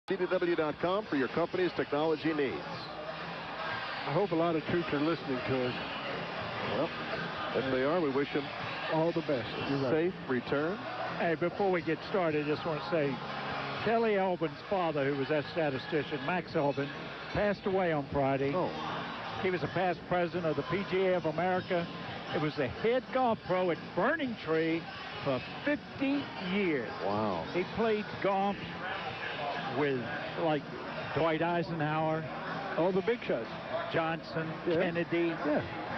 CDW.com for your company's technology needs. I hope a lot of troops are listening to us. Well, if they are, we wish them all the best. Safe return. Hey, before we get started, I just want to say Kelly Albin's father, who was that statistician, Max Albin, passed away on Friday. Oh. He was a past president of the PGA of America. It was the head golf pro at Burning Tree for 50 years. Wow. He played golf with, like, Dwight Eisenhower. All the big shots. Johnson, Kennedy,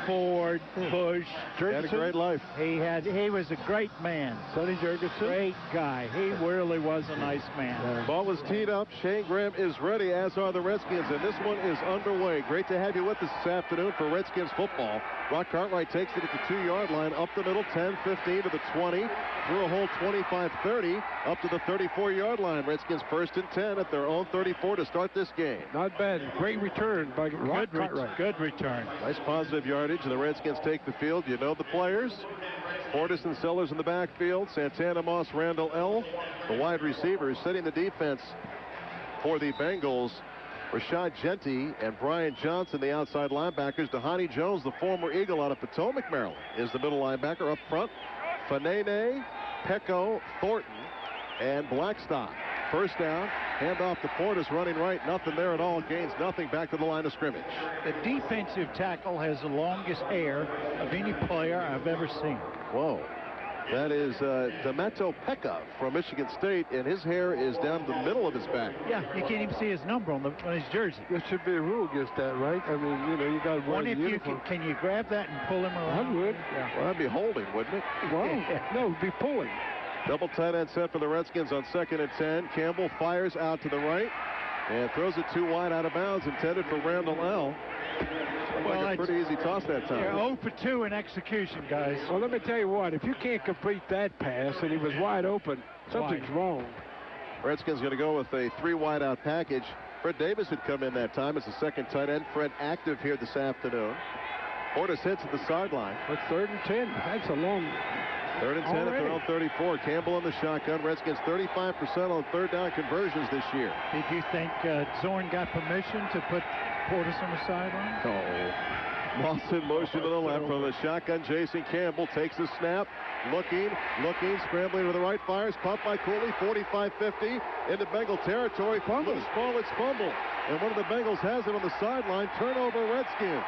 Ford, Bush. He had a great life. He was a great man. Sonny Jurgensen. Great guy. He really was a nice man. Ball was teed up. Shane Graham is ready, as are the Redskins, and this one is underway. Great to have you with us this afternoon for Redskins football. Brock Cartwright takes it at the 2-yard line, up the middle, 10-15 to the 20, through a hole 25-30, up to the 34-yard line. Redskins first and 10 at their own 34 to start this game. Not bad. Great return by Brock Cartwright. Good return. Nice positive yardage, and the Redskins take the field. You know the players. Portis and Sellers in the backfield. Santana, Moss, Randall L. The wide receivers. Setting the defense for the Bengals. Rashad Genty and Brian Johnson, the outside linebackers. Dhani Jones, the former Eagle out of Potomac, Maryland, is the middle linebacker. Up front, Fanene, Pecco, Thornton, and Blackstock. First down, handoff to Portis, running right. Nothing there at all. Gains nothing. Back to the line of scrimmage. The defensive tackle has the longest hair of any player I've ever seen. Whoa. That is D'Amato Pecca from Michigan State, and his hair is down the middle of his back. Yeah, you can't even see his number on his jersey. There should be a rule against that, right? I mean, you know, you got to wear the uniform. Can you grab that and pull him around? I would. Yeah. Well, that'd be holding, wouldn't it? Well, no, it'd be pulling. Double tight end set for the Redskins on 2nd and 10. Campbell fires out to the right and throws it too wide out of bounds, intended for Randall L. Well, like a pretty easy toss that time. You're 0 for 2 in execution, guys. Well, let me tell you what. If you can't complete that pass and he was wide open, something's wrong. Redskins going to go with a 3 wide out package. Fred Davis had come in that time as the second tight end. Fred active here this afternoon. Portis hits at the sideline. But 3rd and 10. That's a long. 3rd and 10 at their own 34. Campbell in the shotgun. Redskins 35% on 3rd down conversions this year. Did you think Zorn got permission to put Portis on the sideline? Oh. Moss in motion to the left from the shotgun. Jason Campbell takes a snap. Looking, scrambling to the right. Fires. Caught by Cooley. 45-50 into Bengal territory. Loose ball. It's fumbled. And one of the Bengals has it on the sideline. Turnover Redskins.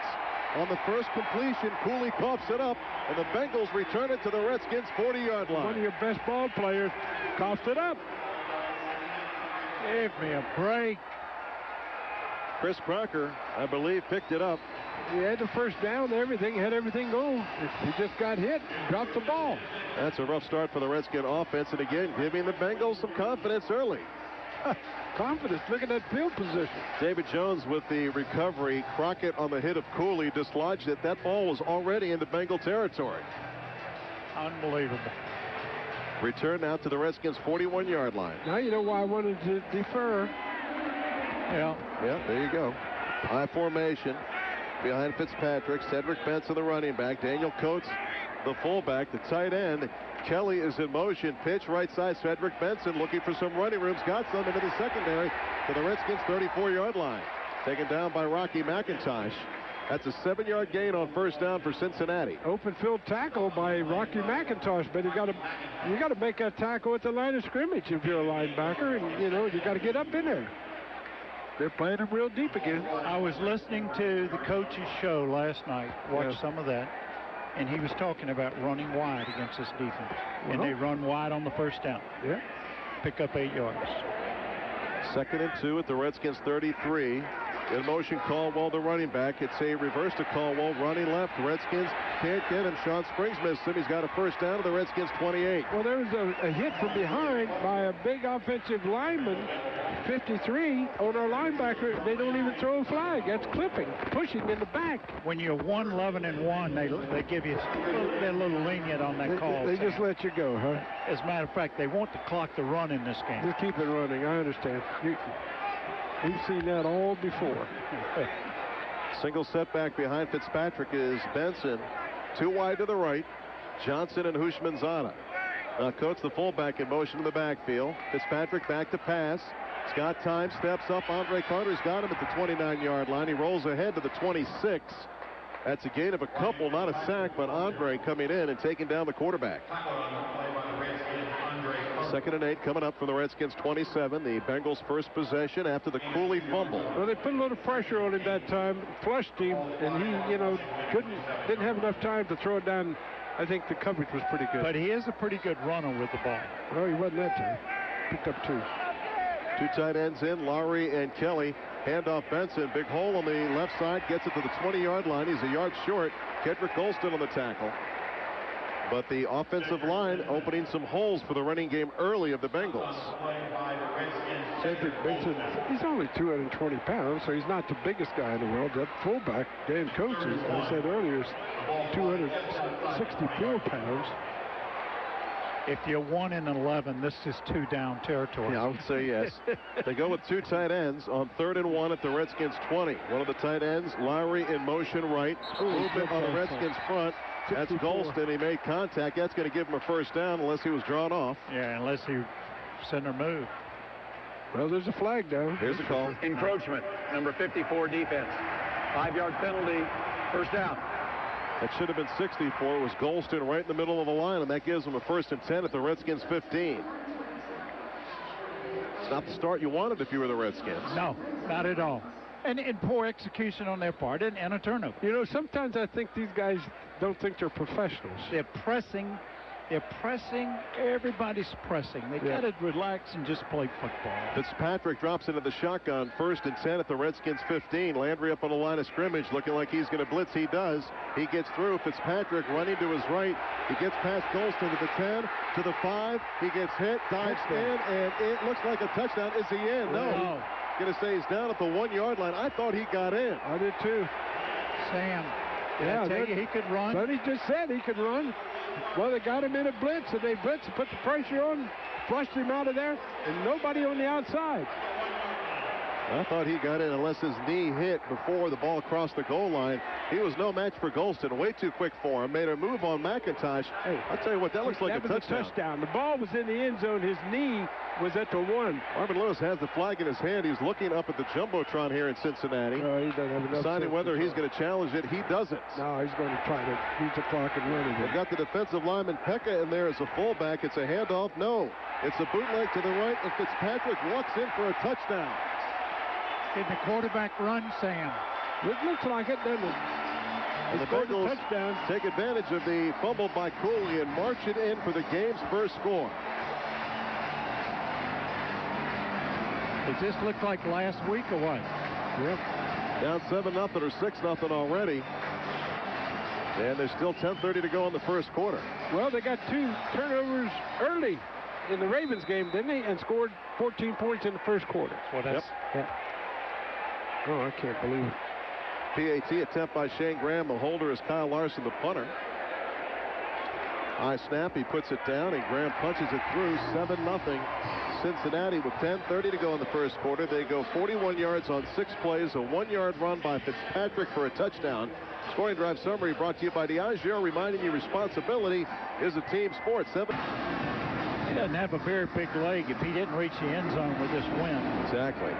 On the first completion, Cooley coughs it up, and the Bengals return it to the Redskins' 40-yard line. One of your best ball players coughed it up. Give me a break. Chris Crocker, I believe, picked it up. He had the first down, had everything going. He just got hit, dropped the ball. That's a rough start for the Redskin offense, and again, giving the Bengals some confidence early. Confidence. Look at that field position. David Jones with the recovery. Crockett on the hit of Cooley dislodged it. That ball was already into Bengal territory. Unbelievable. Return now to the Redskins' 41-yard line. Now you know why I wanted to defer. Yeah, there you go. High formation behind Fitzpatrick. Cedric Benson, the running back. Daniel Coates, the fullback. The tight end. Kelly is in motion. Pitch right side. Cedric Benson looking for some running rooms. Got some into the secondary to the Redskins' 34-yard line. Taken down by Rocky McIntosh. That's a 7-yard gain on first down for Cincinnati. Open field tackle by Rocky McIntosh, but you got to make that tackle at the line of scrimmage if you're a linebacker, and you know you got to get up in there. They're playing him real deep again. I was listening to the coach's show last night. Watched some of that. And he was talking about running wide against this defense. And they run wide on the first down. Yeah. Pick up 8 yards. 2nd and 2 at the Redskins' 33. In motion, Caldwell, the running back. It's a reverse to Caldwell, running left. Redskins can't get him. Sean Springs missed him. He's got a first down to the Redskins' 28. Well, there was a hit from behind by a big offensive lineman, 53, on our linebacker. They don't even throw a flag. That's clipping, pushing in the back. When you're 1-11-1, they give you they're a little lenient on that call. They just let you go, huh? As a matter of fact, they want the clock to run in this game. Just keep it running. I understand. We've seen that all before. Single setback behind Fitzpatrick is Benson. 2 wide to the right. Johnson and Hushmanzada. Now Coates, the fullback, in motion in the backfield. Fitzpatrick back to pass. He's got time, steps up. Andre Carter's got him at the 29-yard line. He rolls ahead to the 26. That's a gain of a couple, not a sack, but Andre coming in and taking down the quarterback. 2nd and 8 coming up from the Redskins 27. The Bengals' first possession after the Cooley fumble. Well, they put a little pressure on him that time, flushed him, and he, didn't have enough time to throw it down. I think the coverage was pretty good. But he is a pretty good runner with the ball. Well, he wasn't that time. Picked up 2. 2 tight ends in, Lowry and Kelly. Handoff Benson, big hole on the left side, gets it to the 20-yard line. He's a yard short. Kendrick Golston on the tackle. But the offensive line opening some holes for the running game early of the Bengals. Cedric Benson, he's only 220 pounds, so he's not the biggest guy in the world. That fullback, Dan Coates, as I said earlier, is 264 pounds. If you're 1 and 11, this is 2 down territory. Yeah, I would say yes. They go with 2 tight ends on 3rd and 1 at the Redskins 20. One of the tight ends, Lowry in motion right. Movement on the Redskins front. That's Golston. He made contact. That's going to give him a first down unless he was drawn off. Yeah, unless he center moved. Well, there's a flag down. Here's the call. Encroachment, number 54 defense. 5-yard penalty, first down. That should have been 64. It was Golston right in the middle of the line, and that gives him a 1st and 10 at the Redskins 15. It's not the start you wanted if you were the Redskins. No, not at all. And poor execution on their part and a turnover. Sometimes I think these guys don't think they're professionals. They're pressing. Everybody's pressing. They got to relax and just play football. Fitzpatrick drops into the shotgun, 1st and 10 at the Redskins 15. Landry up on the line of scrimmage, looking like he's going to blitz. He does. He gets through. Fitzpatrick running to his right. He gets past Golston to the 10, to the 5. He gets hit, dives in, and it looks like a touchdown. Is he in? No. Going to say he's down at the 1-yard line. I thought he got in. I did too. Sam. Yeah, I tell you, he could run. But he just said he could run. Well, they got him in a blitz, and they blitzed and put the pressure on, flushed him out of there, and nobody on the outside. I thought he got in unless his knee hit before the ball crossed the goal line. He was no match for Golston. Way too quick for him. Made a move on McIntosh. Hey, I'll tell you what, that looks like a touchdown. The ball was in the end zone. His knee was at the 1. Marvin Lewis has the flag in his hand. He's looking up at the Jumbotron here in Cincinnati. He doesn't have enough. Deciding whether he's going to challenge it. He doesn't. No, he's going to try to beat the clock and run it. They've got the defensive lineman Pekka in there as a fullback. It's a handoff. No. It's a bootleg to the right, and Fitzpatrick walks in for a touchdown. Did the quarterback run, Sam? It looks like it, doesn't it? And the Bengals take advantage of the fumble by Cooley and march it in for the game's first score. Does this look like last week or what? Yep. Down 7-0 or 6-0 already. And there's still 10:30 to go in the first quarter. Well, they got 2 turnovers early in the Ravens game, didn't they? And scored 14 points in the first quarter. Well, that's... Yeah. Oh, I can't believe it. PAT attempt by Shane Graham. The holder is Kyle Larson, the punter. High snap. He puts it down, and Graham punches it through. 7-0. Cincinnati with 10:30 to go in the first quarter. They go 41 yards on 6 plays. A 1-yard run by Fitzpatrick for a touchdown. Scoring drive summary brought to you by Diageo, reminding you responsibility is a team sport. He doesn't have a very big leg if he didn't reach the end zone with this win. Exactly.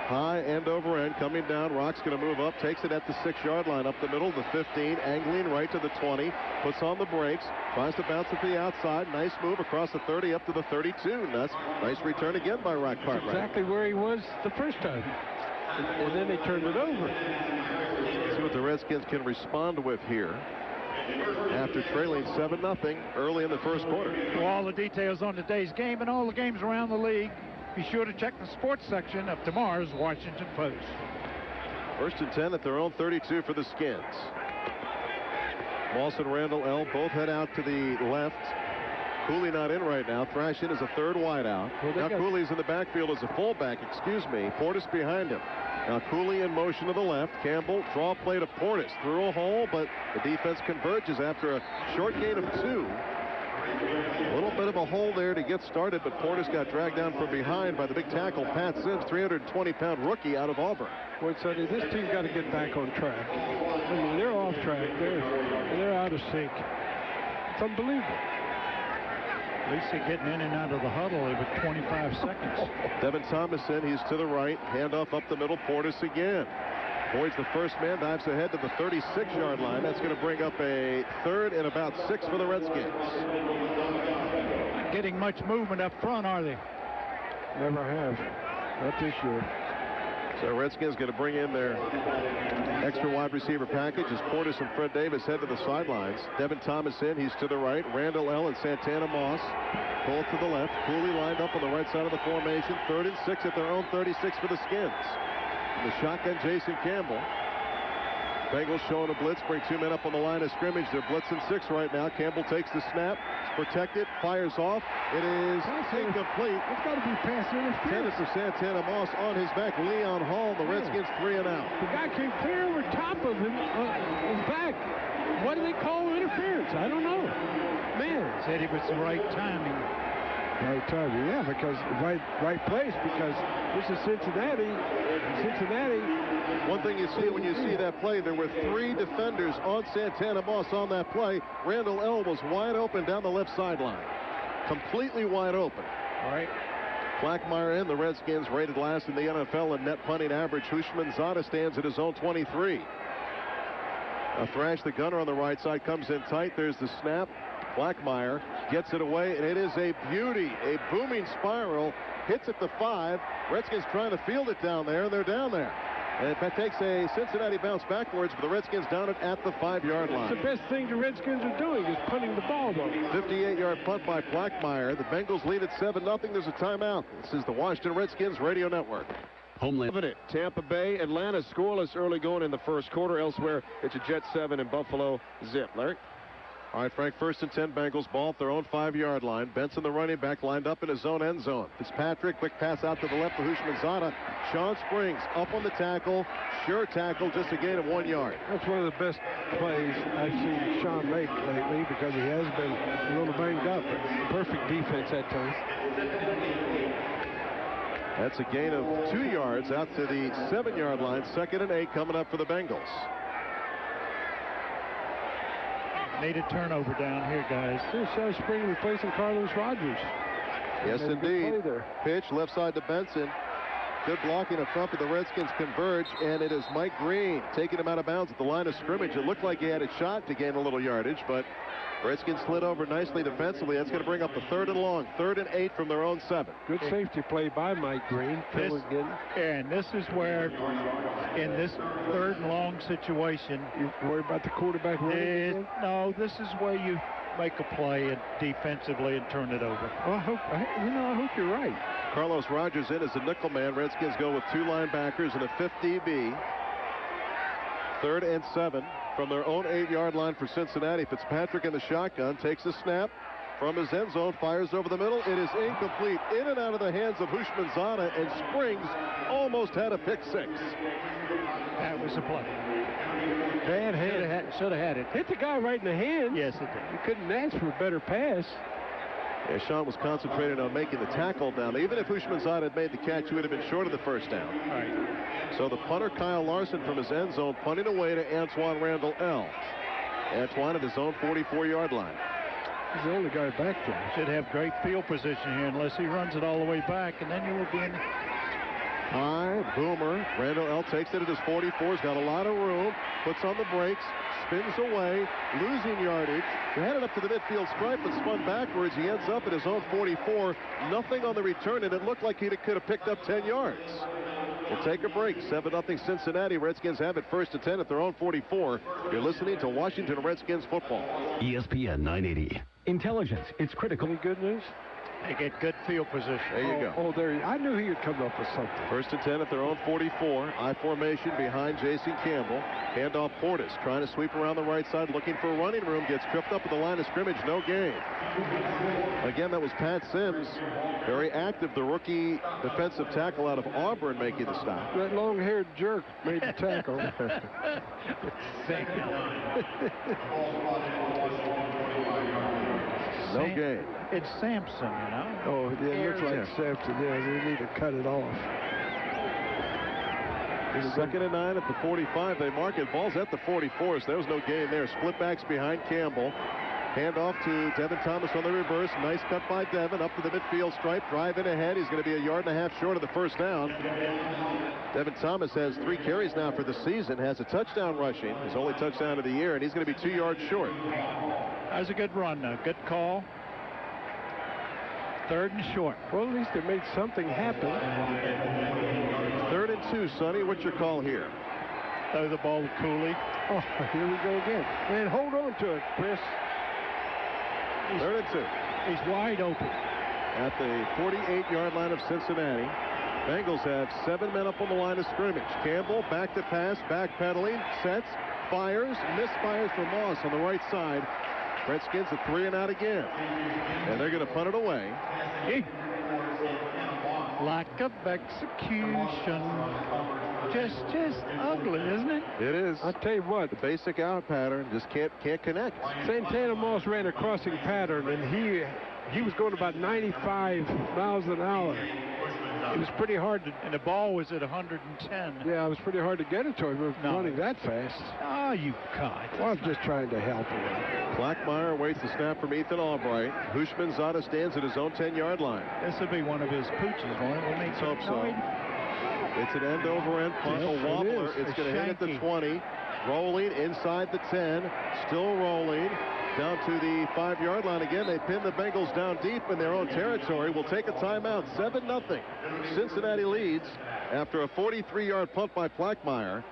High end over end coming down. Rock's going to move up, takes it at the 6-yard line up the middle, the 15, angling right to the 20, puts on the brakes, tries to bounce it to the outside. Nice move across the 30 up to the 32. Nice return again by Rock Cartwright. Exactly where he was the first time. And then they turned it over. Let's see what the Redskins can respond with here after trailing 7-0 early in the first quarter. For all the details on today's game and all the games around the league, be sure to check the sports section of tomorrow's Washington Post. 1st and 10 at their own 32 for the Skins. Moss and Randall L. both head out to the left. Cooley not in right now. Thrash in as a 3rd wideout. Now Cooley's in the backfield as a fullback, Portis behind him. Now Cooley in motion to the left. Campbell, draw play to Portis. Through a hole, but the defense converges after a short gain of 2. A little bit of a hole there to get started, but Portis got dragged down from behind by the big tackle, Pat Sims, 320-pound rookie out of Auburn. Boy, Sonny, this team's got to get back on track. I mean, they're off track. They're out of sync. It's unbelievable. At least they're getting in and out of the huddle with 25 seconds. Devin Thomas in. He's to the right. Handoff up the middle. Portis again. Boyd's the first man. Dives ahead to the 36-yard line. That's going to bring up a 3rd and about 6 for the Redskins. Not getting much movement up front, are they? Never have. Not this year. So Redskins going to bring in their extra wide receiver package as Portis and Fred Davis head to the sidelines. Devin Thomas in. He's to the right. Randall L. and Santana Moss both to the left. Cooley lined up on the right side of the formation. 3rd and 6 at their own 36 for the Skins. The shotgun, Jason Campbell. Bengals showing a blitz, bring 2 men up on the line of scrimmage. They're blitzing 6 right now. Campbell takes the snap, protected, fires off. It is incomplete. It's got to be pass interference. Intended for Santana Moss on his back. Leon Hall, the Redskins 3 and out. The guy came clear over top of him, his back. What do they call interference? I don't know. Man. Said it was the right timing. Right timing, yeah, because right place, because this is Cincinnati. One thing you see when you see that play, there were 3 defenders on Santana Moss on that play. Randall L. was wide open down the left sideline. Completely wide open. All right. Blackmeyer and the Redskins rated last in the NFL in net punting average. Houshmandzadeh stands at his own 23. Thrash, the gunner on the right side, comes in tight. There's the snap. Blackmeyer gets it away, and it is a beauty. A booming spiral. Hits at the 5. Redskins trying to field it down there, and they're down there. And that takes a Cincinnati bounce backwards, but the Redskins down it at the 5-yard line. It's the best thing the Redskins are doing is punting the ball, though. 58-yard punt by Blackmeyer. The Bengals lead at 7-0. There's a timeout. This is the Washington Redskins Radio Network. Homeland. Tampa Bay, Atlanta scoreless early going in the first quarter. Elsewhere, it's a Jet 7 and Buffalo zip. Larry? All right, Frank, 1st and 10, Bengals ball at their own 5-yard line. Benson, the running back, lined up in his own end zone. Fitzpatrick, quick pass out to the left to Houshmandzadeh. Sean Springs up on the tackle. Sure tackle, just a gain of 1 yard. That's one of the best plays I've seen Sean make lately because he has been a little banged up. Perfect defense that time. That's a gain of 2 yards out to the 7-yard line. 2nd and 8 coming up for the Bengals. Made a turnover down here, guys. Sean Spring replacing Carlos Rogers. Yes, indeed. Pitch left side to Benson. Good blocking up front, but the Redskins converge, and it is Mike Green taking him out of bounds at the line of scrimmage. It looked like he had a shot to gain a little yardage, but Redskins slid over nicely defensively. That's going to bring up the 3rd and long. 3rd and 8 from their own 7. Good safety play by Mike Green. And this is where, in this 3rd and long situation, you worry about the quarterback running? No, this is where you make a play defensively and turn it over. Well, I hope you're right. Carlos Rogers in as the nickel man. Redskins go with 2 linebackers and a 5th DB. 3rd and 7 from their own 8-yard line for Cincinnati. Fitzpatrick in the shotgun, takes a snap from his end zone, fires over the middle. It is incomplete. In and out of the hands of Houshmandzadeh, and Springs almost had a pick 6. That was a play. Bad hand. Should have had it. Hit the guy right in the hand. Yes, it did. You couldn't ask for a better pass. Yeah, Sean was concentrated on making the tackle down. Even if Houshmandzadeh had made the catch, he would have been short of the first down. Right. So the punter, Kyle Larson, from his end zone, punting away to Antoine Randall L. Antoine at his own 44-yard line. He's the only guy back there. Should have great field position here unless he runs it all the way back, and then you will be in. High, boomer. Randall L. takes it at his 44. He's got a lot of room. Puts on the brakes. Spins away. Losing yardage. He headed up to the midfield stripe and spun backwards. He ends up at his own 44. Nothing on the return, and it looked like he could have picked up 10 yards. We'll take a break. 7-0 Cincinnati. Redskins have it 1st and 10 at their own 44. You're listening to Washington Redskins football. ESPN 980. Intelligence. It's critical. Any good news? They get good field position. There you go. Oh, there. I knew he would come up with something. 1st and 10 at their own 44. I formation behind Jason Campbell. Handoff Portis trying to sweep around the right side, looking for running room. Gets tripped up at the line of scrimmage. No gain. Again, that was Pat Sims. Very active, the rookie defensive tackle out of Auburn, making the stop. That long-haired jerk made the tackle. No gain. It's Sampson, you know. Oh, yeah, it looks like Sampson. Yeah, they need to cut it off. 2nd and 9 at the 45. They mark it. Ball's at the 44, so there was no gain there. Split backs behind Campbell. Handoff to Devin Thomas on the reverse. Nice cut by Devin up to the midfield stripe. Drive in ahead. He's going to be a yard and a half short of the first down. Devin Thomas has 3 carries now for the season. Has a touchdown rushing. His only touchdown of the year, and he's going to be 2 yards short. That was a good run, though. Good call. 3rd and short. Well, at least they made something happen. 3rd and 2, Sonny. What's your call here? Throw the ball to Cooley. Oh, here we go again. And hold on to it, Chris. 3rd and 2. He's wide open. At the 48-yard line of Cincinnati. Bengals have 7 men up on the line of scrimmage. Campbell back to pass, backpedaling, sets, fires, misfires for Moss on the right side. Redskins at 3 and out again. And they're going to punt it away. Lack of execution. Just ugly, isn't it? It is. I'll tell you what. The basic out pattern just can't connect. Santana Moss ran a crossing pattern, and he was going about 95 miles an hour. It was pretty hard to... And the ball was at 110. Yeah, it was pretty hard to get it to him. He was running that fast. Oh, you cut. Well, I was just trying to help him. Blackmeyer waits the snap from Ethan Albright. Hushmanzada stands at his own 10-yard line. This would be one of his pooches, won't it? Let's hope so. It's an end-over-end punt, a wobbler. It's going to hit at the 20. Rolling inside the 10. Still rolling. Down to the 5-yard line again. They pin the Bengals down deep in their own territory. We'll take a timeout. 7-0. Cincinnati leads after a 43-yard punt by Blackmeyer.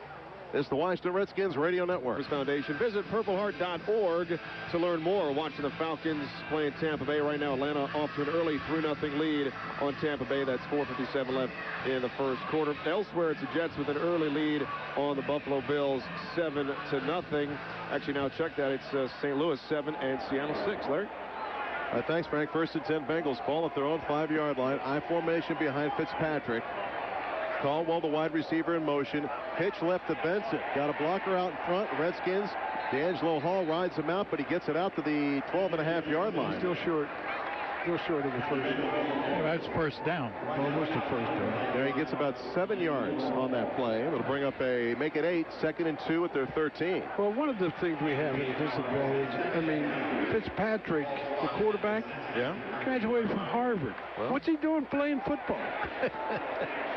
This is the Washington Redskins Radio Network. Foundation. Visit purpleheart.org to learn more. Watching the Falcons playing Tampa Bay right now. Atlanta off to an early 3-0 lead on Tampa Bay. That's 4:57 left in the first quarter. Elsewhere, it's the Jets with an early lead on the Buffalo Bills, 7-0. Actually, now check that. It's St. Louis 7 and Seattle 6. Larry? Thanks, Frank. 1st and 10 Bengals. Ball at their own 5-yard line. I formation behind Fitzpatrick. Caldwell, the wide receiver, in motion. Pitch left to Benson. Got a blocker out in front. Redskins. D'Angelo Hall rides him out, but he gets it out to the 12.5-yard line. Still short. Still short of the first. Well, that's first down. Almost a first down. There he gets about 7 yards on that play. It'll bring up make it 8. 2nd and 2 at their 13. Well, one of the things we have is a disadvantage. I mean, Fitzpatrick, the quarterback, graduated from Harvard. Well, what's he doing playing football?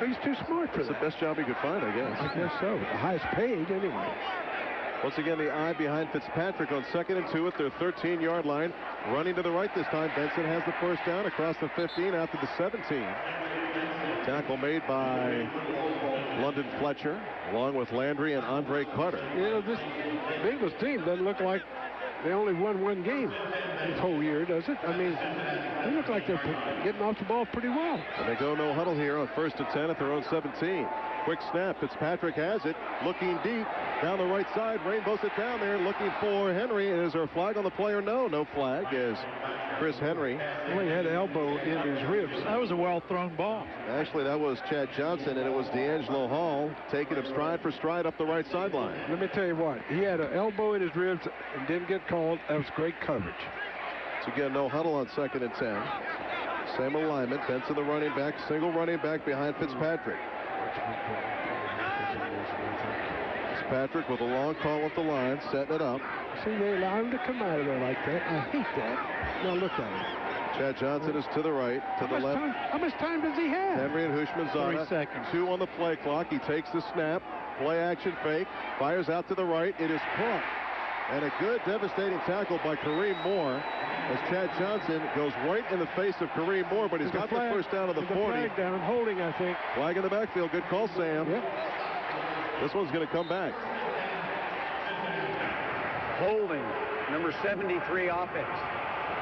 He's too smart for that. It's the best job he could find, I guess. I guess so. The highest paid, anyway. Once again, the eye behind Fitzpatrick on 2nd and 2 at their 13-yard line. Running to the right this time. Benson has the first down across the 15 out to the 17. Tackle made by London Fletcher, along with Landry and Andre Carter. You know, this Bengals team doesn't look like they only won 1 game this whole year, does it? I mean, they look like they're getting off the ball pretty well. And they go no huddle here on 1st and 10 at their own 17. Quick snap. Fitzpatrick has it. Looking deep. Down the right side. Rainbows it down there. Looking for Henry. Is there a flag on the play or no? No flag as Chris Henry. Well, he had an elbow in his ribs. That was a well-thrown ball. Actually, that was Chad Johnson, and it was D'Angelo Hall taking him stride for stride up the right sideline. Let me tell you what. He had an elbow in his ribs and didn't get called. That was great coverage. So again, no huddle on 2nd and 10. Same alignment. Benson the running back. Single running back behind Fitzpatrick. Fitzpatrick with a long call up the line, setting it up. See, they allow him to come out of there like that. I hate that. Now look at him. Chad Johnson is to the right, to the left. How much time does he have? Henry and Hushmanzada. 3 seconds. 2 on the play clock. He takes the snap. Play action fake. Fires out to the right. It is caught. And a good devastating tackle by Kareem Moore as Chad Johnson goes right in the face of Kareem Moore, but he's got the first down of the 40. Flag down, holding, I think. Flag in the backfield. Good call, Sam. Yep. This one's going to come back. Holding, number 73 offense.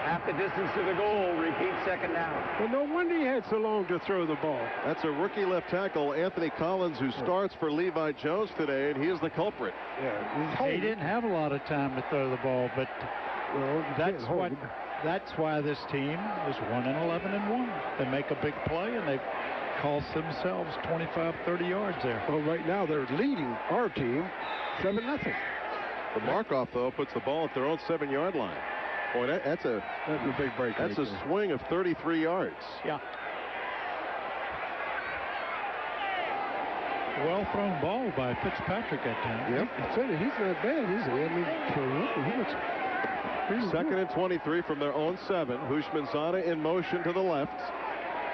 Half the distance to the goal. Repeat 2nd down. Well, no wonder he had so long to throw the ball. That's a rookie left tackle, Anthony Collins, who starts for Levi Jones today, and he is the culprit. Yeah, he didn't have a lot of time to throw the ball, but that's why this team is 1-11-1. They make a big play, and they cost themselves 25, 30 yards there. Well, right now they're leading our team 7-0. The mark-off, though, puts the ball at their own 7-yard line. Boy, that's a big break. That's a swing of 33 yards. Yeah. Well-thrown ball by Fitzpatrick that time. Yep. I said it. He's not bad, is he? I mean, for a rookie, he looks... Second and 23 from their own 7. Hushmanzada in motion to the left.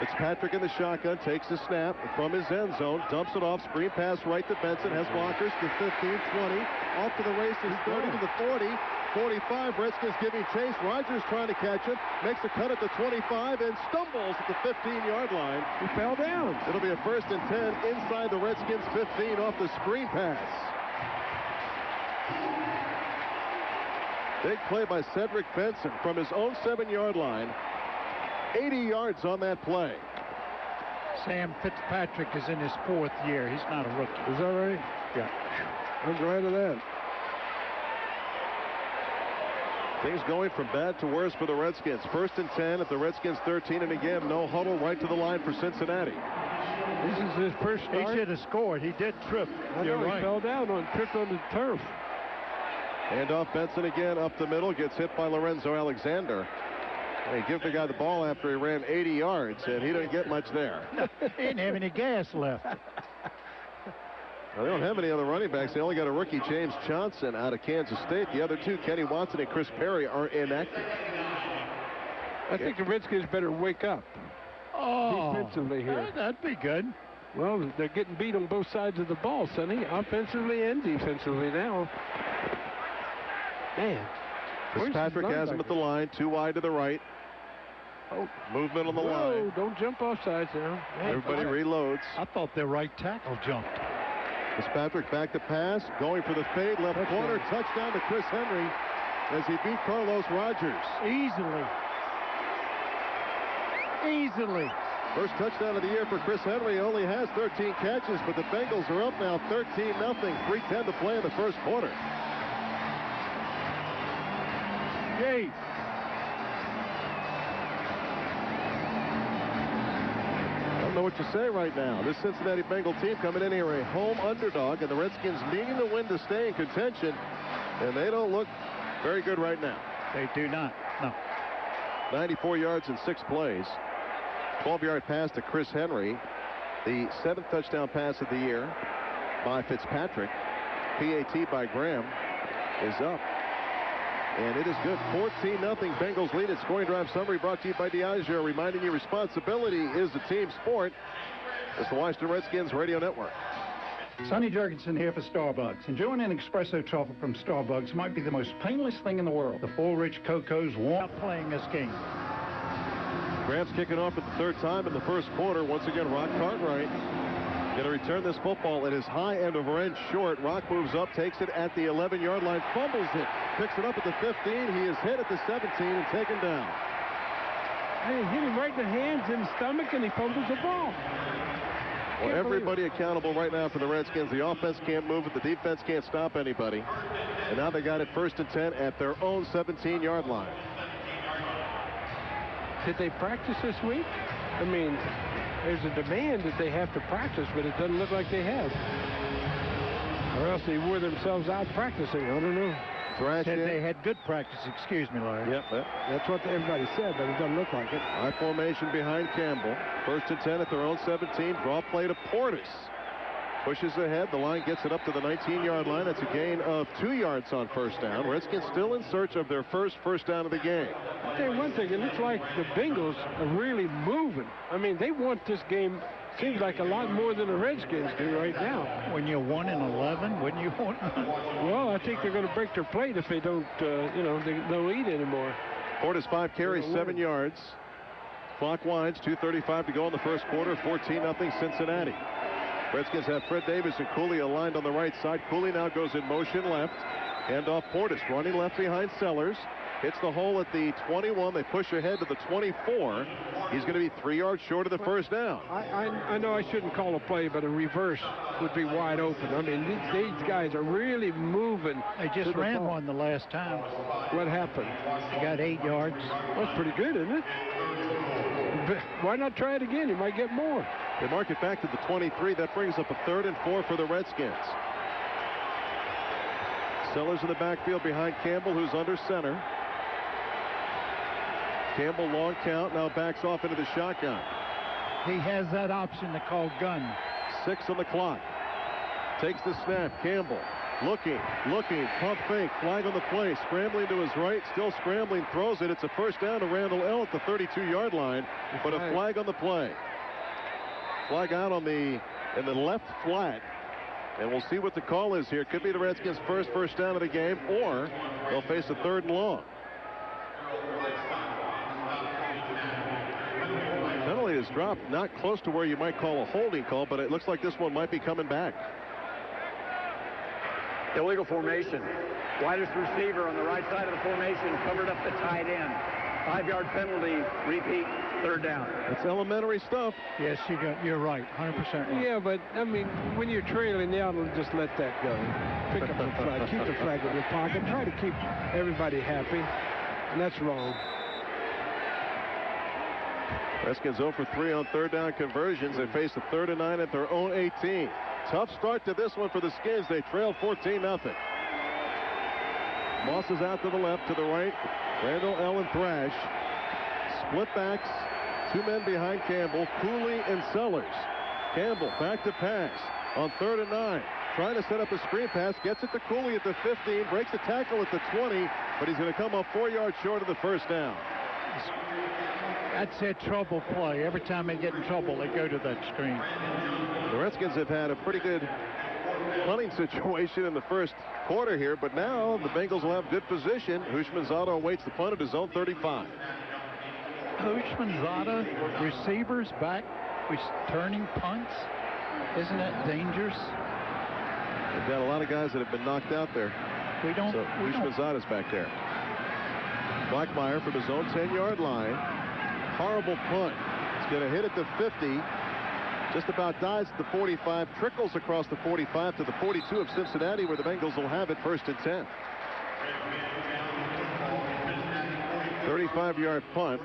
Fitzpatrick in the shotgun, takes the snap from his end zone, dumps it off, screen pass right to Benson, has blockers to 15, 20, off to the races, 30 to the 40, 45. Redskins giving chase. Rogers trying to catch him, makes a cut at the 25 and stumbles at the 15-yard line. He fell down. It'll be a 1st and 10 inside the Redskins 15 off the screen pass. Big play by Cedric Benson from his own 7-yard line. 80 yards on that play. Sam Fitzpatrick is in his 4th year. He's not a rookie. Is that right? Yeah. I'm glad of that. Things going from bad to worse for the Redskins. 1st and 10 at the Redskins 13, and again, no huddle right to the line for Cincinnati. This is his first start. He should have scored. He did trip. You're right. He fell down tripped on the turf. And off Benson again up the middle, gets hit by Lorenzo Alexander. They give the guy the ball after he ran 80 yards, and he didn't get much there. No, he didn't have any gas left. Well, they don't have any other running backs. They only got a rookie, James Johnson, out of Kansas State. The other 2, Kenny Watson and Chris Perry, are inactive. I think the Redskins better wake up defensively here. That'd be good. Well, they're getting beat on both sides of the ball, Sonny, offensively and defensively now. Man. Fitzpatrick has him at the line, 2 wide to the right. Oh, movement on the line. Don't jump off sides now. Everybody reloads. I thought their right tackle jumped. Fitzpatrick back to pass, going for the fade, left corner, touchdown to Chris Henry as he beat Carlos Rogers. Easily. First touchdown of the year for Chris Henry. Only has 13 catches, but the Bengals are up now 13-0. 3:10 to play in the first quarter. Yay. I don't know what to say right now. This Cincinnati Bengal team coming in here a home underdog, and the Redskins needing the win to stay in contention, and they don't look very good right now. They do not. No. 94 yards in 6 plays. 12-yard pass to Chris Henry. The 7th touchdown pass of the year by Fitzpatrick. PAT by Graham is up. And it is good. 14-0 Bengals lead. At Scoring Drive summary brought to you by Diageo, reminding you responsibility is a team sport. It's the Washington Redskins Radio Network. Sonny Jurgensen here for Starbucks. Enjoying an espresso truffle from Starbucks might be the most painless thing in the world. The full rich cocoa's warm. Playing this game. Graham's kicking off at the 3rd time in the first quarter. Once again, Rock Cartwright going to return this football at his high end over end short. Rock moves up, takes it at the 11-yard line, fumbles it, picks it up at the 15. He is hit at the 17 and taken down. Hey, hit him right in the hands and the stomach, and he fumbles the ball. Well, everybody accountable right now for the Redskins. The offense can't move it. The defense can't stop anybody. And now they got it 1st and 10 at their own 17-yard line. Did they practice this week? I mean, there's a demand that they have to practice, but it doesn't look like they have. Or else they wore themselves out practicing. I don't know. Said they had good practice. Excuse me, Larry. Yep. That's what everybody said, but it doesn't look like it. High formation behind Campbell. 1st and 10 at their own 17. Draw play to Portis. Pushes ahead. The line gets it up to the 19-yard line. It's a gain of 2 yards on 1st down. Redskins still in search of their first down of the game. I'll tell you one thing. It looks like the Bengals are really moving. I mean, they want this game, seems like a lot more than the Redskins do right now. When you're 1-11, wouldn't you want? Well, I think they're going to break their plate if they don't, they don't eat anymore. Portis 5 carries, 7 yards. Clock winds, 2:35 to go in the first quarter. 14-0 Cincinnati. Redskins have Fred Davis and Cooley aligned on the right side. Cooley now goes in motion left. Hand off Portis, running left behind Sellers. Hits the hole at the 21. They push ahead to the 24. He's going to be 3 yards short of the first down. I know I shouldn't call a play, but a reverse would be wide open. I mean, these guys are really moving. They just ran one the last time. What happened? They got 8 yards. That's pretty good, isn't it? Why not try it again? You might get more. They mark it back to the 23. That brings up a 3rd and 4 for the Redskins. Sellers in the backfield behind Campbell, who's under center. Campbell long count, now backs off into the shotgun. He has that option to call gun. 6 on the clock. Takes the snap. Campbell Looking, pump fake, flag on the play, scrambling to his right, still scrambling, throws it. It's a first down to Randall L. at the 32-yard line, but a flag on the play. Flag out on in the left flat, and we'll see what the call is here. Could be the Redskins' first down of the game, or they'll face a 3rd and long. Penalty is dropped, not close to where you might call a holding call, but it looks like this one might be coming back. Illegal formation. Widest receiver on the right side of the formation covered up the tight end. 5-yard penalty. Repeat. 3rd down. It's elementary stuff. Yes, you're right. 100% right. Yeah, but I mean, when you're trailing, you ought to just let that go. Pick up the flag. Keep the flag in your pocket. Try to keep everybody happy. And that's wrong. Redskins 0 for 3 on 3rd down conversions. They face a 3rd and 9 at their own 18. Tough start to this one for the Skins. They trailed 14-0. Moss is out to the left, to the right. Randall L. and Thrash. Split backs. 2 men behind Campbell. Cooley and Sellers. Campbell back to pass on 3rd and 9. Trying to set up a screen pass. Gets it to Cooley at the 15. Breaks a tackle at the 20. But he's going to come up 4 yards short of the first down. That's a trouble play. Every time they get in trouble, they go to that screen. The Redskins have had a pretty good punting situation in the first quarter here, but now the Bengals will have good position. Hushmanzada awaits the punt at his own 35. Hushmanzada, receivers back, turning punts. Isn't that dangerous? They've got a lot of guys that have been knocked out there. Hushmanzada's back there. Blackmeyer from his own 10-yard line. Horrible punt. It's going to hit at the 50. Just about dies at the 45. Trickles across the 45 to the 42 of Cincinnati, where the Bengals will have it 1st and 10. 35-yard punt.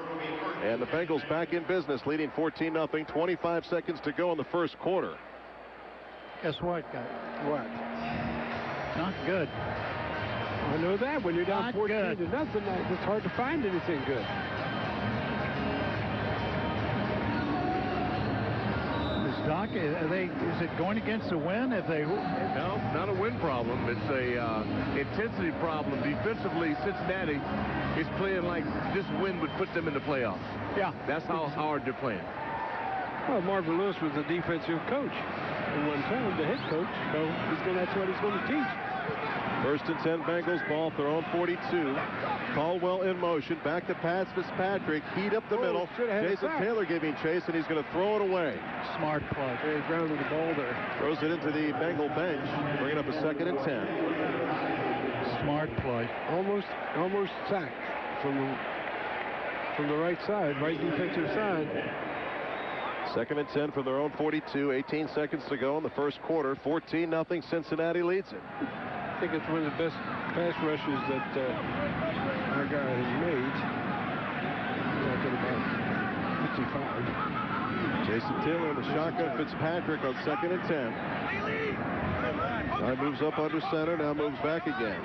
And the Bengals back in business, leading 14-0. 25 seconds to go in the first quarter. Guess what, guys? What? Not good. I know that. When you're down 14-0, it's hard to find anything good. Doc, is it going against a win? No, not a win problem. It's a intensity problem. Defensively, Cincinnati is playing like this win would put them in the playoffs. Yeah. That's how hard they're playing. Well, Marvin Lewis was the defensive coach at one time, the head coach, so that's what he's going to teach. 1st and 10 Bengals, ball at their own 42. Caldwell in motion, back to pass Fitzpatrick, heat up the middle. Jason Taylor giving chase, and he's going to throw it away. Smart play. He grounded the ball there. Throws it into the Bengal bench, bringing up a 2nd and 10. Smart play. Almost sacked from the right side, right defensive side. 2nd and 10 from their own 42. 18 seconds to go in the first quarter. 14-0. Cincinnati leads it. I think it's one of the best pass rushes that our guy has made. Like at about 55. Jason Taylor in the shotgun. Fitzpatrick on 2nd and 10. Guy moves up under center, now moves back again.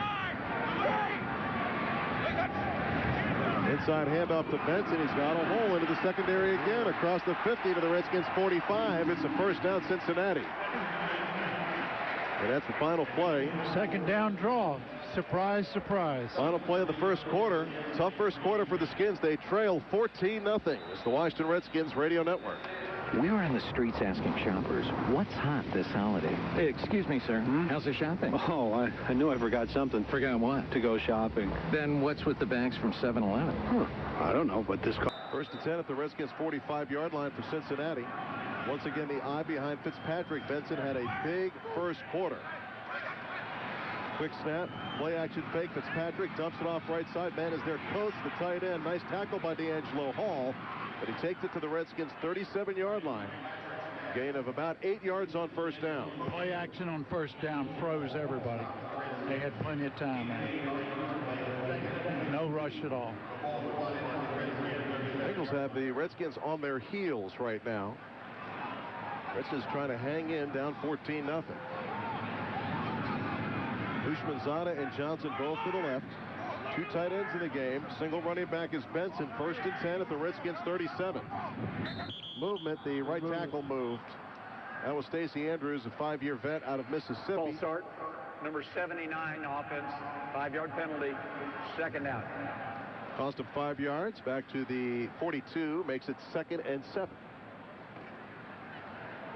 Inside handoff to Benson. He's got a hole into the secondary again across the 50 to the Redskins 45. It's a first down Cincinnati. And that's the final play. 2nd down draw. Surprise, surprise. Final play of the first quarter. Tough first quarter for the Skins. They trail 14-0. It's the Washington Redskins Radio Network. We're on the streets asking shoppers, what's hot this holiday? Hey, excuse me, sir. How's the shopping? Oh, I knew I forgot something. Forgot what? To go shopping. Then what's with the bags from 7-Eleven? I don't know, but this... 1st and 10 at the Redskins 45-yard line for Cincinnati. Once again, the eye behind Fitzpatrick. Benson had a big first quarter. Quick snap, play action fake. Fitzpatrick dumps it off right side. Man is there, Coates, the tight end. Nice tackle by D'Angelo Hall, but he takes it to the Redskins 37-yard line. Gain of about 8 yards on first down. Play action on first down froze everybody. They had plenty of time on it. No rush at all. Bengals have the Redskins on their heels right now. Redskins trying to hang in, down 14-0. Hushmanzada and Johnson both to the left. 2 tight ends in the game. Single running back is Benson. 1st and 10 at the Redskins 37. Movement, the right tackle moved. That was Stacy Andrews, a 5-year vet out of Mississippi. Ball start. number 79 offense. 5-yard penalty, second down. Cost him 5 yards. Back to the 42. Makes it 2nd and 7.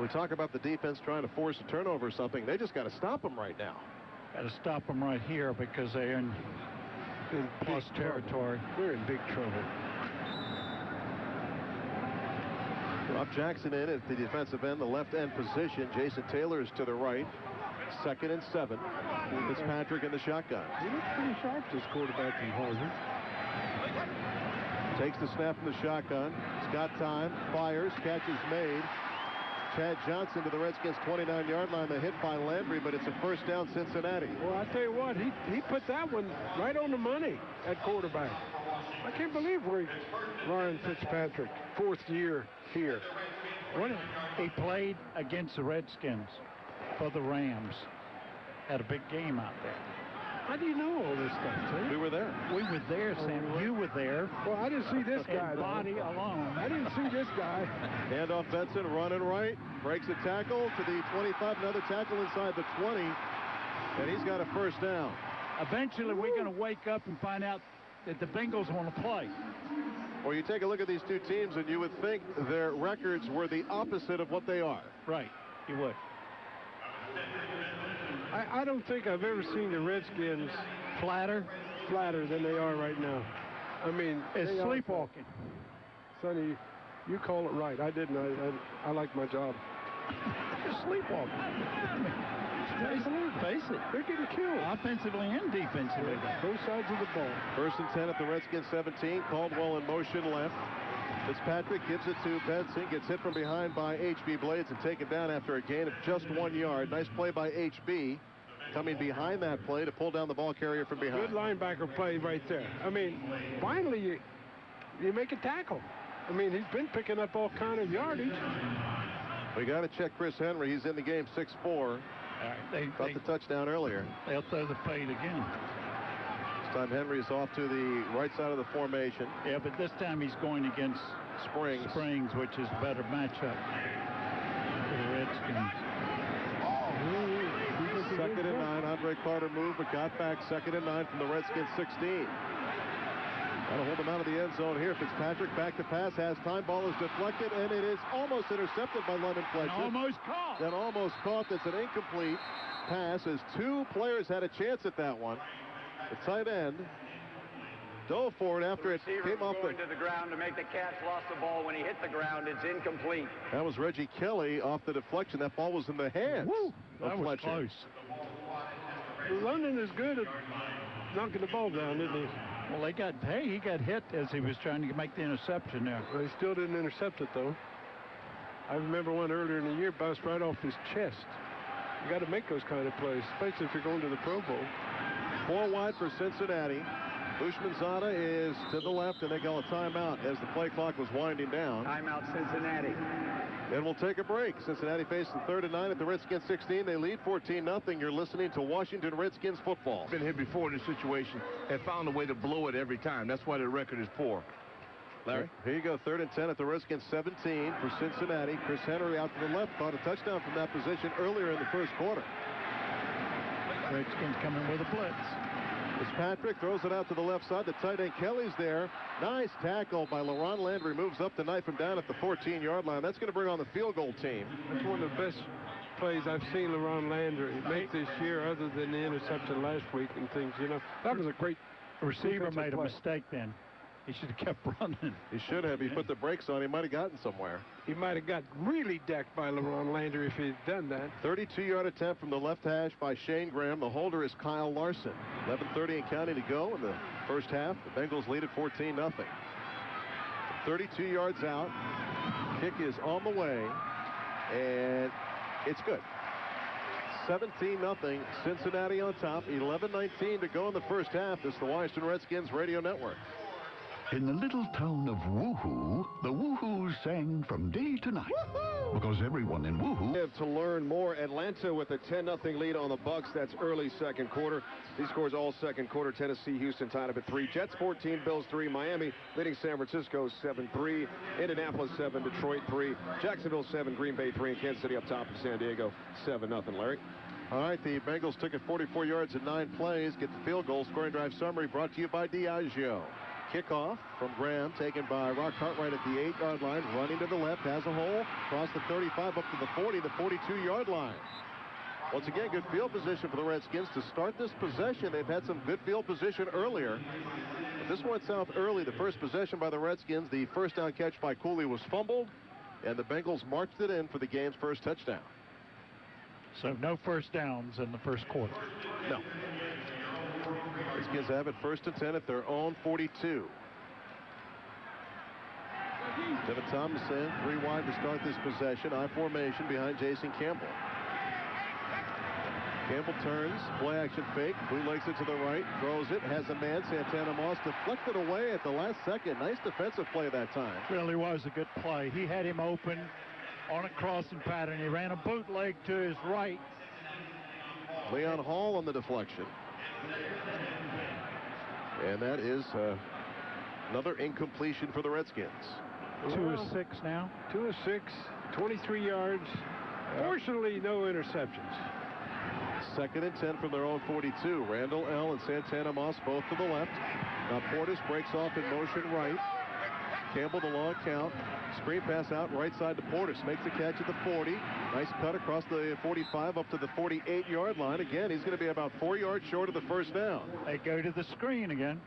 We talk about the defense trying to force a turnover or something. They just got to stop them right now. Got to stop them right here because they're in plus territory. We're in big trouble. Rob Jackson in at the defensive end, the left end position. Jason Taylor is to the right. 2nd and 7. Fitzpatrick in the shotgun. He looks pretty sharp, this quarterback from Harvard. Takes the snap from the shotgun. He's got time. Fires. Catch is made. Chad Johnson to the Redskins 29-yard line. The hit by Landry, but it's a first down Cincinnati. Well, I tell you what, he put that one right on the money at quarterback. I can't believe Ryan Fitzpatrick, 4th year here. He played against the Redskins for the Rams. Had a big game out there. How do you know all this stuff, Sam? We were there. We were there, Sam. You were there. Well, I didn't see this guy. Body alone. I didn't see this guy. Handoff Benson running right. Breaks a tackle to the 25. Another tackle inside the 20. And he's got a first down. Eventually, we're going to wake up and find out that the Bengals want to play. Well, you take a look at these two teams, and you would think their records were the opposite of what they are. Right. You would. I don't think I've ever seen the Redskins flatter than they are right now. I mean, it's sleepwalking. Sonny, you call it right. I didn't. I like my job. It's sleepwalking. Face it. They're getting killed. Offensively and defensively. Both sides of the ball. 1st and 10 at the Redskins 17. Caldwell in motion left. Fitzpatrick gives it to Benson. Gets hit from behind by H.B. Blades and taken down after a gain of just 1 yard. Nice play by H.B. coming behind that play to pull down the ball carrier from behind. Good linebacker play right there. I mean, finally you make a tackle. I mean, he's been picking up all kind of yardage. We got to check Chris Henry. He's in the game 6'4". Got the touchdown earlier. They'll throw the fade again. This time Henry's off to the right side of the formation. Yeah, but this time he's going against Springs, which is a better matchup for the Redskins. 2nd and 9. Andre Carter moved, but got back. 2nd and 9 from the Redskins 16. Got to hold him out of the end zone here. Fitzpatrick back to pass, has time. Ball is deflected, and it is almost intercepted by Lemon Fletcher. Almost caught. Then almost caught. That's an incomplete pass as 2 players had a chance at that one. The tight end dove for it after it came off to the ground to make the catch, lost the ball. When he hit the ground, it's incomplete. That was Reggie Kelly off the deflection. That ball was in the hands of Fletcher. Close. London is good at knocking the ball down, isn't he? Well, he got hit as he was trying to make the interception there. Well, he still didn't intercept it, though. I remember one earlier in the year bounced right off his chest. You got to make those kind of plays, especially if you're going to the Pro Bowl. 4 wide for Cincinnati. Bushmanzada is to the left, and they call a timeout as the play clock was winding down. Timeout, Cincinnati. And we'll take a break. Cincinnati facing 3rd and 9 at the Redskins 16. They lead 14-0. You're listening to Washington Redskins football. Been here before in this situation and found a way to blow it every time. That's why the record is poor. Larry? Here you go, 3rd and 10 at the Redskins 17 for Cincinnati. Chris Henry out to the left, caught a touchdown from that position earlier in the first quarter. Redskins coming with a blitz. Fitzpatrick throws it out to the left side. The tight end Kelly's there. Nice tackle by LaRon Landry. Moves up to knife him down at the 14-yard line. That's going to bring on the field goal team. That's one of the best plays I've seen LaRon Landry make this year, other than the interception last week and things. You know, that was a great receiver. Made a mistake then. He should have kept running. He should have. He put the brakes on. He might have gotten somewhere. He might have got really decked by LaRon Landry if he'd done that. 32-yard attempt from the left hash by Shane Graham. The holder is Kyle Larson. 11:30 and counting to go in the first half. The Bengals lead at 14-0. 32 yards out. Kick is on the way, and it's good. 17-0. Cincinnati on top. 11:19 to go in the first half. This is the Washington Redskins Radio Network. In the little town of Woohoo, the Woohoos sang from day to night. Woohoo! Because everyone in Woohoo... To learn more, Atlanta with a 10-0 lead on the Bucks. That's early second quarter. These scores all second quarter. Tennessee, Houston tied up at 3. Jets 14, Bills 3. Miami leading San Francisco 7-3. Indianapolis 7, Detroit 3. Jacksonville 7, Green Bay 3. And Kansas City up top of San Diego 7-0. Larry? All right, the Bengals took it 44 yards in 9 plays. Get the field goal. Scoring drive summary brought to you by Diageo. Kickoff from Graham, taken by Rock Cartwright at the 8-yard line. Running to the left, has a hole. Across the 35, up to the 40, the 42-yard line. Once again, good field position for the Redskins to start this possession. They've had some good field position earlier. But this went south early. The first possession by the Redskins, the first down catch by Cooley was fumbled, and the Bengals marched it in for the game's first touchdown. So no first downs in the first quarter. No. Redskins have it 1st and 10 at their own 42. Devin Thomas in 3 wide to start this possession. I formation behind Jason Campbell. Campbell turns, play action fake, bootlegs it to the right, throws it, has a man. Santana Moss deflected away at the last second. Nice defensive play that time. Really was a good play. He had him open on a crossing pattern. He ran a bootleg to his right. Leon Hall on the deflection. And that is another incompletion for the Redskins. 2 of 6 now. 2 of 6, 23 yards. Fortunately, no interceptions. 2nd and 10 from their own 42. Randall L. and Santana Moss both to the left. Now Portis breaks off in motion right. Campbell the long count. Screen pass out right side to Portis. Makes the catch at the 40. Nice cut across the 45 up to the 48-yard line. Again, he's going to be about 4 yards short of the first down. They go to the screen again.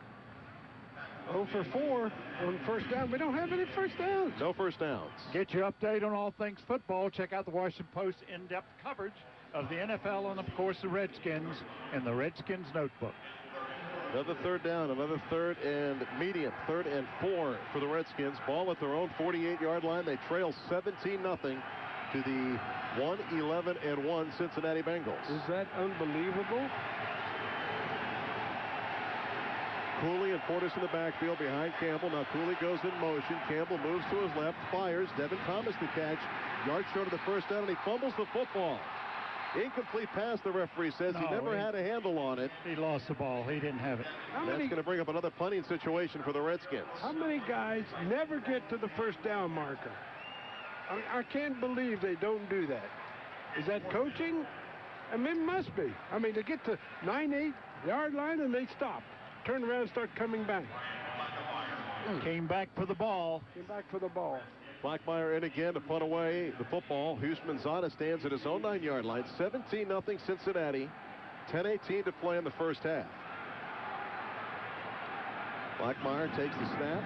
0 for 4 on first down. We don't have any first downs. No first downs. Get your update on all things football. Check out the Washington Post in-depth coverage of the NFL and, of course, the Redskins in the Redskins Notebook. Another 3rd down, another 3rd and medium, 3rd and 4 for the Redskins. Ball at their own 48-yard line. They trail 17-0 to the 1-11-1 Cincinnati Bengals. Is that unbelievable? Cooley and Portis in the backfield behind Campbell. Now Cooley goes in motion. Campbell moves to his left, fires. Devin Thomas the catch. Yard short of the first down, and he fumbles the football. Incomplete pass, the referee says. He never had a handle on it. He lost the ball. He didn't have it. That's going to bring up another punting situation for the Redskins. How many guys never get to the first down marker? I can't believe they don't do that. Is that coaching? I mean, it must be. I mean, they get to 9-8-yard line and they stop. Turn around and start coming back. Came back for the ball. Came back for the ball. Blackmeyer in again to punt away the football. Hushmanzada stands at his own 9-yard line. 17-0 Cincinnati. 10:18 to play in the first half. Blackmeyer takes the snap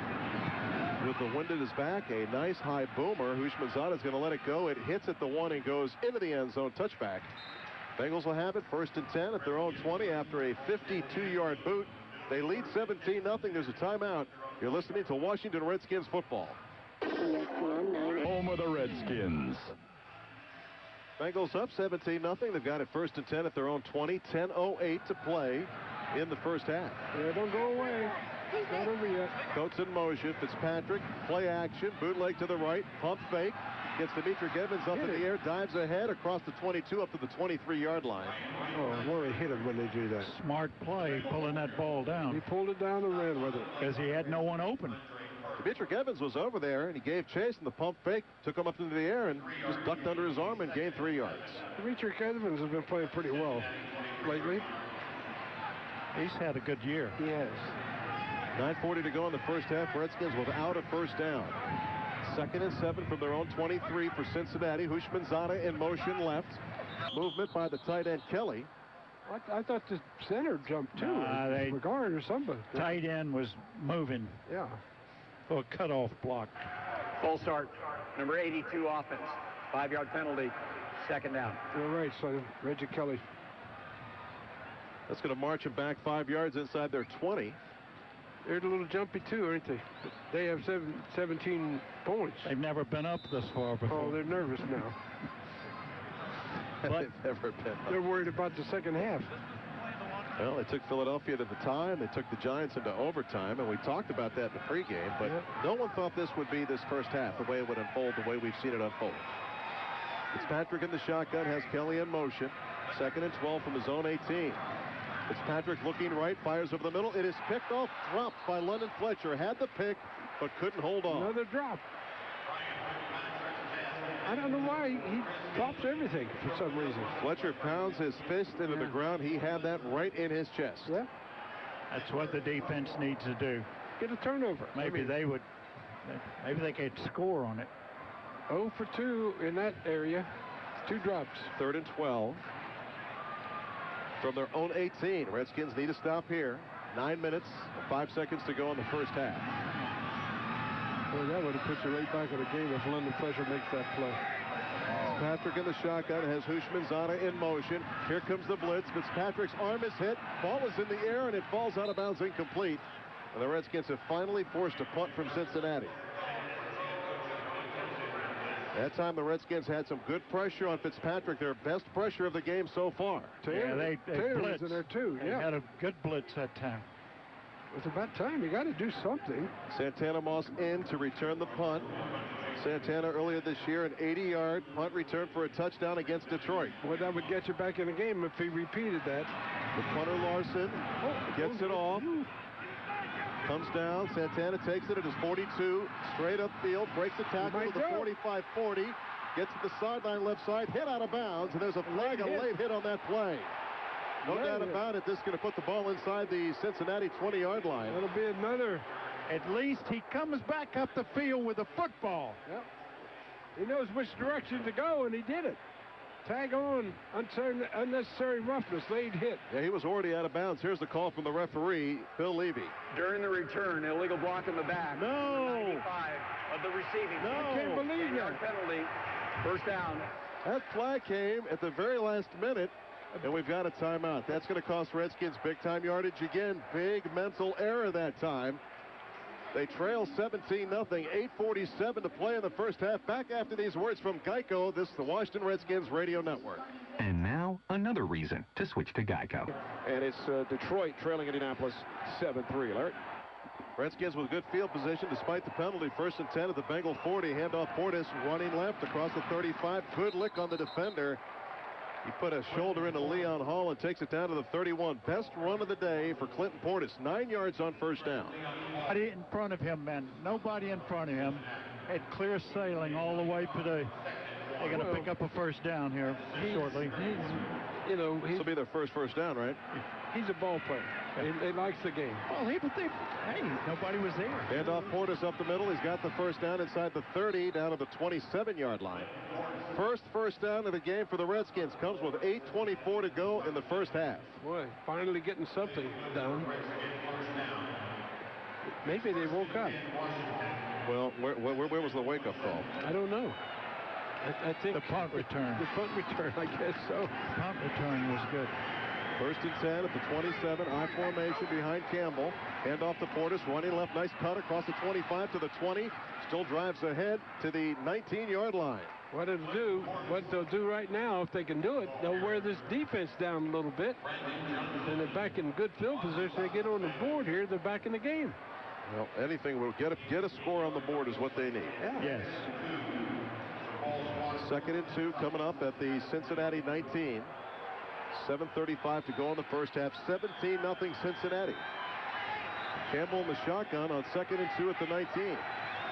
with the wind at his back. A nice high boomer. Hushmanzada is going to let it go. It hits at the 1 and goes into the end zone. Touchback. Bengals will have it 1st and 10 at their own 20 after a 52-yard boot. They lead 17-0. There's a timeout. You're listening to Washington Redskins football. Home of the Redskins. Bengals up 17-0. They've got it 1st and 10 at their own 20. 10:08 to play in the first half. Yeah, don't go away. It's not over yet. Coates in motion. Fitzpatrick, play action, bootleg to the right, pump fake. Gets Demetric Evans up in the air, dives ahead across the 22 up to the 23-yard line. Oh, boy, hit him when they do that. Smart play, pulling that ball down. He pulled it down and ran with it. Because he had no one open. Demetric Evans was over there, and he gave chase, and the pump fake took him up into the air and just ducked under his arm and gained 3 yards. Demetric Evans has been playing pretty well lately. He's had a good year. He has. 9:40 to go in the first half. Redskins without a first down. 2nd and 7 from their own 23 for Cincinnati. Hushmanzada in motion left. Movement by the tight end Kelly. I thought the center jumped too. Regard or somebody. Tight end was moving. Yeah. For a cutoff block. Full start. Number 82 offense. 5-yard penalty. 2nd down. You're right, son. Reggie Kelly. That's going to march him back 5 yards inside their 20. They're a little jumpy too, aren't they? They have 17 points. They've never been up this far before. Oh, they're nervous now. They've never been up. They're worried about the second half. Well, they took Philadelphia to the tie. They took the Giants into overtime, and we talked about that in the pregame, but no one thought this would be this first half, the way it would unfold, the way we've seen it unfold. Fitzpatrick in the shotgun, has Kelly in motion. 2nd and 12 from his own 18. Fitzpatrick looking right, fires over the middle. It is picked off, dropped by London Fletcher. Had the pick, but couldn't hold on. Another drop. I don't know why he drops everything for some reason. Fletcher pounds his fist into the ground. He had that right in his chest. Yeah. That's what the defense needs to do. Get a turnover. Maybe they could score on it. 0 for 2 in that area. 2 drops. 3rd and 12. From their own 18. Redskins need to stop here. 9 minutes, 5 seconds to go in the first half. Boy, that would have put you right back in the game if London Fletcher makes that play. Fitzpatrick in the shotgun has Hushmanzada in motion. Here comes the blitz. Fitzpatrick's arm is hit. Ball is in the air, and it falls out of bounds incomplete. And the Redskins have finally forced a punt from Cincinnati. That time the Redskins had some good pressure on Fitzpatrick, their best pressure of the game so far. Yeah, they blitzed in there too. They had a good blitz that time. It's about time. You got to do something. Santana Moss in to return the punt. Santana earlier this year, an 80-yard punt return for a touchdown against Detroit. Well, that would get you back in the game if he repeated that. The punter Larson gets it off. Comes down. Santana takes it at his 42. Straight upfield. Breaks the tackle to the 45-40. Gets to the sideline left side. Hit out of bounds. And there's a flag, a late hit on that play. No doubt about it. This is going to put the ball inside the Cincinnati 20-yard line. That'll be another. At least he comes back up the field with a football. Yep. He knows which direction to go, and he did it. Tag on, unnecessary roughness, late hit. Yeah, he was already out of bounds. Here's the call from the referee, Bill Levy. During the return, illegal block in the back. No. 95 of the receiving. No. I can't believe that. Penalty. First down. That flag came at the very last minute, and we've got a timeout. That's going to cost Redskins big-time yardage again. Big mental error that time. They trail 17-0, 8:47 to play in the first half. Back after these words from Geico. This is the Washington Redskins Radio Network. And now, another reason to switch to Geico. And it's Detroit trailing Indianapolis 7-3. Larry? Redskins with good field position despite the penalty. 1st and 10 at the Bengal 40. Handoff Portis running left across the 35. Good lick on the defender. He put a shoulder into Leon Hall and takes it down to the 31. Best run of the day for Clinton Portis. 9 yards on first down. Nobody in front of him, man. Nobody in front of him. Had clear sailing all the way to the... They're going to pick up a first down here shortly. This will be their first down, right? He's a ball player. He likes the game. Well, hey, nobody was there. Handoff Portis up the middle. He's got the first down inside the 30, down to the 27-yard line. First down of the game for the Redskins comes with 8:24 to go in the first half. Boy, finally getting something done. Maybe they woke up. Well, where was the wake-up call? I don't know. I think the punt return. The punt return, I guess so. Punt return was good. 1st and 10 at the 27. I formation behind Campbell. Hand off to Portis. Running left. Nice cut across the 25 to the 20. Still drives ahead to the 19-yard line. What they'll do right now, if they can do it, they'll wear this defense down a little bit. And they're back in good field position. They get on the board here, they're back in the game. Well, anything will get a score on the board is what they need. Yeah. Yes. 2nd and 2 coming up at the Cincinnati 19. 7:35 to go in the first half. 17-0 Cincinnati. Campbell in the shotgun on 2nd and 2 at the 19.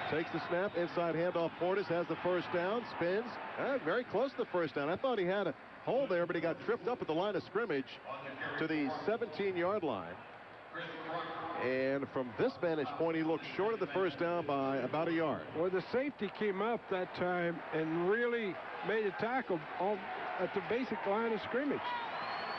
Takes the snap. Inside handoff. Portis has the first down. Spins. Very close to the first down. I thought he had a hole there, but he got tripped up at the line of scrimmage to the 17-yard line. And from this vantage point, he looked short of the first down by about a yard. Well, the safety came up that time and really made a tackle at the basic line of scrimmage.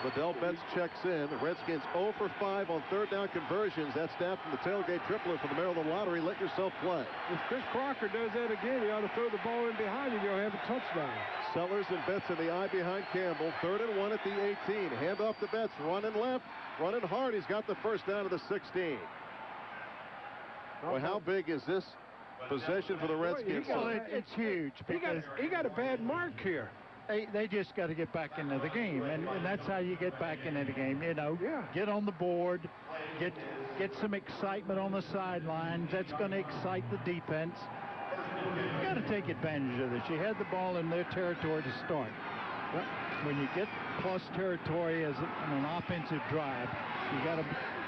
Liddell Betts checks in. The Redskins 0 for 5 on 3rd down conversions. That's staff from the tailgate triplet for the Maryland Lottery. Let yourself play. If Chris Crocker does that again, he ought to throw the ball in behind him. You'll have a touchdown. Sellers and Betts in the eye behind Campbell. 3rd and 1 at the 18. Hand off to Betts. Running left. Running hard. He's got the first down to the 16. Well, how big is this possession for the Redskins? Well, it's huge. He got a bad mark here. They just got to get back into the game, and that's how you get back into the game. Yeah. Get on the board, get some excitement on the sidelines. That's going to excite the defense. You got to take advantage of this. You had the ball in their territory to start. When you get plus territory as an offensive drive, you got to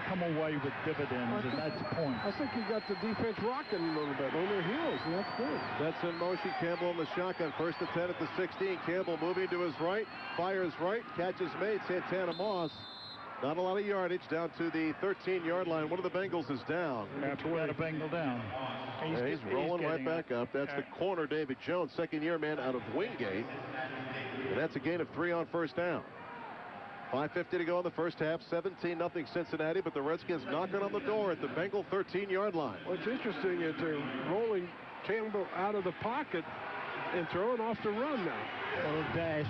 come away with dividends, and that's points. I think he got the defense rocking a little bit on their heels, and that's good. That's in motion. Campbell in the shotgun. First and 10 at the 16. Campbell moving to his right. Fires right. Catches made. Santana Moss. Not a lot of yardage down to the 13-yard line. One of the Bengals is down. Got a Bengal down. He's rolling right back up. That's the corner, David Jones, second-year man out of Wingate. And that's a gain of 3 on first down. 5:50 to go in the first half. 17-0 Cincinnati, but the Redskins knocking on the door at the Bengal 13-yard line. What's interesting is they're rolling Campbell out of the pocket and throwing off the run now. A little dash.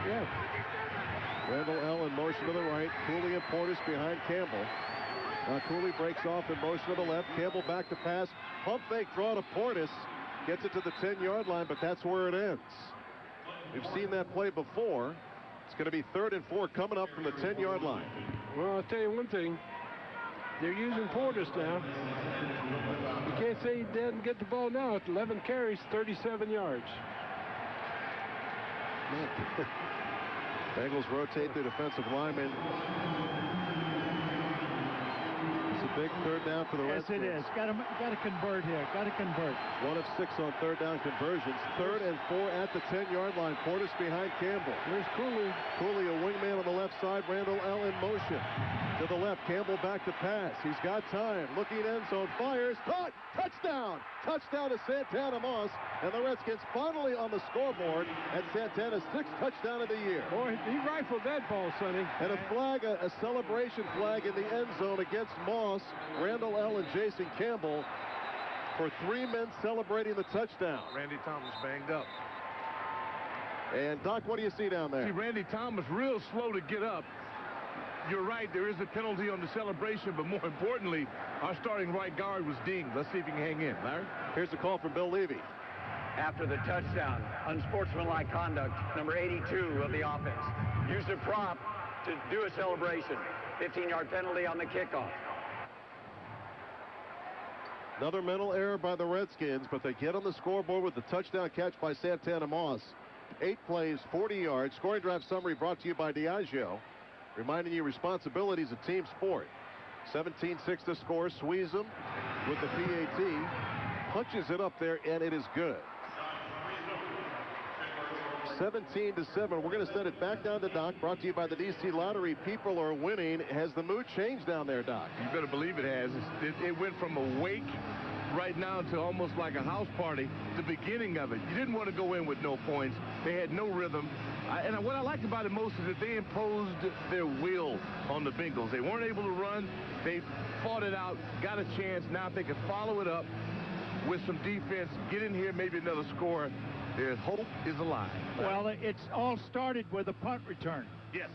Yeah. Randall L in motion to the right. Cooley and Portis behind Campbell. Now Cooley breaks off in motion to the left. Campbell back to pass. Pump fake draw to Portis. Gets it to the 10-yard line, but that's where it ends. We've seen that play before. It's going to be 3rd and 4 coming up from the 10-yard line. Well, I'll tell you one thing. They're using Portis now. You can't say he didn't get the ball now. It's 11 carries, 37 yards. Bengals rotate the defensive lineman. It's a big 3rd down for the Redskins. Yes, it is. Got to convert here. Got to convert. 1 of 6 on 3rd down conversions. 3rd and 4 at the 10-yard line. Portis behind Campbell. There's Cooley. Cooley, a wingman on the left side. Randall L in motion. To the left. Campbell back to pass. He's got time. Looking end zone. Fires. Caught. Touchdown. Touchdown to Santana Moss. And the Redskins finally on the scoreboard at Santana's 6th touchdown of the year. Boy, he rifled that ball, Sonny. And a flag, a celebration flag in the end zone against Moss, Randall L. and Jason Campbell for 3 men celebrating the touchdown. Randy Thomas banged up. And, Doc, what do you see down there? See, Randy Thomas real slow to get up. You're right, there is a penalty on the celebration, but more importantly, our starting right guard was dinged. Let's see if he can hang in. Larry? Here's the call from Bill Levy. After the touchdown, unsportsmanlike conduct, number 82 of the offense. Used a prop to do a celebration. 15-yard penalty on the kickoff. Another mental error by the Redskins, but they get on the scoreboard with the touchdown catch by Santana Moss. 8 plays, 40 yards. Scoring drive summary brought to you by Diageo. Reminding you responsibility is a team sport. 17-6 to score. Sweezum with the PAT. Punches it up there, and it is good. 17-7. We're going to send it back down to Doc. Brought to you by the DC Lottery. People are winning. Has the mood changed down there, Doc? You better believe it has. It went from a wake right now to almost like a house party. The beginning of it. You didn't want to go in with no points. They had no rhythm. And what I liked about it most is that they imposed their will on the Bengals. They weren't able to run. They fought it out, got a chance. Now if they could follow it up with some defense, get in here, maybe another score, their hope is alive. Well, it's all started with a punt return. Yes.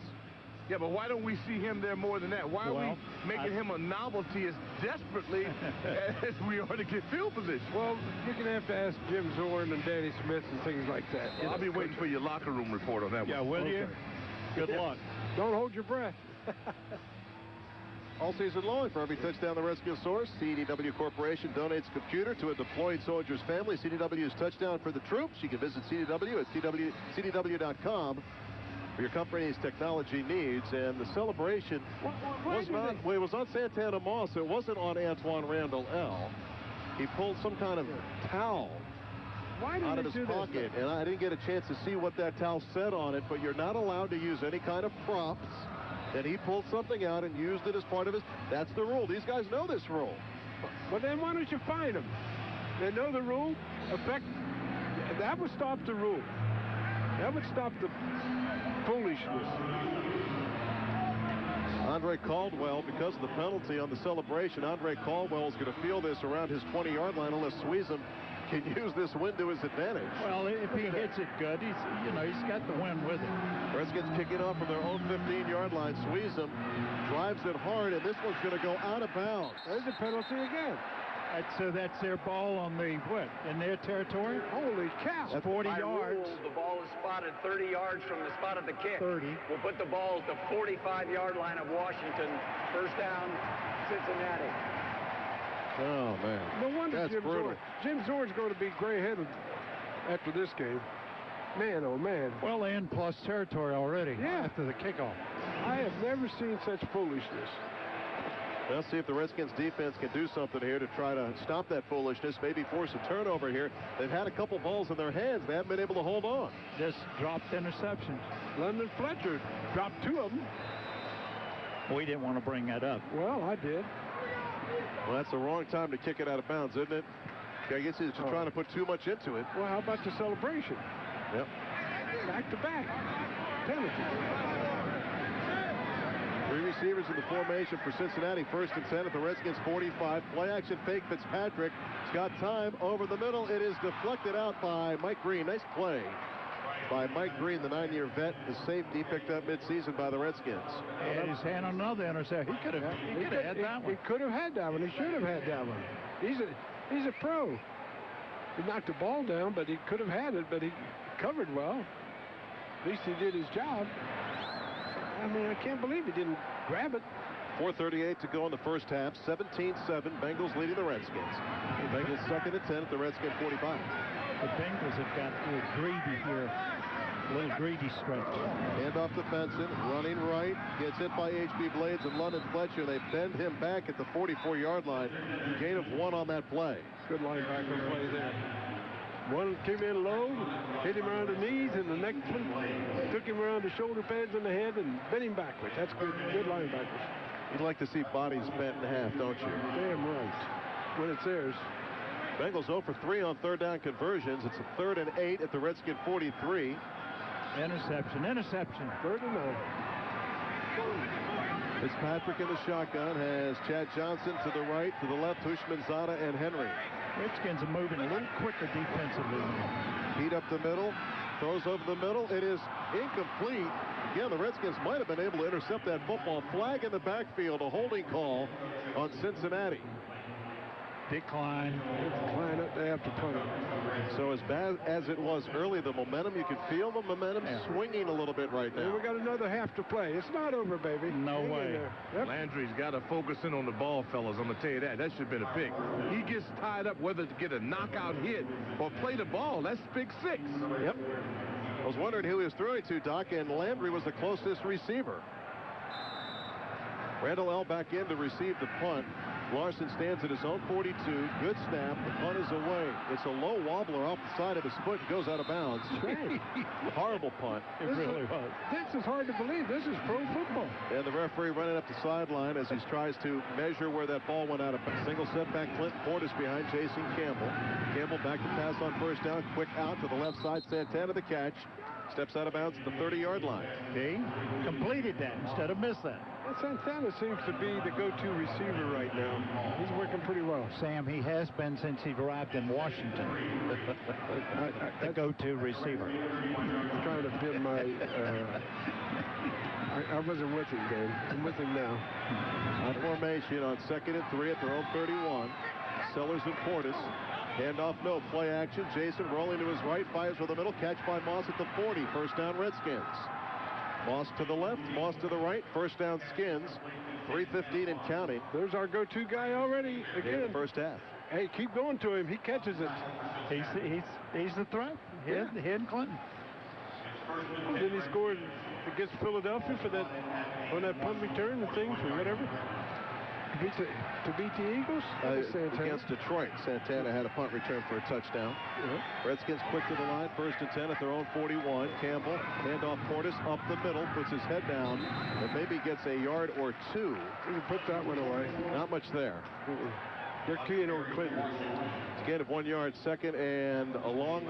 Yeah, but why don't we see him there more than that? Why are we making him a novelty as desperately as we are to get field position? Well, you're going to have to ask Jim Zorn and Danny Smith and things like that. I'll be waiting for your locker room report on that one. Yeah, will you? Good luck. Don't hold your breath. All season long, for every touchdown the Redskins source, CDW Corporation donates a computer to a deployed soldier's family. CDW's touchdown for the troops. You can visit CDW at CDW.com for your company's technology needs. And the celebration was on Santana Moss. It wasn't on Antoine Randall L. He pulled some kind of towel out of his pocket, and I didn't get a chance to see what that towel said on it, but you're not allowed to use any kind of props. And he pulled something out and used it as part of his. That's the rule. These guys know this rule. Well, then why don't you fine them? They know the rule. That would stop the rule. That would stop the foolishness. Andre Caldwell, because of the penalty on the celebration, Andre Caldwell is going to field this around his 20-yard line unless Sweezum can use this win to his advantage. Well, if he hits it good, he's got the win with it. Redskins kicking off from their own 15-yard line. Sweezum drives it hard, and this one's going to go out of bounds. There's a penalty again. So that's their ball on the, in their territory? Holy cow. That's 40 yards. Rule, the ball is spotted 30 yards from the spot of the kick. 30. We'll put the ball at the 45-yard line of Washington. First down, Cincinnati. Oh, man. No wonder Jim Zorn's going to be gray-headed after this game. Man, oh, man. Well, they in plus territory already after the kickoff. I have never seen such foolishness. Let's see if the Redskins defense can do something here to try to stop that foolishness, maybe force a turnover here. They've had a couple balls in their hands. They haven't been able to hold on. Just dropped interceptions. London Fletcher dropped 2 of them. We didn't want to bring that up. Well, I did. Well, that's the wrong time to kick it out of bounds, isn't it? I guess he's just trying to put too much into it. Well, how about the celebration? Yep. Back to back. Penalty. 3 receivers in the formation for Cincinnati. 1st and 10 at the Redskins 45. Play action fake Fitzpatrick. He's got time over the middle. It is deflected out by Mike Green. Nice play by Mike Green, the 9-year vet. The safety picked up midseason by the Redskins. And his hand on another interception. He could have had that one. He could have had that one. He should have had that one. He's a pro. He knocked the ball down, but he could have had it, but he covered well. At least he did his job. I mean, I can't believe he didn't grab it. 4:38 to go in the first half. 17-7. Bengals leading the Redskins. The Bengals 2nd and 10 at the Redskin 45. The Bengals have got a little greedy here. A little greedy stretch. Hand off to Benson. Running right. Gets hit by H.B. Blades and London Fletcher. They bend him back at the 44-yard line. Gain of 1 on that play. Good linebacker play there. One came in low, hit him around the knees, and the next one took him around the shoulder pads and the head and bent him backwards. That's good linebackers. You'd like to see bodies bent in half, don't you? Damn right. When it's theirs. Bengals 0 for 3 on 3rd down conversions. It's a 3rd and 8 at the Redskin 43. Interception. 3rd and 9. Fitzpatrick in the shotgun has Chad Johnson to the right, to the left, Hushman, Zada, and Henry. Redskins are moving a little quicker defensively. Heat up the middle, throws over the middle. It is incomplete. Again, the Redskins might have been able to intercept that football. Flag in the backfield, a holding call on Cincinnati. Decline. Decline up there after punt. So as bad as it was early, the momentum, you can feel the momentum swinging a little bit right now. And we got another half to play. It's not over, baby. No way. Yep. Landry's got to focus in on the ball, fellas. I'm going to tell you that. That should have been a pick. He gets tied up whether to get a knockout hit or play the ball. That's pick 6. Yep. I was wondering who he was throwing to, Doc, and Landry was the closest receiver. Randall L. back in to receive the punt. Larson stands at his own 42. Good snap. The punt is away. It's a low wobbler off the side of his foot and goes out of bounds. Horrible punt. It really was. This is hard to believe. This is pro football. And the referee running up the sideline as he tries to measure where that ball went out of bounds. Single setback. Clinton Portis behind Jason Campbell. Campbell back to pass on 1st down. Quick out to the left side. Santana the catch. Steps out of bounds at the 30-yard line. He completed that instead of missed that. Well, Santana seems to be the go-to receiver right now. He's working pretty well. Sam, he has been since he arrived in Washington. The go-to receiver. I'm trying to build my... I wasn't with him, Dan. I'm with him now. On formation on 2nd and 3 at their own 31. Sellers and Portis. Handoff, no play action. Jason rolling to his right, fires for the middle. Catch by Moss at the 40. 1st down, Redskins. Moss to the left, Moss to the right. 1st down, Skins. 3:15 and counting. There's our go-to guy already. Again. In the first half. Hey, keep going to him. He catches it. He's the threat. Hidden Clinton. Then he scored against Philadelphia for that on that punt return and things or whatever. To beat the Eagles? Against Detroit, Santana had a punt return for a touchdown. Redskins quick to the line, 1st and 10 at their own 41. Campbell, handoff Portis up the middle, puts his head down, and maybe gets a yard or 2. You can put that one away. Not much there. They're keying on Clinton. It's a gain of 1 yard, 2nd and a long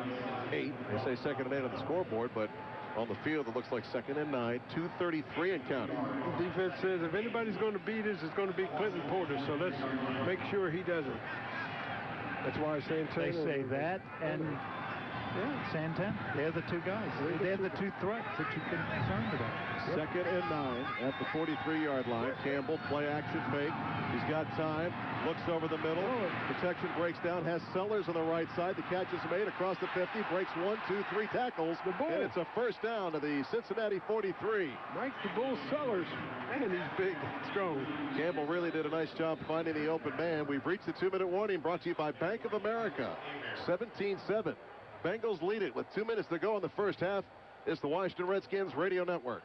8. They say 2nd and 8 on the scoreboard, but on the field, it looks like 2nd and 9, 2:33 and counting. The defense says if anybody's going to beat us, it's going to be Clinton Portis. So let's make sure he doesn't. That's why Santana. They say that, and Santana. They're the 2 guys. They're the 2 threats that you've been concerned about. 2nd and 9 at the 43-yard line. Campbell, play action fake. He's got time. Looks over the middle. Protection breaks down. Has Sellers on the right side. The catch is made across the 50. Breaks 1, 2, 3 tackles. And it's a 1st down to the Cincinnati 43. Mike the Bull Sellers. And he's big, strong. Campbell really did a nice job finding the open man. We've reached the 2-minute warning brought to you by Bank of America. 17-7. Bengals lead it with 2 minutes to go in the first half. It's the Washington Redskins Radio Network.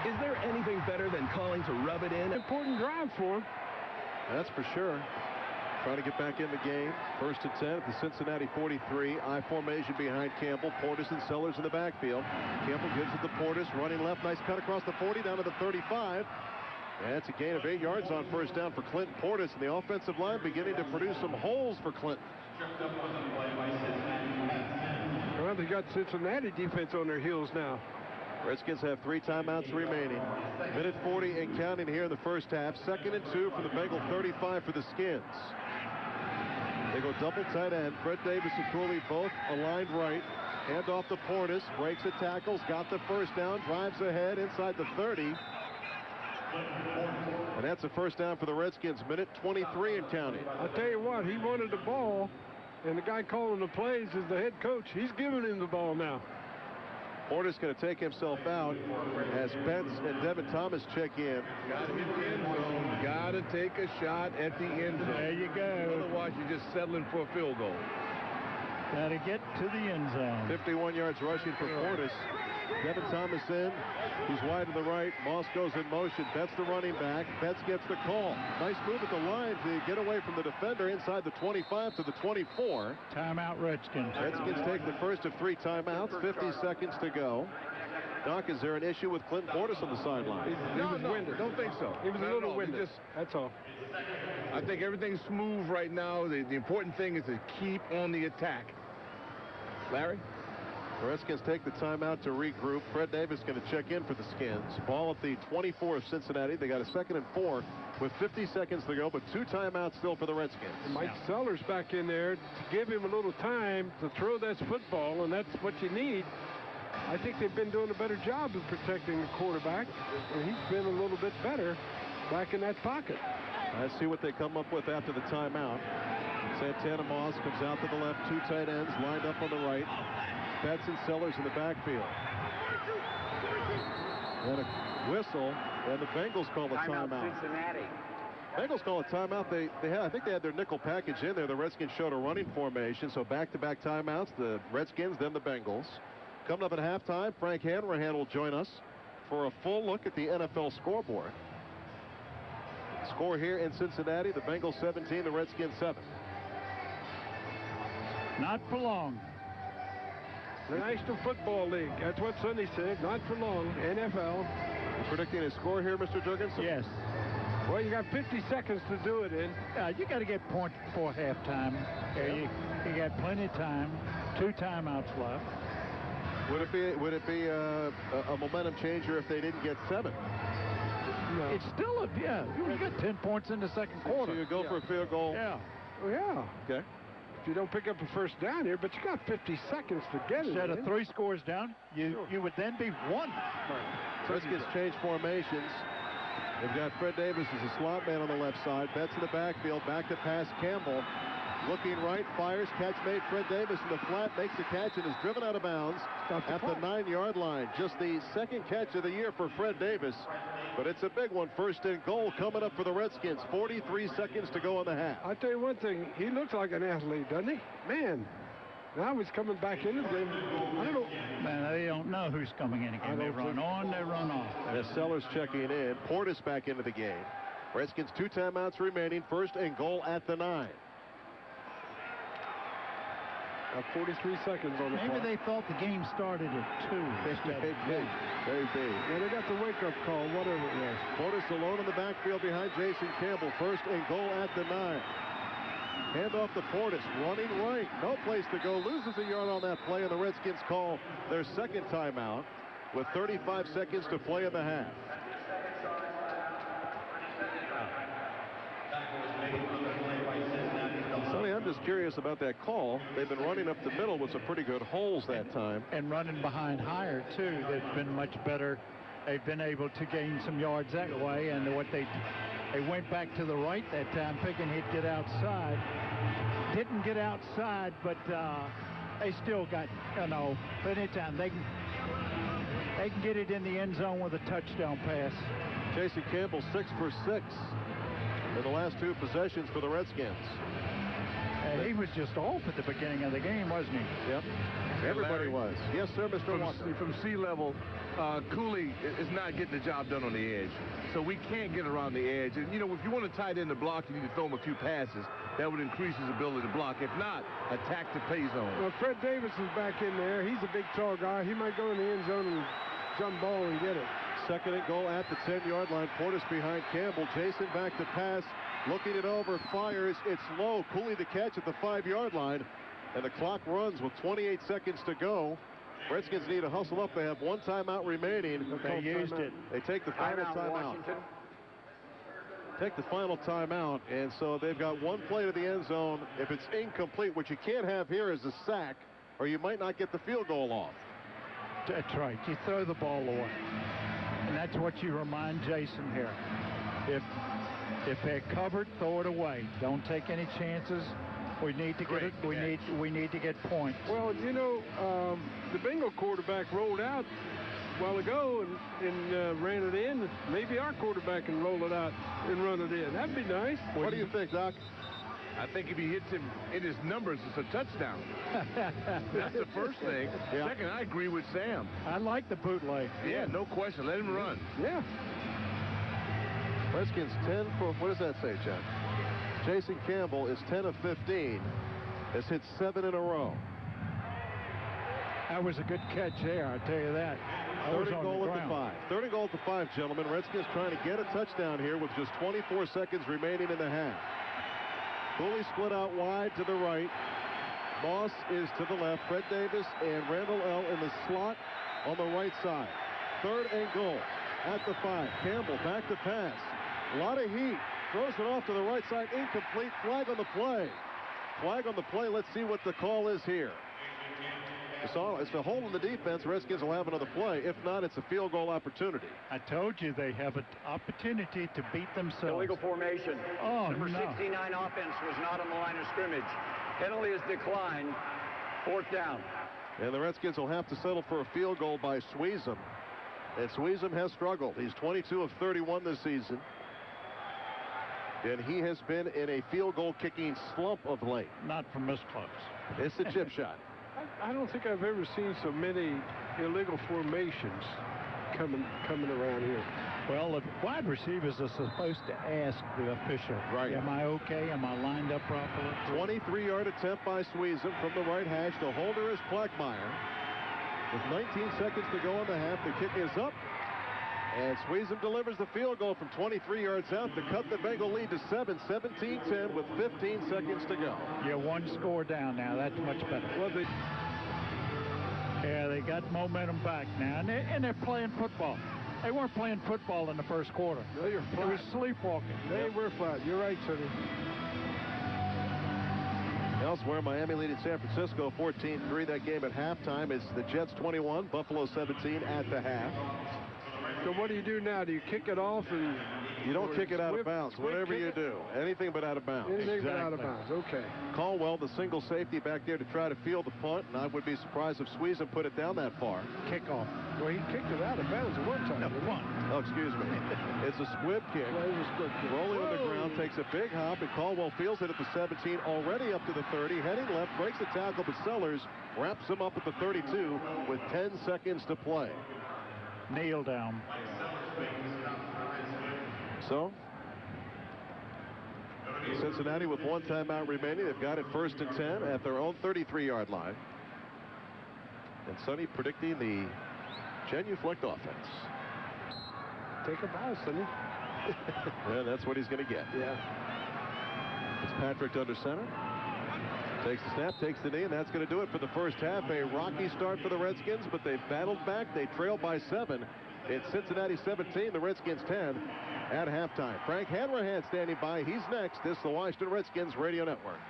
Is there anything better than calling to rub it in? Important drive for him. That's for sure. Trying to get back in the game. 1st and 10 at the Cincinnati 43. I formation behind Campbell. Portis and Sellers in the backfield. Campbell gives it to Portis. Running left. Nice cut across the 40 down to the 35. And it's a gain of 8 yards on 1st down for Clinton Portis. And the offensive line beginning to produce some holes for Clinton. Well, they got Cincinnati defense on their heels now. Redskins have 3 timeouts remaining. Minute 40 and counting here in the first half. 2nd and 2 from the Bengal 35 for the Skins. They go double tight end. Fred Davis and Cooley both aligned right. Hand off to Portis. Breaks the tackles. Got the 1st down. Drives ahead inside the 30. And that's a 1st down for the Redskins. Minute 23 and counting. I'll tell you what, he wanted the ball, and the guy calling the plays is the head coach. He's giving him the ball now. Portis going to take himself out as Pence and Devin Thomas check in. Got his end zone. Got to take a shot at the end zone. There you go. Otherwise, you're just settling for a field goal. Got to get to the end zone. 51 yards rushing for Portis. Devin Thomas in. He's wide to the right. Moss goes in motion. Betts the running back. Betts gets the call. Nice move at the line to get away from the defender inside the 25 to the 24. Timeout, Redskins. Redskins take the first of 3 timeouts. 50 seconds to go. Doc, is there an issue with Clinton Portis on the sideline? He was winded. Don't think so. He was a little winded. That's all. I think everything's smooth right now. The important thing is to keep on the attack. Larry? The Redskins take the timeout to regroup. Fred Davis going to check in for the Skins. Ball at the 24 of Cincinnati. They got a 2nd and 4 with 50 seconds to go, but 2 timeouts still for the Redskins. Mike Sellers back in there to give him a little time to throw that football, and that's what you need. I think they've been doing a better job of protecting the quarterback, and he's been a little bit better back in that pocket. Let's see what they come up with after the timeout. Santana Moss comes out to the left. 2 tight ends lined up on the right. Betts and Sellers in the backfield. And a whistle, and the Bengals call a timeout. Cincinnati. Bengals call a timeout. I think they had their nickel package in there. The Redskins showed a running formation, so back-to-back timeouts. The Redskins, then the Bengals. Coming up at halftime, Frank Hanrahan will join us for a full look at the NFL scoreboard. Score here in Cincinnati: the Bengals 17, the Redskins 7. Not for long. The National Football League. That's what Sonny said. Not for long. NFL. You're predicting a score here, Mr. Jurgensen? Yes. Well, you got 50 seconds to do it in. You got to get points before halftime. You got plenty of time. 2 timeouts left. Would it be a momentum changer if they didn't get 7? No. It's still you got 10 points in the second quarter. So you go for a field goal. Yeah. Oh, yeah. Okay. If you don't pick up a 1st down here, but you got 50 seconds to get it. Instead of 3 scores down, you would then be 1. Redskins change formations. They've got Fred Davis as a slot man on the left side. Betts in the backfield. Back to pass Campbell. Looking right, fires, catch made. Fred Davis in the flat, makes the catch and is driven out of bounds at the 9-yard line. Just the 2nd catch of the year for Fred Davis, but it's a big one. 1st and goal coming up for the Redskins. 43 seconds to go in the half. I'll tell you one thing, he looks like an athlete, doesn't he? Man, now he's coming back into the game. I don't know. Man, they don't know who's coming in again. They run on, they run off. And Sellers checking in. Portis back into the game. Redskins 2 timeouts remaining. 1st and goal at the 9. 43 seconds on the clock. Maybe they thought the game started at 2. Maybe. Yeah, they got the wake-up call, whatever it was. Portis alone in the backfield behind Jason Campbell. 1st and goal at the 9. Hand off to Portis, running right. No place to go. Loses a yard on that play, and the Redskins call their 2nd timeout with 35 seconds to play in the half. Sonny, I'm just curious about that call. They've been running up the middle with some pretty good holes that time. And running behind higher, too. They've been much better. They've been able to gain some yards that way. And what they went back to the right that time, thinking he'd get outside. Didn't get outside, but they still got, plenty of time. They can get it in the end zone with a touchdown pass. Jason Campbell 6 for 6 in the last 2 possessions for the Redskins. He was just off at the beginning of the game, wasn't he? Yep. Everybody was. Yes, sir, Mr. Walker. From sea level, Cooley is not getting the job done on the edge. So we can't get around the edge. And, you know, if you want to tight end the block, you need to throw him a few passes. That would increase his ability to block. If not, attack the pay zone. Well, Fred Davis is back in there. He's a big, tall guy. He might go in the end zone and jump ball and get it. Second and goal at the 10-yard line. Portis behind Campbell. Jason back to pass. Looking it over. Fires. It's low. Cooley the catch at the 5-yard line. And the clock runs with 28 seconds to go. Redskins need to hustle up. They have one timeout remaining. They used it. They take the final timeout. Take the final timeout, and so they've got one play to the end zone. If it's incomplete, what you can't have here is a sack, or you might not get the field goal off. That's right. You throw the ball away. And that's what you remind Jason here. If they're covered, throw it away. Don't take any chances. We need to get it. We need to get points. Well, you know, the Bengal quarterback rolled out a while ago and ran it in. Maybe our quarterback can roll it out and run it in. That'd be nice. What do you think, Doc? I think if he hits him in his numbers, it's a touchdown. That's the first thing. Yeah. Second, I agree with Sam. I like the bootleg. Yeah, no question. Let him run. Yeah. Redskins 10 for, what does that say, John? Jason Campbell is 10 of 15. Has hit 7 in a row. That was a good catch there, I'll tell you that. Third and goal at the 5. Third and goal at the 5, gentlemen. Redskins trying to get a touchdown here with just 24 seconds remaining in the half. Cooley split out wide to the right. Moss is to the left. Fred Davis and Randall L. in the slot on the right side. Third and goal at the 5. Campbell back to pass. A lot of heat. Throws it off to the right side. Incomplete. Flag on the play. Flag on the play. Let's see what the call is here. It's a hole in the defense. Redskins will have another play. If not, it's a field goal opportunity. I told you they have an opportunity to beat themselves. Illegal formation. Oh, Number 69 offense was not on the line of scrimmage. Penalty is declined. Fourth down. And the Redskins will have to settle for a field goal by Sweezum. And Sweezum has struggled. He's 22 of 31 this season. And he has been in a field goal kicking slump of late. Not from this close. It's a chip shot. I don't think I've ever seen so many illegal formations coming around here. Well, the wide receivers are supposed to ask the official, right, am I okay? Am I lined up properly? 23-yard attempt by Sweezum from the right hash. The holder is Plackmeyer. With 19 seconds to go in the half, the kick is up. And Sweezum delivers the field goal from 23 yards out to cut the Bengal lead to 7, 17-10 with 15 seconds to go. You're one score down now. That's much better. Well, they got momentum back now, and they're playing football. They weren't playing football in the first quarter. No, they were sleepwalking. They were flat. You're right, Sonny. Elsewhere, Miami leading San Francisco 14-3. That game at halftime is the Jets 21, Buffalo 17 at the half. So what do you do now? Do you kick it off? And you don't kick it out of bounds. Whatever you do. Anything but out of bounds. Anything but out of bounds. Okay. Caldwell, the single safety back there to try to field the punt, and I would be surprised if Sweezum put it down that far. Kickoff. Well, he kicked it out of bounds at one time. No, punt. Oh, excuse me. It's a squib kick. Yeah, it was a squib kick. Rolling on the ground, takes a big hop, and Caldwell fields it at the 17, already up to the 30, heading left, breaks the tackle, but Sellers wraps him up at the 32 with 10 seconds to play. Kneel down. So, Cincinnati with one timeout remaining. They've got it 1st and 10 at their own 33-yard line. And Sonny predicting the genuflect offense. Take a ball, Sonny. Yeah, that's what he's going to get. Yeah. It's Patrick under center. Takes the snap, takes the knee, and that's going to do it for the first half. A rocky start for the Redskins, but they've battled back. They trail by 7. It's Cincinnati 17, the Redskins 10 at halftime. Frank Hanrahan standing by. He's next. This is the Washington Redskins Radio Network.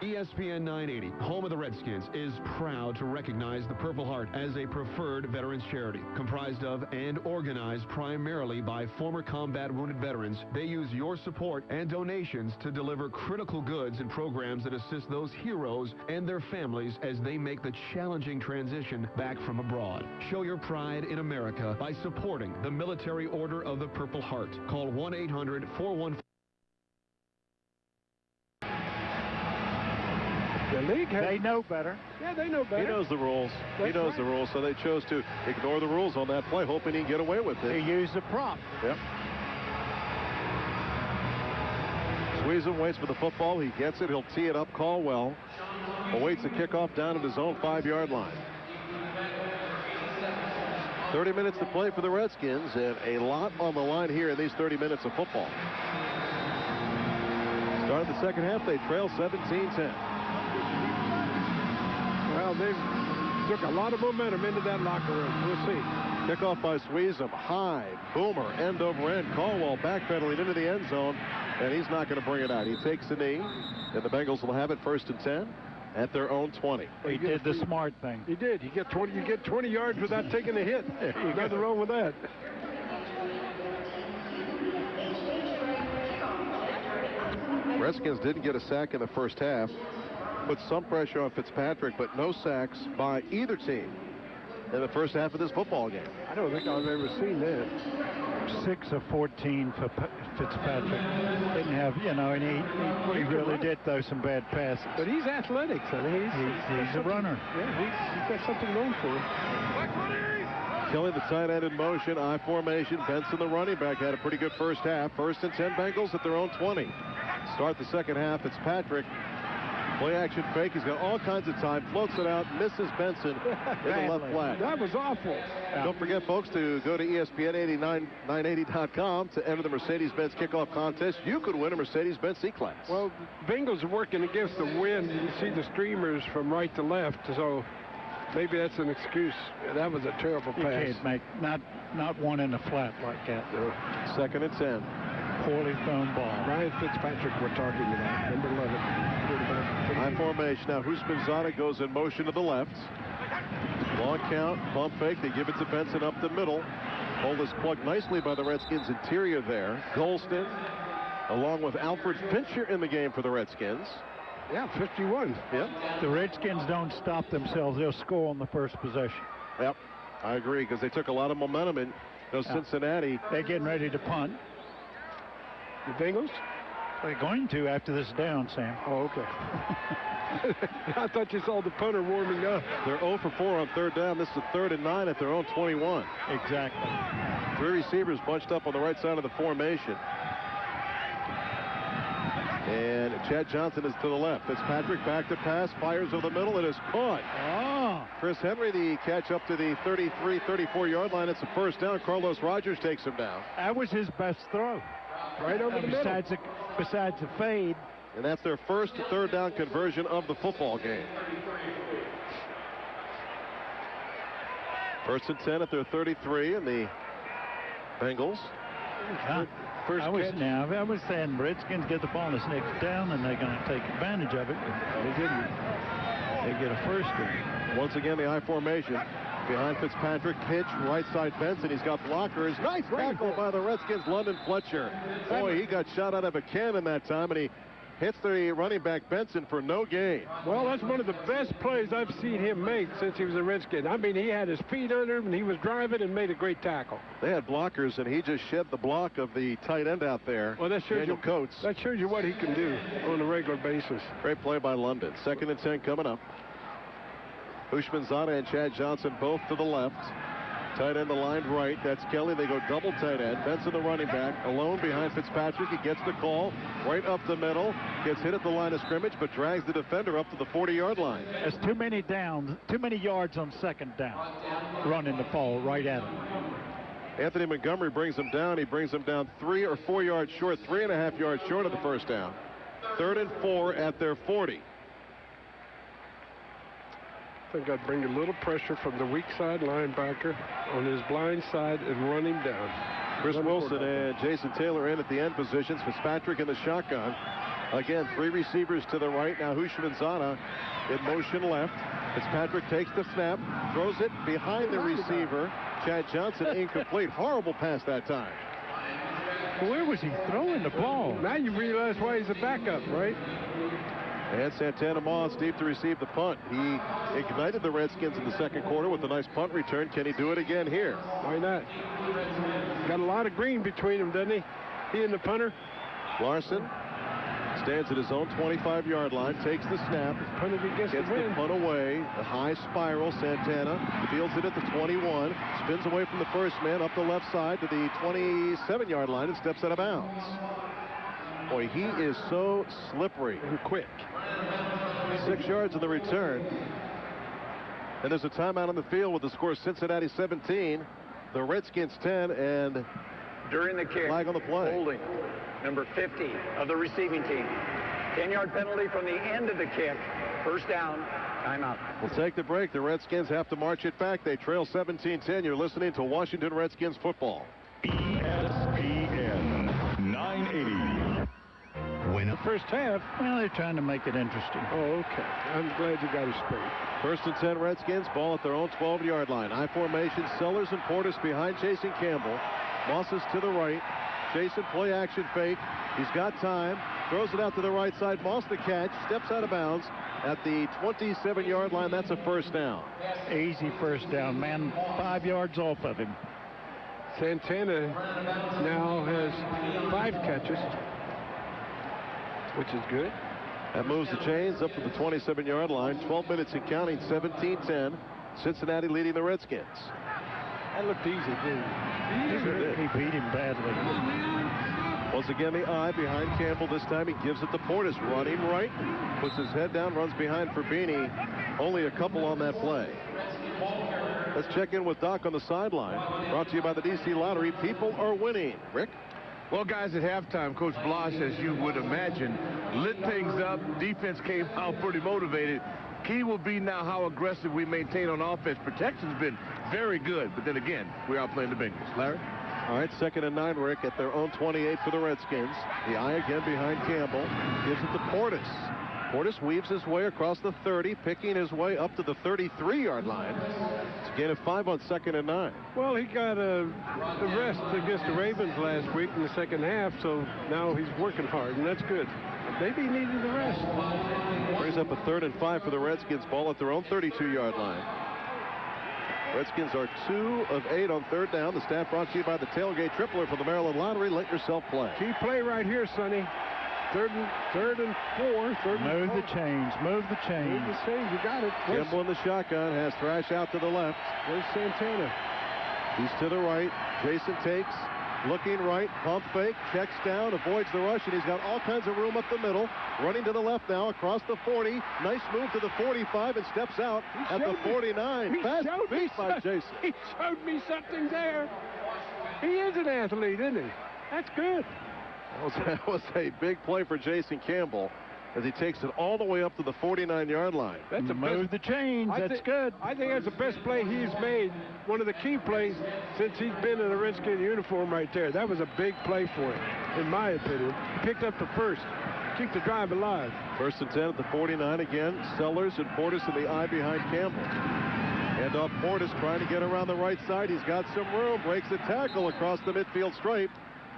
ESPN 980, home of the Redskins, is proud to recognize the Purple Heart as a preferred veterans charity. Comprised of and organized primarily by former combat wounded veterans, they use your support and donations to deliver critical goods and programs that assist those heroes and their families as they make the challenging transition back from abroad. Show your pride in America by supporting the Military Order of the Purple Heart. Call 1-800-414 The league has... They know better. Yeah, they know better. He knows the rules. He knows the rules, so they chose to ignore the rules on that play, hoping he'd get away with it. He used the prop. Yep. Sweezum waits for the football. He gets it. He'll tee it up. Caldwell awaits the kickoff down at his own 5-yard line. 30 minutes to play for the Redskins, and a lot on the line here in these 30 minutes of football. Started the second half, they trail 17-10. Well, they took a lot of momentum into that locker room. We'll see. Kickoff by Sweezum. High, boomer, end over end. Caldwell backpedaling into the end zone, and he's not going to bring it out. He takes the knee, and the Bengals will have it 1st and 10 at their own 20. He did the smart thing. He did. You get 20 yards without taking a hit. Nothing wrong with that. Redskins didn't get a sack in the first half. Put some pressure on Fitzpatrick, but no sacks by either team in the first half of this football game. I don't think I've ever seen that. 6 of 14 for Fitzpatrick. Didn't have, and he really did throw some bad passes. But he's athletic, son. He's a runner. Yeah, he's got something going for him. Killing the tight end in motion, I formation. Benson, the running back, had a pretty good first half. 1st and 10 Bengals at their own 20. Start the second half. Fitzpatrick. Play action fake. He's got all kinds of time. Floats it out. Misses Benson in the left flat. That was awful. Don't forget, folks, to go to ESPN980.com to enter the Mercedes-Benz kickoff contest. You could win a Mercedes-Benz C-Class. Well, Bengals are working against the wind. You see the streamers from right to left, so maybe that's an excuse. That was a terrible pass. You can't make not one in the flat like that. 2nd and 10. Poorly thrown ball. Ryan Fitzpatrick we're talking about, number 11. High formation. Now Hushmanzada goes in motion to the left. Long count, pump fake. They give it to Benson up the middle. Hold is plugged nicely by the Redskins interior there. Golston along with Alfred Fincher in the game for the Redskins. Yeah, 51. Yep. The Redskins don't stop themselves. They'll score on the first possession. Yep, I agree, because they took a lot of momentum in Cincinnati. They're getting ready to punt. The Bengals? They're going to after this down, Sam. Oh, okay. I thought you saw the punter warming up. They're 0 for 4 on 3rd down. This is 3rd and 9 at their own 21. Exactly. 3 receivers bunched up on the right side of the formation. And Chad Johnson is to the left. Fitzpatrick back to pass, fires over the middle. It is caught. Oh. Chris Henry, the catch up to the 33, 34-yard line. It's a 1st down. Carlos Rogers takes him down. That was his best throw. Right over the middle. Besides the fade. And that's their first 3rd down conversion of the football game. 1st and 10 at their 33, and the Bengals. I was saying Redskins get the ball on this next down, and they're going to take advantage of it. They didn't. They get a 1st down. Once again, the I formation. Behind Fitzpatrick, pitch, right side Benson. He's got blockers. Nice tackle by the Redskins, London Fletcher. Boy, he got shot out of a cannon that time, and he hits the running back Benson for no gain. Well, that's one of the best plays I've seen him make since he was a Redskin. I mean, he had his feet under him, and he was driving and made a great tackle. They had blockers, and he just shed the block of the tight end out there. Well, that shows Daniel Coates. That shows you what he can do on a regular basis. Great play by London. 2nd and 10 coming up. Hushmanzada and Chad Johnson both to the left. Tight end aligned right. That's Kelly. They go double tight end. Benson, the running back, alone behind Fitzpatrick. He gets the call right up the middle. Gets hit at the line of scrimmage, but drags the defender up to the 40-yard line. There's too many yards on 2nd down. Running the ball right at him. Anthony Montgomery brings him down. He brings him down 3 or 4 yards short, 3.5 yards short of the 1st down. 3rd and 4 at their 40. I think I'd bring a little pressure from the weak side linebacker on his blind side and run him down. Chris Wilson and Jason Taylor in at the end positions. Fitzpatrick in the shotgun. Again, 3 receivers to the right. Now Hushmanzada in motion left. Fitzpatrick takes the snap, throws it behind the receiver. Chad Johnson incomplete. Horrible pass that time. Where was he throwing the ball? Now you realize why he's a backup, right? And Santana Moss deep to receive the punt. He ignited the Redskins in the 2nd quarter with a nice punt return. Can he do it again here? Why not? Got a lot of green between them, doesn't he? He and the punter. Larson Stands at his own 25-yard line, takes the snap, gets the punt away, a high spiral. Santana fields it at the 21, spins away from the first man up the left side to the 27-yard line and steps out of bounds. Boy, he is so slippery and quick. 6 yards in the return. And there's a timeout on the field with the score Cincinnati 17, the Redskins 10, and during the kick, flag on the play. Holding number 50 of the receiving team. 10-yard penalty from the end of the kick. First down, timeout. We'll take the break. The Redskins have to march it back. They trail 17-10. You're listening to Washington Redskins football. ESPN 980. Win the first half. Well, they're trying to make it interesting. Oh, okay. I'm glad you got it straight. First and 10 Redskins, ball at their own 12-yard line. I formation, Sellers and Portis behind Jason Campbell. Moss is to the right. Jason play action fake. He's got time. Throws it out to the right side. Moss the catch. Steps out of bounds at the 27-yard line. That's a first down. Easy first down, man. 5 yards off of him. Santana now has 5 catches, which is good. That moves the chains up to the 27-yard line. 12 minutes and counting. 17-10. Cincinnati leading the Redskins. That looked easy, didn't it? He beat him badly. Once again, the eye behind Campbell. This time he gives it to Portis. Running right. Puts his head down. Runs behind for Beanie. Only a couple on that play. Let's check in with Doc on the sideline. Brought to you by the DC Lottery. People are winning. Rick? Well, guys, at halftime, Coach Blosh, as you would imagine, lit things up. Defense came out pretty motivated. Key will be now how aggressive we maintain on offense. Protection's been very good, but then again, we are playing the Bengals. Larry? All right, 2nd and 9, Rick, at their own 28 for the Redskins. The eye again behind Campbell. Gives it to Portis. Portis weaves his way across the 30, picking his way up to the 33-yard line. It's a gain of 5 on 2nd and 9. Well, he got the rest against the Ravens last week in the second half, so now he's working hard, and that's good. Maybe he needed the rest. Brings up a 3rd and 5 for the Redskins. Ball at their own 32-yard line. Redskins are 2 of 8 on 3rd down. The staff brought to you by the tailgate tripler from the Maryland Lottery. Let yourself play. Key play right here, Sonny. Third and 4. Move the chains. Move the chains. Move the chains. You got it. Campbell in the shotgun has Thrash out to the left. Where's Santana? He's to the right. Jason takes. Looking right, pump fake, checks down, avoids the rush, and he's got all kinds of room up the middle. Running to the left now, across the 40. Nice move to the 45 and steps out at the 49. Fast beat by Jason. He showed me something there. He is an athlete, isn't he? That's good. That was a big play for Jason Campbell as he takes it all the way up to the 49-yard line. That's a move the chains. That's good. I think that's the best play he's made. One of the key plays since he's been in the Redskin uniform right there. That was a big play for him, in my opinion. He picked up the first. Keep the drive alive. 1st and 10 at the 49 again. Sellers and Portis in the eye behind Campbell. And off Portis trying to get around the right side. He's got some room. Breaks a tackle across the midfield stripe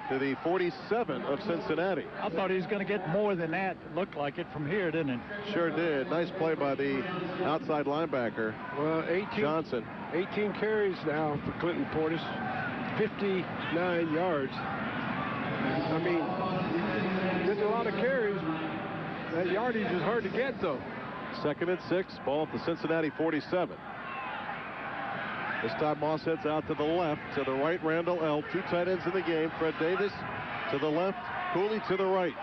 to the 47 of Cincinnati. I thought he was going to get more than that. Looked like it from here, didn't it? Sure did. Nice play by the outside linebacker. Well, 18 Johnson. 18 carries now for Clinton Portis. 59 yards. I mean, getting a lot of carries. That yardage is hard to get, though. 2nd and 6. Ball at the Cincinnati 47. This time Moss heads out to the left. To the right, Randall L. 2 tight ends in the game. Fred Davis to the left. Cooley to the right.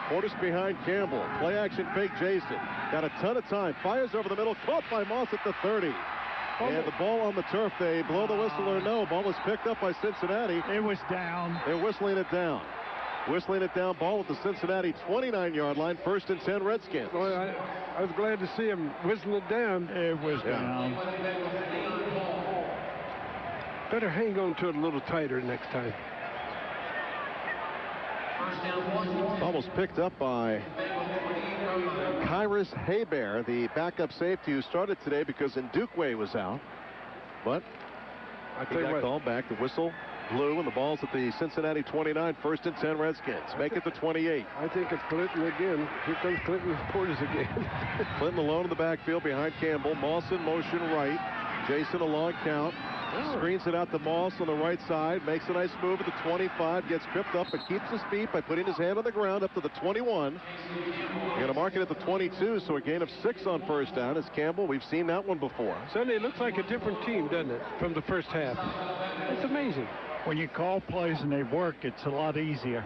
Portis behind Campbell. Play action fake Jason. Got a ton of time. Fires over the middle. Caught by Moss at the 30. And the ball on the turf. They blow the whistle or no. Ball was picked up by Cincinnati. It was down. They're whistling it down. Whistling it down. Ball at the Cincinnati 29-yard line. 1st and 10 Redskins. Well, I was glad to see him whistling it down. It was down. Better hang on to it a little tighter next time. Almost picked up by Kyrus Hebert, the backup safety who started today because Ndukwe was out. But he got called back. The whistle blew, and the ball's at the Cincinnati 29. 1st and 10 Redskins. Make it the 28. I think it's Clinton again. Here comes Clinton Portis again. Clinton alone in the backfield behind Campbell. Moss in motion right. Jason a long count. Screens it out to Moss on the right side. Makes a nice move at the 25. Gets tripped up, but keeps his feet by putting his hand on the ground up to the 21. They're going to mark it at the 22, so a gain of 6 on first down. As Campbell, we've seen that one before. Sunday looks like a different team, doesn't it, from the first half? It's amazing. When you call plays and they work, it's a lot easier.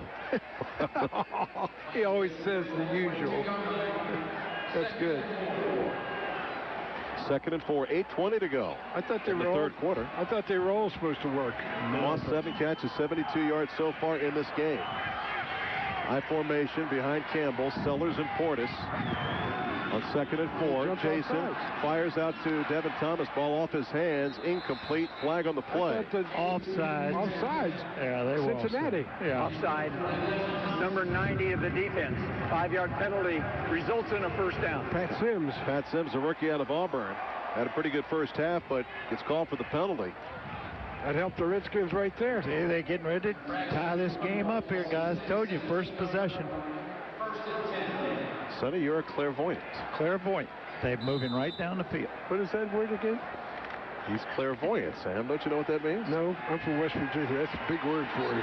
He always says the usual. That's good. 2nd and 4, 8:20 to go. I thought they in the were third quarter. I thought they were all supposed to work. Moss 7 catches, 72 yards so far in this game. I formation behind Campbell, Sellers and Portis. On 2nd and 4, Jason fires out to Devin Thomas. Ball off his hands, incomplete. Flag on the play. Offside. Offsides. Yeah, they were Cincinnati. Yeah. Offside. Number 90 of the defense. 5-yard penalty results in a first down. Pat Sims. Pat Sims, a rookie out of Auburn, had a pretty good first half, but gets called for the penalty. That helped the Redskins right there. See, they're getting ready to tie this game up here, guys. Told you, first possession. Sonny, you're a clairvoyant. Clairvoyant. They're moving right down the field. What is that word again? He's clairvoyant, Sam. Don't you know what that means? No, I'm from West Virginia. That's a big word for you.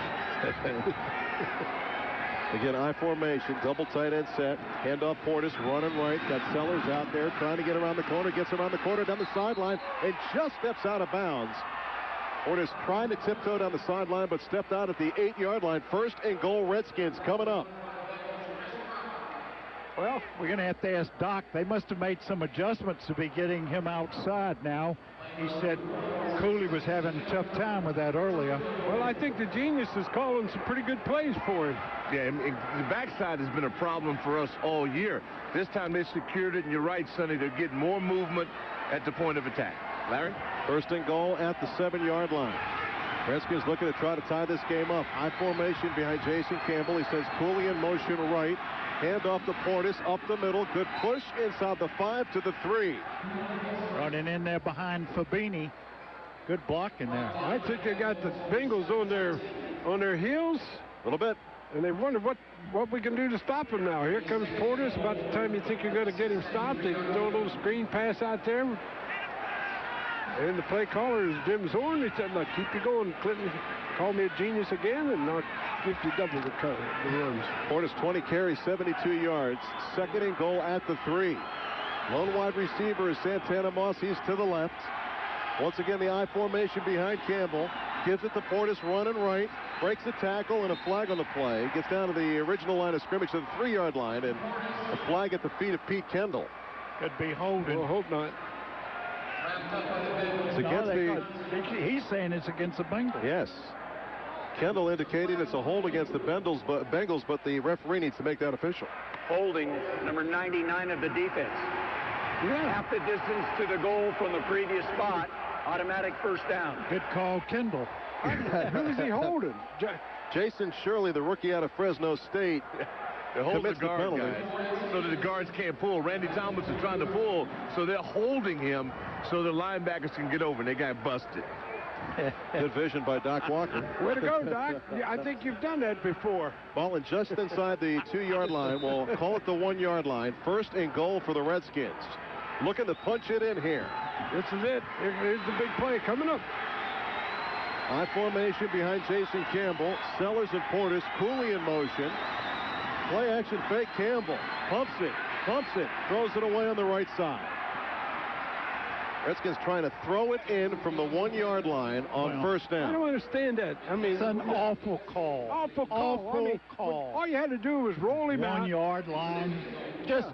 Again, I formation, double tight end set. Handoff Portis, running right. Got Sellers out there trying to get around the corner. Gets around the corner down the sideline and just steps out of bounds. Portis trying to tiptoe down the sideline, but stepped out at the 8-yard line. 1st and goal, Redskins coming up. Well, we're going to have to ask Doc. They must have made some adjustments to be getting him outside now. He said Cooley was having a tough time with that earlier. Well, I think the genius is calling some pretty good plays for him. Yeah, the backside has been a problem for us all year. This time they secured it, and you're right, Sonny, they're getting more movement at the point of attack. Larry? 1st and goal at the 7-yard line. Redskins looking to try to tie this game up. High formation behind Jason Campbell. He sends Cooley in motion right. Hand off to Portis up the middle. Good push inside the 5 to the 3. Running in there behind Fabini. Good block in there. I think they got the Bengals on their heels. A little bit. And they wonder what we can do to stop him now. Here comes Portis. About the time you think you're going to get him stopped, they throw a little screen pass out there. And the play caller is Jim Zorn. He said, look, keep you going, Clinton. Call me a genius again, and I'll give you double the runs. Portis 20 carries, 72 yards. 2nd and goal at the 3. Lone wide receiver is Santana Moss. He's to the left. Once again, the I formation behind Campbell. Gives it to Portis running right. Breaks the tackle and a flag on the play. Gets down to the original line of scrimmage to the 3-yard line, and a flag at the feet of Pete Kendall. Could be holding. Well, hope not. It's against he's saying it's against the Bengals. Yes. Kendall indicating it's a hold against the Bengals, but the referee needs to make that official. Holding number 99 of the defense. Half the distance to the goal from the previous spot. Automatic first down. Good call, Kendall. Who is he holding? Jason Shirley, the rookie out of Fresno State. They hold the guard, guys, so that the guards can't pull. Randy Thomas is trying to pull, so they're holding him so the linebackers can get over, and they got busted. Good vision by Doc Walker. Way to go, Doc. Yeah, I think you've done that before. Ball just inside the 2-yard line. We'll call it the 1-yard line. 1st and goal for the Redskins. Looking to punch it in here. This is it. Here's the big play coming up. I formation behind Jason Campbell. Sellers and Portis. Cooley in motion. Play action fake. Campbell pumps it, throws it away on the right side. Redskins trying to throw it in from the 1-yard line on first down. I don't understand that. I mean, it's an awful call. Awful call. All you had to do was roll him out. 1-yard line. Just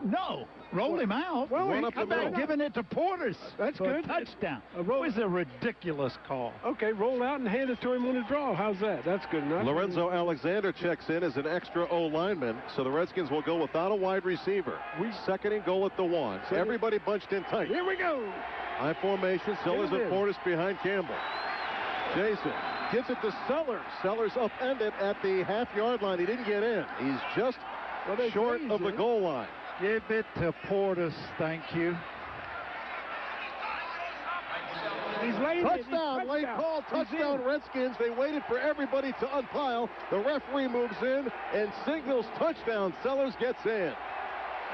roll him out. Well, how about giving it to Portis? That's good. Touchdown. It was a ridiculous call. Okay, roll out and hand it to him on the draw. How's that? That's good enough. Lorenzo Alexander checks in as an extra O lineman, so the Redskins will go without a wide receiver. 2nd and goal at the 1. Everybody bunched in tight. Here we go. High formation, Sellers and Portis behind Campbell. Jason gives it to Sellers. Sellers upended at the half-yard line. He didn't get in. He's just short of the goal line. Give it to Portis, thank you. He's late. Touchdown, late call, touchdown Redskins. They waited for everybody to unpile. The referee moves in and signals touchdown. Sellers gets in.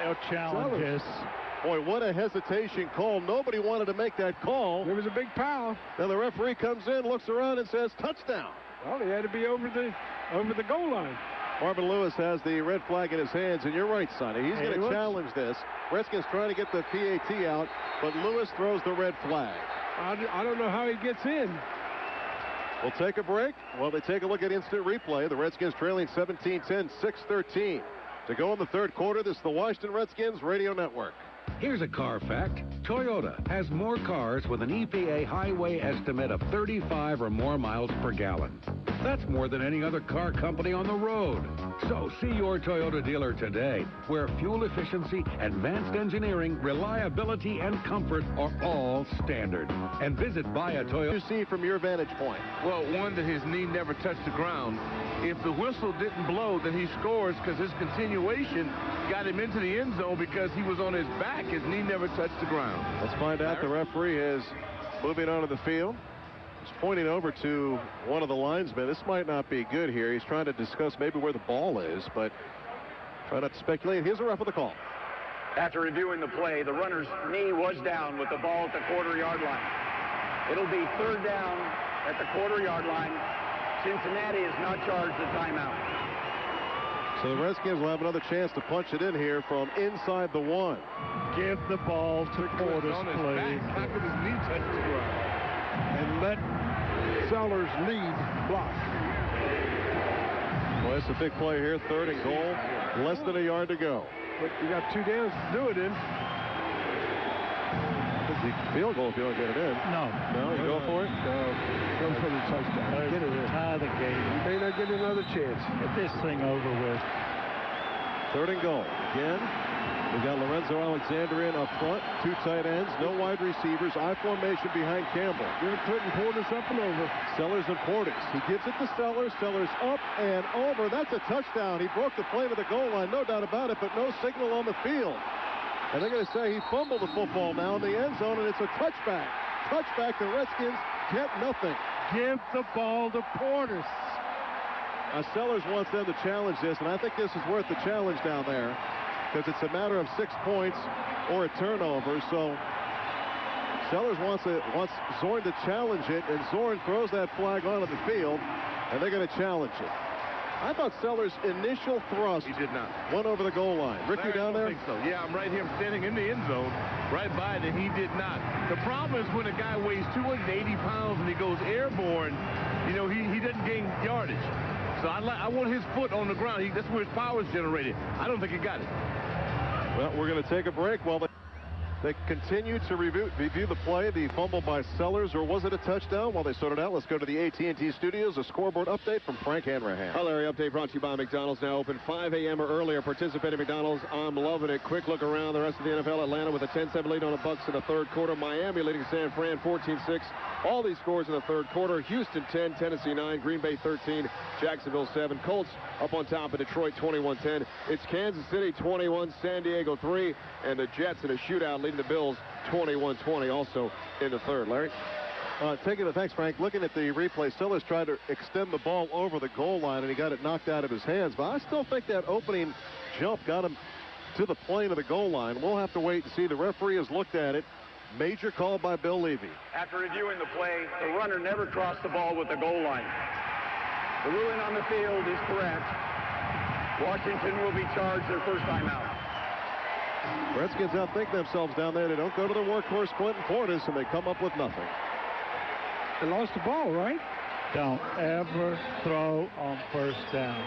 They'll challenge this. Boy, what a hesitation call. Nobody wanted to make that call. There was a big foul. Then the referee comes in, looks around, and says, touchdown. Well, he had to be over the goal line. Marvin Lewis has the red flag in his hands, and you're right, Sonny. He's going to challenge this. Redskins trying to get the PAT out, but Lewis throws the red flag. I don't know how he gets in. We'll take a break while they take a look at instant replay. The Redskins trailing 17-10, 6-13. To go in the third quarter, this is the Washington Redskins Radio Network. Here's a car fact. Toyota has more cars with an EPA highway estimate of 35 or more miles per gallon. That's more than any other car company on the road. So see your Toyota dealer today, where fuel efficiency, advanced engineering, reliability, and comfort are all standard. And visit Toyota. You see from your vantage point? Well, one, that his knee never touched the ground. If the whistle didn't blow, then he scores because his continuation got him into the end zone because he was on his back. His knee never touched the ground. Let's find out. The referee is moving onto the field. He's pointing over to one of the linesmen. This might not be good here. He's trying to discuss maybe where the ball is, but try not to speculate. Here's the ref with the call. After reviewing the play, the runner's knee was down with the ball at the quarter-yard line. It'll be third down at the quarter-yard line. Cincinnati is not charged a timeout. So the Redskins will have another chance to punch it in here from inside the one. Give the ball to Portis, please. How could his knee touch the ground? And let Sellers lead block. Well, that's a big play here. Third and goal. Less than a yard to go. But you got 2 downs to do it in. Field goal if you don't get it in. No. No, you go for it? No. Go for the touchdown. Get it in. Tie the game. You may not get another chance. Get this thing over with. Third and goal. Again, we got Lorenzo Alexander in up front. 2 tight ends, no wide receivers. I formation behind Campbell. Give Clinton Portis up and over. Sellers and Portis. He gives it to Sellers. Sellers up and over. That's a touchdown. He broke the play to the goal line, no doubt about it, but no signal on the field. And they're going to say he fumbled the football now in the end zone, and it's a touchback. Touchback. The Redskins get nothing. Give the ball to Portis. Sellers wants them to challenge this, and I think this is worth the challenge down there because it's a matter of 6 points or a turnover. So Sellers wants Zorn to challenge it, and Zorn throws that flag onto the field, and they're going to challenge it. I thought Sellers' initial thrust went over the goal line. Rick, you down there? I think so. Yeah, I'm right here. I'm standing in the end zone, right by it, and he did not. The problem is when a guy weighs 280 pounds and he goes airborne, you know, he doesn't gain yardage. So I want his foot on the ground. That's where his power is generated. I don't think he got it. Well, we're going to take a break while they continue to review the play, the fumble by Sellers, or was it a touchdown? While they sort it out, let's go to the AT&T studios. A scoreboard update from Frank Hanrahan. Hi, Larry. Update brought to you by McDonald's. Now open 5 a.m. or earlier. Participate at McDonald's. I'm loving it. Quick look around the rest of the NFL. Atlanta with a 10-7 lead on the Bucs in the third quarter. Miami leading San Fran 14-6. All these scores in the third quarter. Houston 10, Tennessee 9, Green Bay 13, Jacksonville 7. Colts up on top of Detroit 21-10. It's Kansas City 21, San Diego 3, and the Jets in a shootout leading the Bills 21-20 also in the third. Larry? Thanks, Frank. Looking at the replay, Sellers tried to extend the ball over the goal line, and he got it knocked out of his hands. But I still think that opening jump got him to the plane of the goal line. We'll have to wait and see. The referee has looked at it. Major call by Bill Levy. After reviewing the play, the runner never crossed the ball with the goal line. The ruling on the field is correct. Washington will be charged their first time out. Redskins outthink themselves down there. They don't go to the workhorse Clinton Portis, and they come up with nothing. They lost the ball, right? Don't ever throw on first down.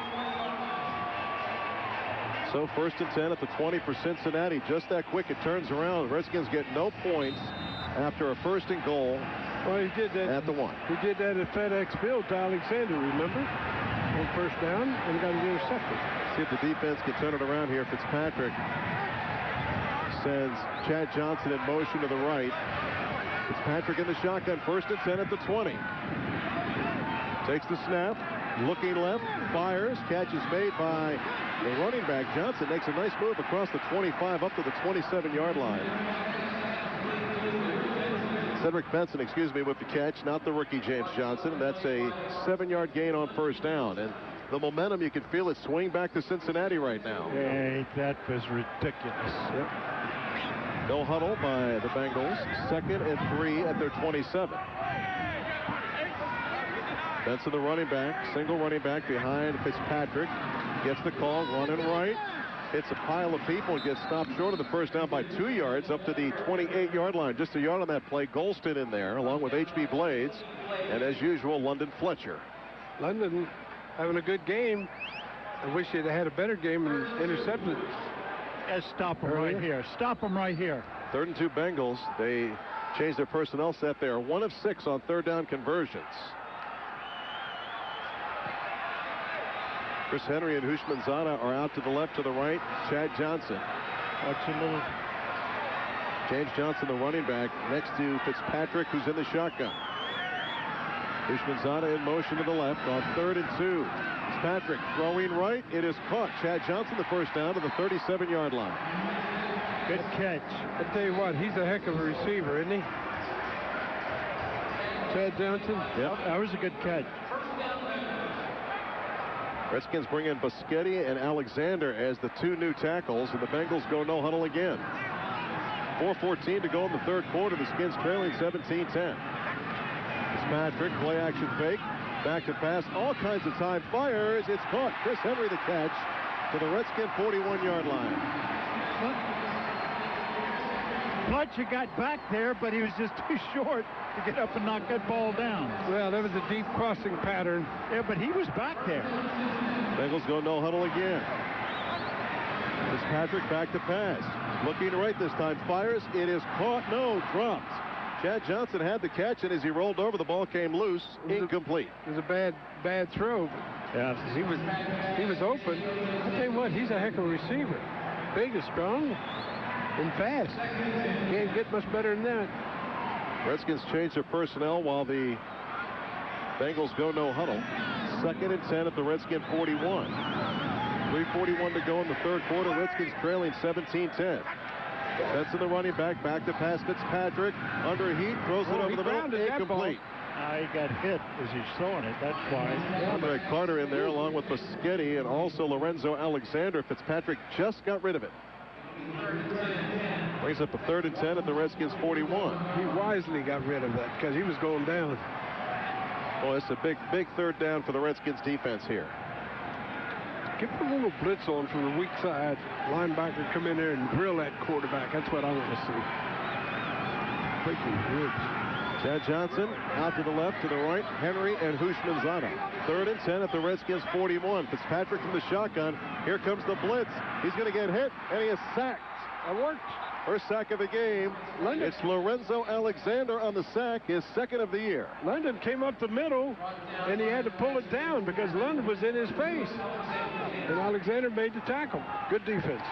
So 1st and 10 at the 20 for Cincinnati. Just that quick, it turns around. The Redskins get no points after a 1st and goal. Well, he did that at the 1. He did that at FedEx Field to Alexander, remember? On 1st down, and got it intercepted. See if the defense can turn it around here. Fitzpatrick sends Chad Johnson in motion to the right. Fitzpatrick in the shotgun. 1st and 10 at the 20. Takes the snap. Looking left. Fires. Catch is made by the running back. Johnson makes a nice move across the 25 up to the 27-yard line. Cedric Benson, with the catch, not the rookie James Johnson. And that's a 7-yard gain on 1st down. And the momentum, you can feel it swing back to Cincinnati right now. Hey, that was ridiculous. Yep. No huddle by the Bengals. 2nd and 3 at their 27. Benson, the running back, single running back behind Fitzpatrick. Gets the call, running right. Hits a pile of people, gets stopped short of the first down by 2 yards up to the 28-yard line. Just a yard on that play. Golston in there, along with H.B. Blades. And as usual, London Fletcher. London having a good game. I wish he'd had a better game and intercepted. Stop him right here. Stop him right here. 3rd and 2 Bengals. They changed their personnel set. They are 1 of 6 on 3rd down conversions. Chris Henry and Hushmanzada are out to the left, to the right. Chad Johnson. Watch a little. James Johnson, the running back, next to Fitzpatrick, who's in the shotgun. Hushmanzada in motion to the left on 3rd and 2. Fitzpatrick throwing right. It is caught. Chad Johnson, the first down to the 37-yard line. Good catch. I tell you what, he's a heck of a receiver, isn't he? Chad Johnson? Yep. That was a good catch. Redskins bring in Boschetti and Alexander as the 2 new tackles, and the Bengals go no huddle again. 4:14 to go in the 3rd quarter. The Skins trailing 17-10. Fitzpatrick, play action fake. Back to pass. All kinds of time. Fires. It's caught. Chris Henry the catch to the Redskin 41-yard line. Fletcher got back there, but he was just too short to get up and knock that ball down. Well, that was a deep crossing pattern. Yeah, but he was back there. Bengals go no huddle again. Fitzpatrick back to pass. Looking right this time. Fires. It is caught. No. Dropped. Chad Johnson had the catch, and as he rolled over, the ball came loose. Incomplete. It was a bad throw. Yeah. He was open. I tell you what, he's a heck of a receiver. Big and strong and fast. Can't get much better than that. Redskins change their personnel while the Bengals go no huddle. 2nd and 10 at the Redskin 41. 3:41 to go in the 3rd quarter. Redskins trailing 17-10. That's in the running back to pass Fitzpatrick. Under heat, throws it over the middle. Incomplete. He got hit as he's throwing it. That's why. Andre Carter in there along with Boschetti and also Lorenzo Alexander. Fitzpatrick just got rid of it. Brings up a 3rd and 10 at the Redskins 41. He wisely got rid of that because he was going down. Well, it's a big 3rd down for the Redskins defense here. Give a little blitz on from the weak side. Linebacker come in there and drill that quarterback. That's what I want to see. Freaking ribs. Chad Johnson out to the left, to the right. Henry and Hushmanzada. 3rd and 10 at the Redskins 41. Fitzpatrick from the shotgun. Here comes the blitz. He's going to get hit, and he is sacked. That worked. First sack of the game. London. It's Lorenzo Alexander on the sack, his 2nd of the year. London came up the middle, and he had to pull it down because London was in his face. And Alexander made the tackle. Good defense.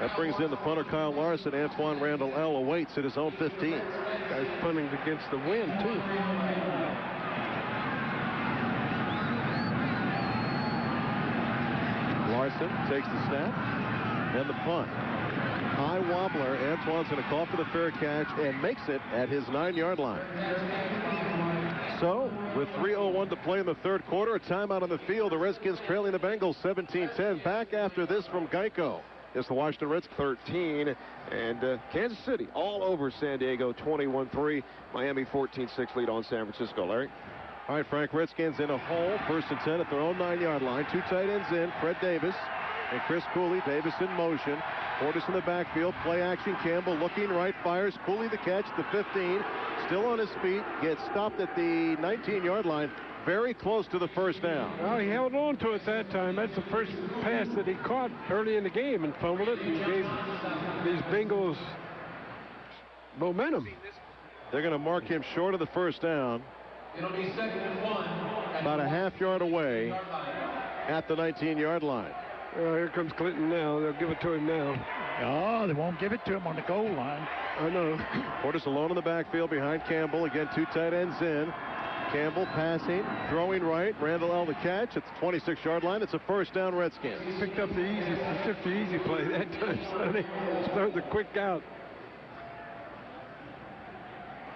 That brings in the punter, Kyle Larson. Antoine Randall L. awaits at his own 15. Guy's punting against the wind, too. Larson takes the snap and the punt. High wobbler. Antoine's going to call for the fair catch and makes it at his 9-yard line. So, with 3:01 to play in the 3rd quarter, a timeout on the field. The Redskins trailing the Bengals 17-10. Back after this from Geico. It's the Washington Redskins 13, and Kansas City all over San Diego 21-3. Miami 14-6 lead on San Francisco. Larry? All right, Frank, Redskins in a hole. 1st and 10 at their own 9-yard line. 2 tight ends in, Fred Davis and Chris Cooley. Davis in motion. Portis in the backfield. Play action. Campbell looking right. Fires. Cooley the catch. The 15. Still on his feet. Gets stopped at the 19-yard line. Very close to the first down. Well, he held on to it that time. That's the first pass that he caught early in the game and fumbled it and gave these Bengals momentum. They're going to mark him short of the first down. It'll be 2nd and 1. About a half-yard away at the 19-yard line. Here comes Clinton now. They'll give it to him now. Oh, they won't give it to him on the goal line. I know. Portis alone in the backfield behind Campbell. Again, 2 tight ends in. Campbell passing, throwing right. Randall L. the catch at the 26-yard line. It's a first down, Redskins. He picked up the easy play that time, Sonny. Started the quick out.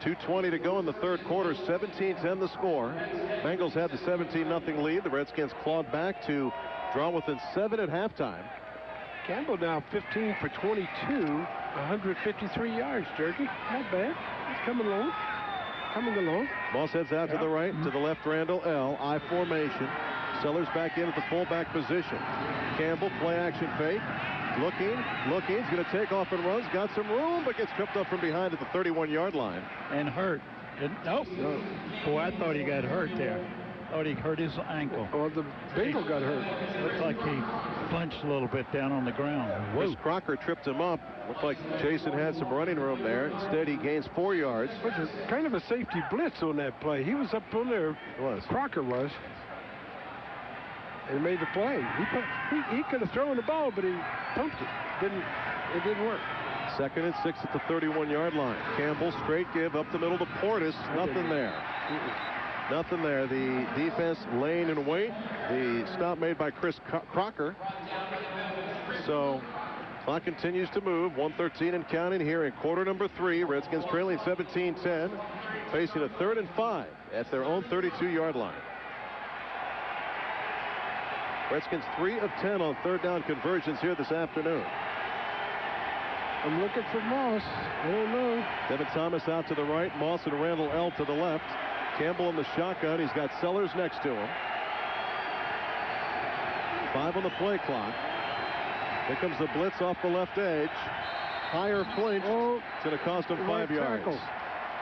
2:20 to go in the 3rd quarter. 17-10 the score. Bengals had the 17-0 lead. The Redskins clawed back to draw within 7 at halftime. Campbell now 15 for 22, 153 yards, Jerky. Not bad. He's coming along. Coming along. Moss heads out to the right, to the left, Randall L. I formation. Sellers back in at the fullback position. Campbell, play action fake. Looking. He's going to take off and runs. Got some room, but gets tripped up from behind at the 31-yard line. And hurt. Nope. No. Boy, I thought he got hurt there. Thought he hurt his ankle. Oh, the Bengal got hurt. Looked like he bunched a little bit down on the ground. Chris Crocker tripped him up. Looked like Jason had some running room there. Instead, he gains 4 yards. Which is kind of a safety blitz on that play. He was up on there. Crocker was. And made the play. He could have thrown the ball, but he pumped it. It didn't work. 2nd and 6 at the 31-yard line. Campbell straight give up the middle to Portis. Nothing there. Nothing there. The defense laying in wait. The stop made by Chris Crocker. So clock continues to move. 1:13 and counting here in quarter number 3. Redskins trailing 17-10. Facing a 3rd and 5 at their own 32-yard line. Redskins 3 of 10 on 3rd down conversions here this afternoon. I'm looking for Moss. I don't know. Devin Thomas out to the right. Moss and Randall L to the left. Campbell in the shotgun. He's got Sellers next to him. 5 on the play clock. Here comes the blitz off the left edge. Higher flinch. Oh, it's going to cost him 5 yards.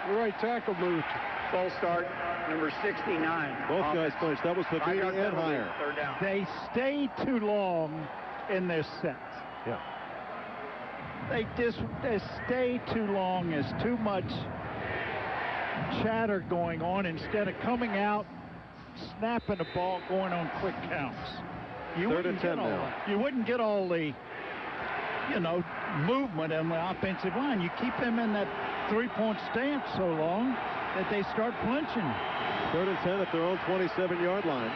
The right tackle moved. False start, number 69. Both guys flinched. That was Fabini and Higher. They stay too long in their sets. Yeah. They stay too long. There's too much chatter going on instead of coming out, snapping the ball, going on quick counts. 3rd and 10 now. You wouldn't get all the, movement in the offensive line. You keep them in that 3-point stance so long that they start flinching. 3rd and 10 at their own 27-yard line.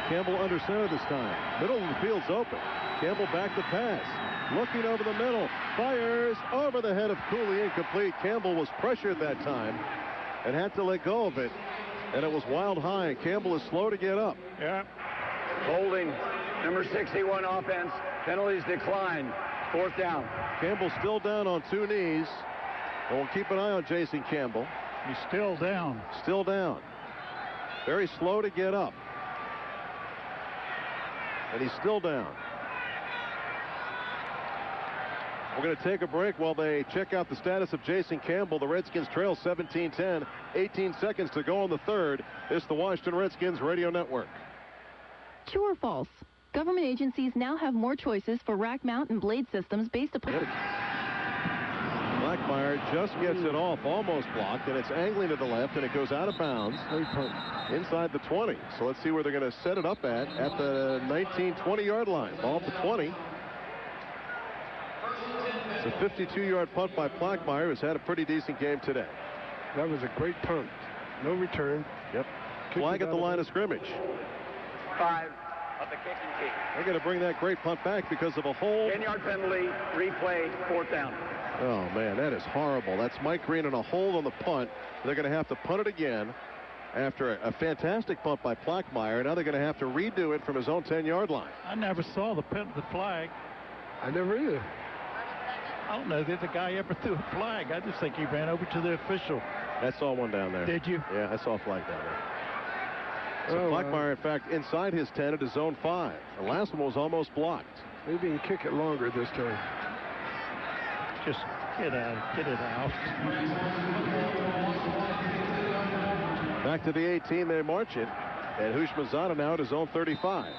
Campbell under center this time. Middle of the field's open. Campbell back to pass. Looking over the middle. Fires over the head of Cooley, incomplete. Campbell was pressured that time and had to let go of it. And it was wild high, and Campbell is slow to get up. Yeah. Holding, number 61 offense. Penalties decline. 4th down. Campbell still down on 2 knees. And we'll keep an eye on Jason Campbell. He's still down. Still down. Very slow to get up. And he's still down. We're going to take a break while they check out the status of Jason Campbell. The Redskins trail 17-10. 18 seconds to go on the 3rd. It's the Washington Redskins Radio Network. True or false? Government agencies now have more choices for rack mount and blade systems based upon... Blackmeyer just gets it off, almost blocked, and it's angling to the left, and it goes out of bounds inside the 20. So let's see where they're going to set it up at the 19-20-yard line. Ball at the 20. It's a 52-yard punt by Blackmeyer, who's had a pretty decent game today. That was a great punt. No return. Yep. Flag at the line of scrimmage. 5 of the kicking team. They're going to bring that great punt back because of a hold. 10-yard penalty, replay, 4th down. Oh, man, that is horrible. That's Mike Green on a hold on the punt. They're going to have to punt it again after a fantastic punt by Blackmeyer. Now they're going to have to redo it from his own 10-yard line. I never saw the flag. I never either. I don't know that the guy ever threw a flag. I just think he ran over to the official. I saw one down there. Did you? Yeah, I saw a flag down there. So Blackmeyer, in fact, inside his 10 at his zone 5. The last one was almost blocked. Maybe he can kick it longer this time. Just get it out. Back to the 18, they march it. And Houshmandzadeh now at his own 35.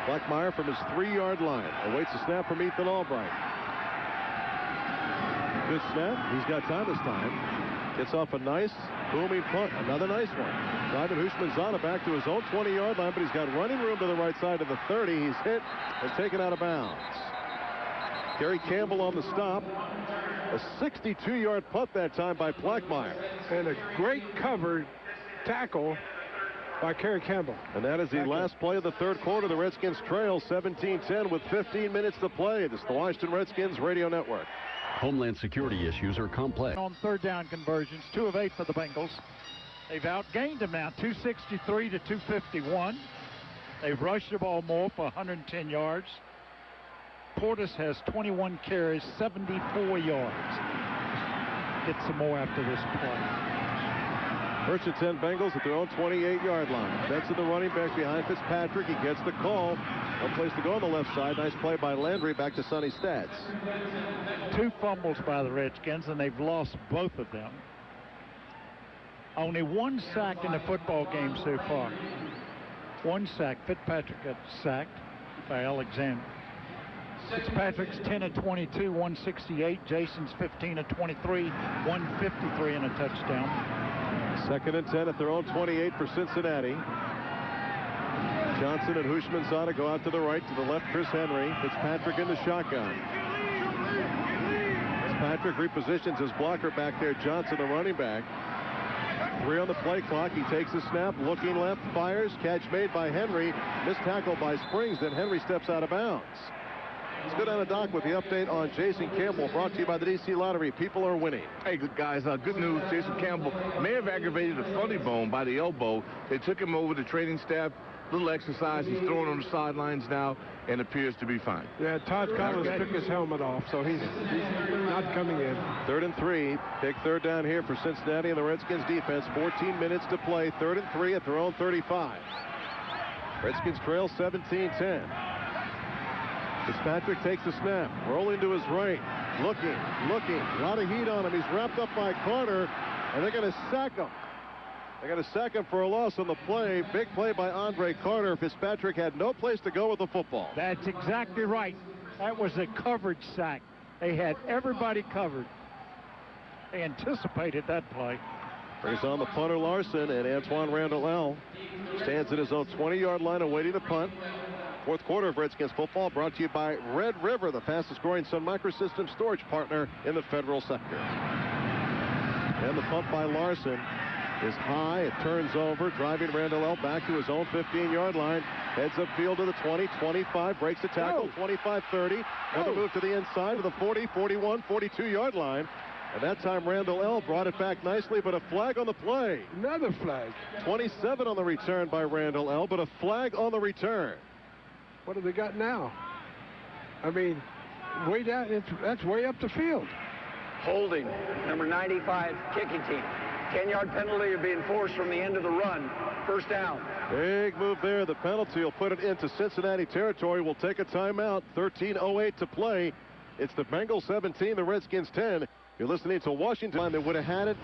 Blackmeyer from his 3-yard line awaits a snap from Ethan Albright. Good snap. He's got time this time. Gets off a nice booming punt. Another nice one. Driving Houshmandzadeh back to his own 20-yard line, but he's got running room to the right side of the 30. He's hit and taken out of bounds. Gary Campbell on the stop. A 62-yard punt that time by Blackmeyer. And a great cover tackle by Kerry Campbell. And that is the last play of the 3rd quarter. The Redskins trail 17-10 with 15 minutes to play. This is the Washington Redskins Radio Network. Homeland security issues are complex. On 3rd down conversions, 2 of 8 for the Bengals. They've outgained them now, 263 to 251. They've rushed the ball more for 110 yards. Portis has 21 carries, 74 yards. Get some more after this play. First and 10 Bengals at their own 28-yard line. That's the running back behind Fitzpatrick. He gets the call. No place to go on the left side. Nice play by Landry. Back to Sonny Stats. 2 fumbles by the Redskins, and they've lost both of them. Only 1 sack in the football game so far. 1 sack. Fitzpatrick got sacked by Alexander. Fitzpatrick's 10 of 22, 168. Jason's 15 of 23, 153 and a touchdown. Second and 10 at their own 28 for Cincinnati. Johnson and Houshmandzadeh go out to the right. To the left, Chris Henry. Fitzpatrick in the shotgun. Fitzpatrick repositions his blocker back there. Johnson, the running back. 3 on the play clock. He takes a snap, looking left, fires. Catch made by Henry. Missed tackle by Springs. Then Henry steps out of bounds. Let's go down to Doc with the update on Jason Campbell, brought to you by the D.C. Lottery. People are winning. Hey, good guys. Good news. Jason Campbell may have aggravated a funny bone by the elbow. They took him over to training staff. Little exercise. He's throwing on the sidelines now and appears to be fine. Yeah, Todd Collins took his helmet off, so he's not coming in. 3rd and 3. Big third down here for Cincinnati and the Redskins defense. 14 minutes to play. 3rd and 3 at their own 35. Redskins trail 17-10. Fitzpatrick takes the snap, rolling to his right, looking, a lot of heat on him. He's wrapped up by Carter, and they're going to sack him. They're going to sack him for a loss on the play. Big play by Andre Carter. Fitzpatrick had no place to go with the football. That's exactly right. That was a coverage sack. They had everybody covered. They anticipated that play. Brings on the punter Larson, and Antoine Randall L. stands at his own 20-yard line awaiting the punt. Fourth quarter of Redskins football brought to you by Red River, the fastest growing Sun Microsystems storage partner in the federal sector. And the punt by Larson is high. It turns over, driving Randall L. back to his own 15-yard line. Heads upfield to the 20, 25, breaks the tackle, 25, 30. Another move to the inside to the 40, 41, 42-yard line. And that time Randall L. brought it back nicely, but a flag on the play. Another flag. 27 on the return by Randall L., but a flag on the return. What have they got now? I mean, way down, that's way up the field. Holding, number 95, kicking team. 10-yard penalty of being forced from the end of the run. First down. Big move there. The penalty will put it into Cincinnati territory. We'll take a timeout. 13:08 to play. It's the Bengals 17, the Redskins 10. You're listening to Washington. They would have had it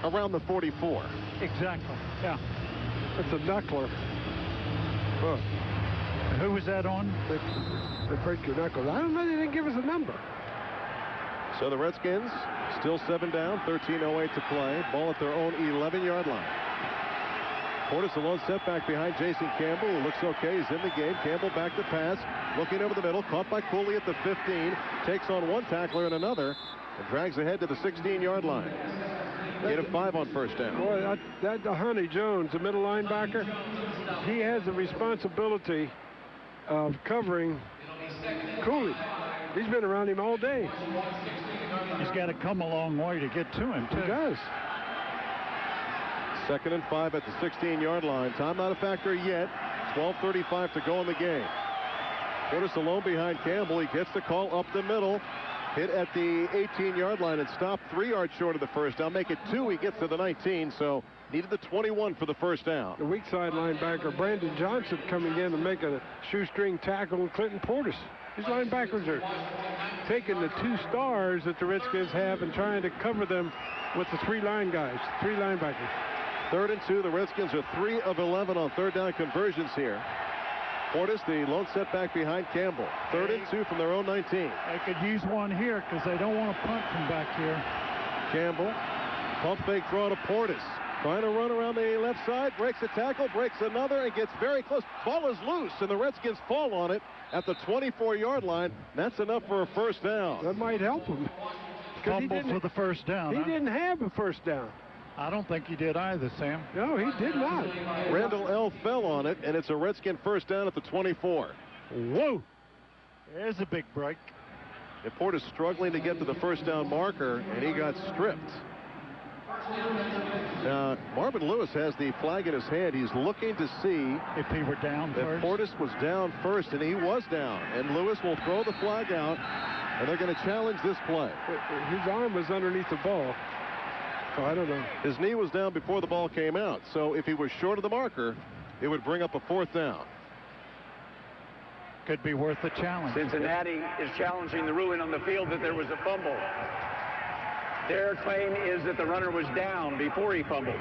around the 44. Exactly. Yeah. That's a knuckler. Huh. Who was that on? They break your knuckles. I don't know. They didn't give us a number. So the Redskins still 7 down, 13:08 to play. Ball at their own 11-yard line. Portis a lone setback behind Jason Campbell, who looks okay. He's in the game. Campbell back to pass, looking over the middle, caught by Cooley at the 15, takes on one tackler and another, and drags ahead to the 16-yard line. 8 of 5 on first down. Boy, that Honey Jones, the middle linebacker, he has the responsibility of covering Cooley. He's been around him all day. He's got to come a long way to get to him, too. He does. 2nd and 5 at the 16-yard line. Time not a factor yet. 12:35 to go in the game. Portis alone behind Campbell. He gets the call up the middle. Hit at the 18-yard line and stopped 3 yards short of the first down. Make it 2. He gets to the 19, so needed the 21 for the first down. The weak side linebacker, Brandon Johnson, coming in and making a shoestring tackle, and Clinton Portis. These linebackers are taking the 2 stars that the Redskins have and trying to cover them with the 3 line guys, 3 linebackers. 3rd and 2. The Redskins are 3 of 11 on third down conversions here. Portis, the lone setback behind Campbell. 3rd and 2 from their own 19. They could use one here because they don't want to punt from back here. Campbell, pump fake throw to Portis. Trying to run around the left side, breaks a tackle, breaks another, and gets very close. Ball is loose, and the Redskins fall on it at the 24-yard line. That's enough for a first down. That might help him. Fumble for the first down. He didn't have a first down. I don't think he did either, Sam. No, he did not. Randall L. fell on it, and it's a Redskin first down at the 24. Whoa! There's a big break. And Portis struggling to get to the first down marker, and he got stripped. Now, Marvin Lewis has the flag in his hand. He's looking to see if he were down first. Portis was down first, and he was down. And Lewis will throw the flag out, and they're going to challenge this play. His arm was underneath the ball. So I don't know. His knee was down before the ball came out. So if he was short of the marker, it would bring up a 4th down. Could be worth a challenge. Cincinnati is challenging the ruling on the field that there was a fumble. Their claim is that the runner was down before he fumbled.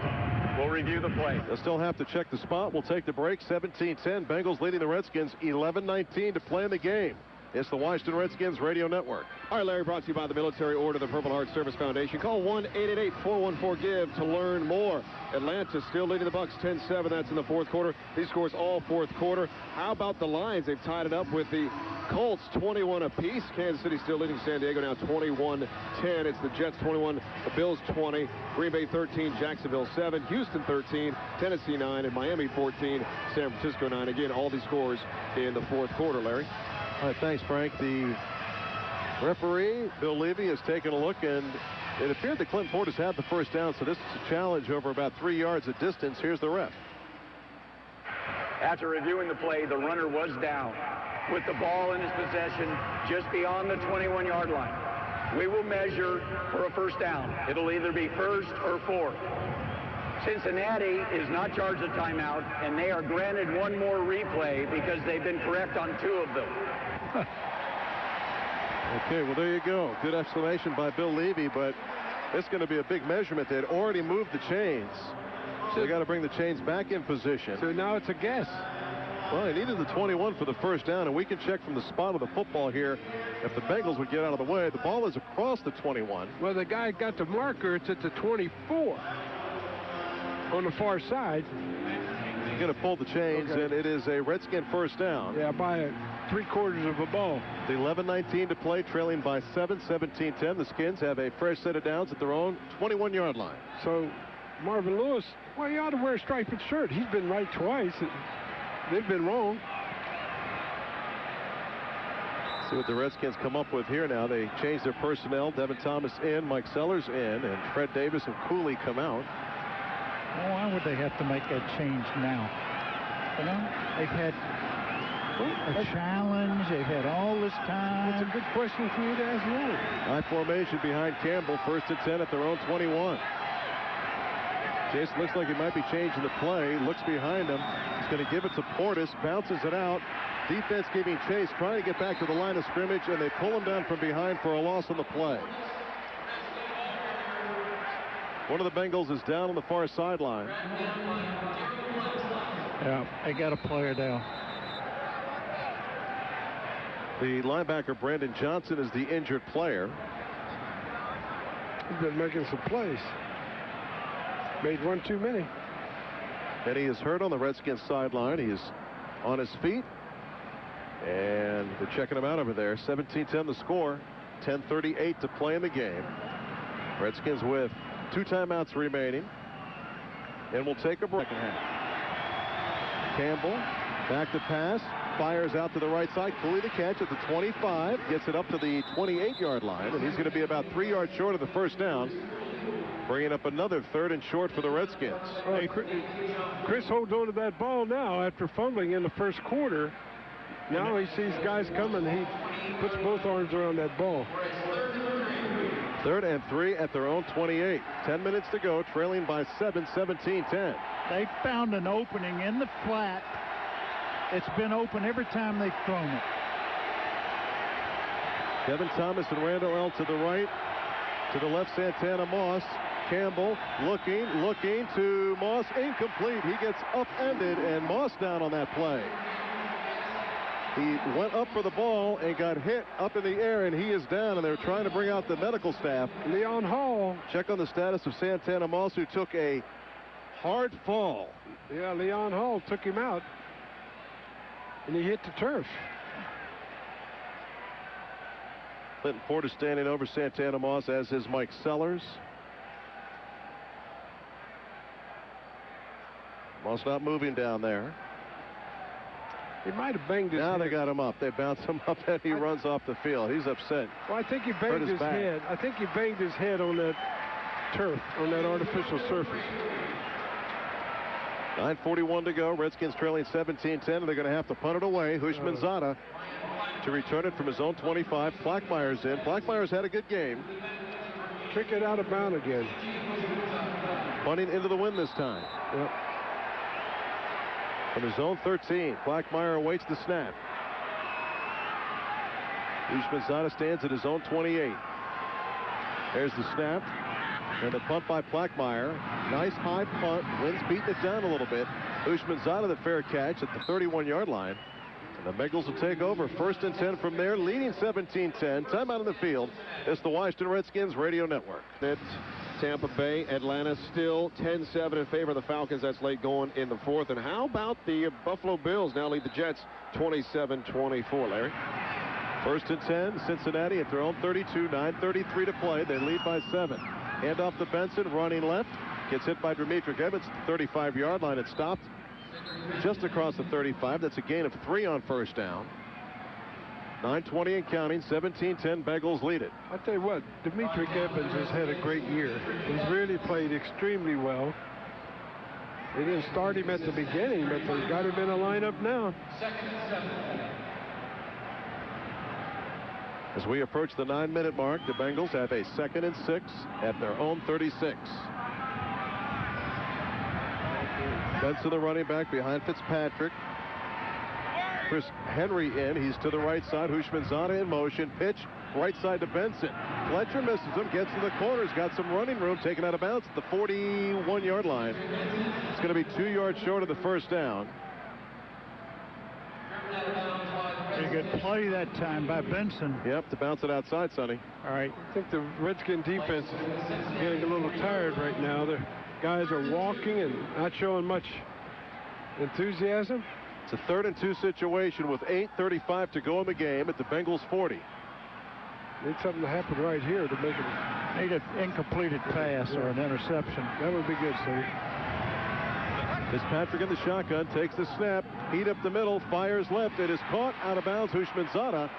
We'll review the play. They'll still have to check the spot. We'll take the break. 17-10. Bengals leading the Redskins. 11-19 to play in the game. It's the Washington Redskins Radio Network. All right, Larry, brought to you by the Military Order of the Purple Heart Service Foundation. Call 1-888-414-GIVE to learn more. Atlanta still leading the Bucks 10-7. That's in the 4th quarter. These scores all 4th quarter. How about the Lions? They've tied it up with the Colts 21 apiece. Kansas City still leading San Diego now 21-10. It's the Jets 21, the Bills 20, Green Bay 13, Jacksonville 7, Houston 13, Tennessee 9, and Miami 14, San Francisco 9. Again, all these scores in the 4th quarter, Larry. All right, thanks, Frank. The referee, Bill Levy, has taken a look, and it appeared that Clinton Portis had the first down, so this is a challenge over about 3 yards of distance. Here's the ref. After reviewing the play, the runner was down with the ball in his possession just beyond the 21-yard line. We will measure for a first down. It'll either be first or 4th. Cincinnati is not charged a timeout, and they are granted one more replay because they've been correct on 2 of them. Okay, well, there you go. Good explanation by Bill Levy, but it's going to be a big measurement. They'd already moved the chains, so they got to bring the chains back in position. So now it's a guess. Well, they needed the 21 for the first down, and we can check from the spot of the football here if the Bengals would get out of the way. The ball is across the 21. Well, the guy got the marker. It's at the 24 on the far side. He's going to pull the chains, and it is a Redskin first down. Yeah, by 3/4 of a ball. The 11-19 to play, trailing by 7, 17-10. The Skins have a fresh set of downs at their own 21-yard line. So Marvin Lewis, well, he ought to wear a striped shirt. He's been right twice. They've been wrong. See what the Redskins come up with here now. They change their personnel. Devin Thomas in, Mike Sellers in, and Fred Davis and Cooley come out. Well, why would they have to make that change now? You know, they've had a challenge. They've had all this time. That's a good question for you to ask me. High formation behind Campbell. 1st and 10 at their own 21. Jason looks like he might be changing the play. Looks behind him. He's going to give it to Portis. Bounces it out. Defense giving chase. Trying to get back to the line of scrimmage. And they pull him down from behind for a loss on the play. One of the Bengals is down on the far sideline. Yeah, they got a player down. The linebacker, Brandon Johnson, is the injured player. He's been making some plays. Made one too many. And he is hurt on the Redskins sideline. He is on his feet. And they're checking him out over there. 17-10 the score. 10:38 to play in the game. Redskins with 2 timeouts remaining. And we'll take a break. Campbell back to pass. Fires out to the right side. Cooley the catch at the 25. Gets it up to the 28-yard line. And he's going to be about 3 yards short of the first down. Bringing up another 3rd and short for the Redskins. Chris holds on to that ball now after fumbling in the first quarter. Now he sees guys coming. He puts both arms around that ball. 3rd and 3 at their own 28. 10 minutes to go, trailing by 7, 17-10. They found an opening in the flat. It's been open every time they've thrown it. Devin Thomas and Randall L. to the right. To the left, Santana Moss. Campbell looking to Moss. Incomplete. He gets upended, and Moss down on that play. He went up for the ball and got hit up in the air, and he is down, and they're trying to bring out the medical staff. Leon Hall. Check on the status of Santana Moss, who took a hard fall. Yeah, Leon Hall took him out, and he hit the turf. Clinton Portis standing over Santana Moss, as is Mike Sellers. Moss not moving down there. He might have banged his head. Now they got him up. They bounce him up, and he runs off the field. He's upset. Well, I think he banged his head. I think he banged his head on that turf, on that artificial surface. 9:41 to go. Redskins trailing 17-10, and they're going to have to punt it away. Hushmanzada to return it from his own 25. Plackmeyer's in. Plackmeyer's had a good game. Kick it out of bounds again. Punting into the wind this time. Yep. From his own 13, Plackmeyer awaits the snap. Hushmanzada stands at his own 28. There's the snap. And the punt by Plackmeyer. Nice high punt. Wind's beating it down a little bit. Hushmanzada the fair catch at the 31-yard line. And the Bengals will take over. 1st and 10 from there, leading 17-10. Timeout on the field. It's the Washington Redskins Radio Network. Tampa Bay, Atlanta still 10-7 in favor of the Falcons. That's late going in the 4th. And how about the Buffalo Bills now lead the Jets 27-24, Larry? 1st and 10, Cincinnati at their own 32, 9:33 to play. They lead by 7. Hand off to Benson, running left. Gets hit by Demetric Evans at the 35-yard line. It stopped just across the 35. That's a gain of 3 on 1st down. 9:20 and counting. 17-10. Bengals lead it. I tell you what, Demetric Evans has had a great year. He's really played extremely well. They didn't start him at the beginning, but they got him in a lineup now. As we approach the 9-minute mark, the Bengals have a 2nd and 6 at their own 36. Benson, the running back, behind Fitzpatrick. Chris Henry in. He's to the right side. Hushmanzada in motion. Pitch right side to Benson. Fletcher misses him. Gets to the corners. Got some running room. Taken out of bounds at the 41-yard line. It's going to be 2 yards short of the 1st down. Pretty good play that time by Benson. Yep, to bounce it outside, Sonny. All right. I think the Redskin defense is getting a little tired right now. Their guys are walking and not showing much enthusiasm. It's a 3rd and 2 situation with 8:35 to go in the game at the Bengals 40. Need something to happen right here to make it. Need an incompleted pass or an interception. That would be good, Steve. Fitzpatrick in the shotgun, takes the snap, heat up the middle, fires left. It is caught out of bounds. Hushmanzada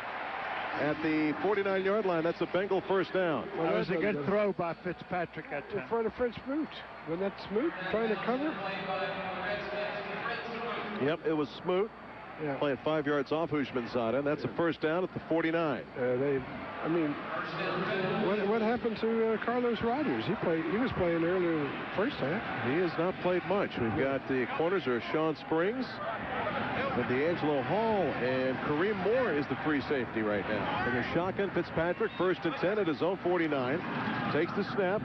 at the 49-yard line. That's a Bengal 1st down. Well, that was a good throw by Fitzpatrick that time. In front of Fred Smoot. Wasn't that Smoot trying to cover? Yep, it was Smoot. Yeah. Playing 5 yards off Hushmanzada, and that's a 1st down at the 49. I mean, what happened to Carlos Rogers? He was playing earlier in the 1st half. He has not played much. We've got the corners are Sean Springs, and D'Angelo Hall, and Kareem Moore is the free safety right now. And the shotgun, Fitzpatrick, 1st and 10 at his own 49. Takes the snap,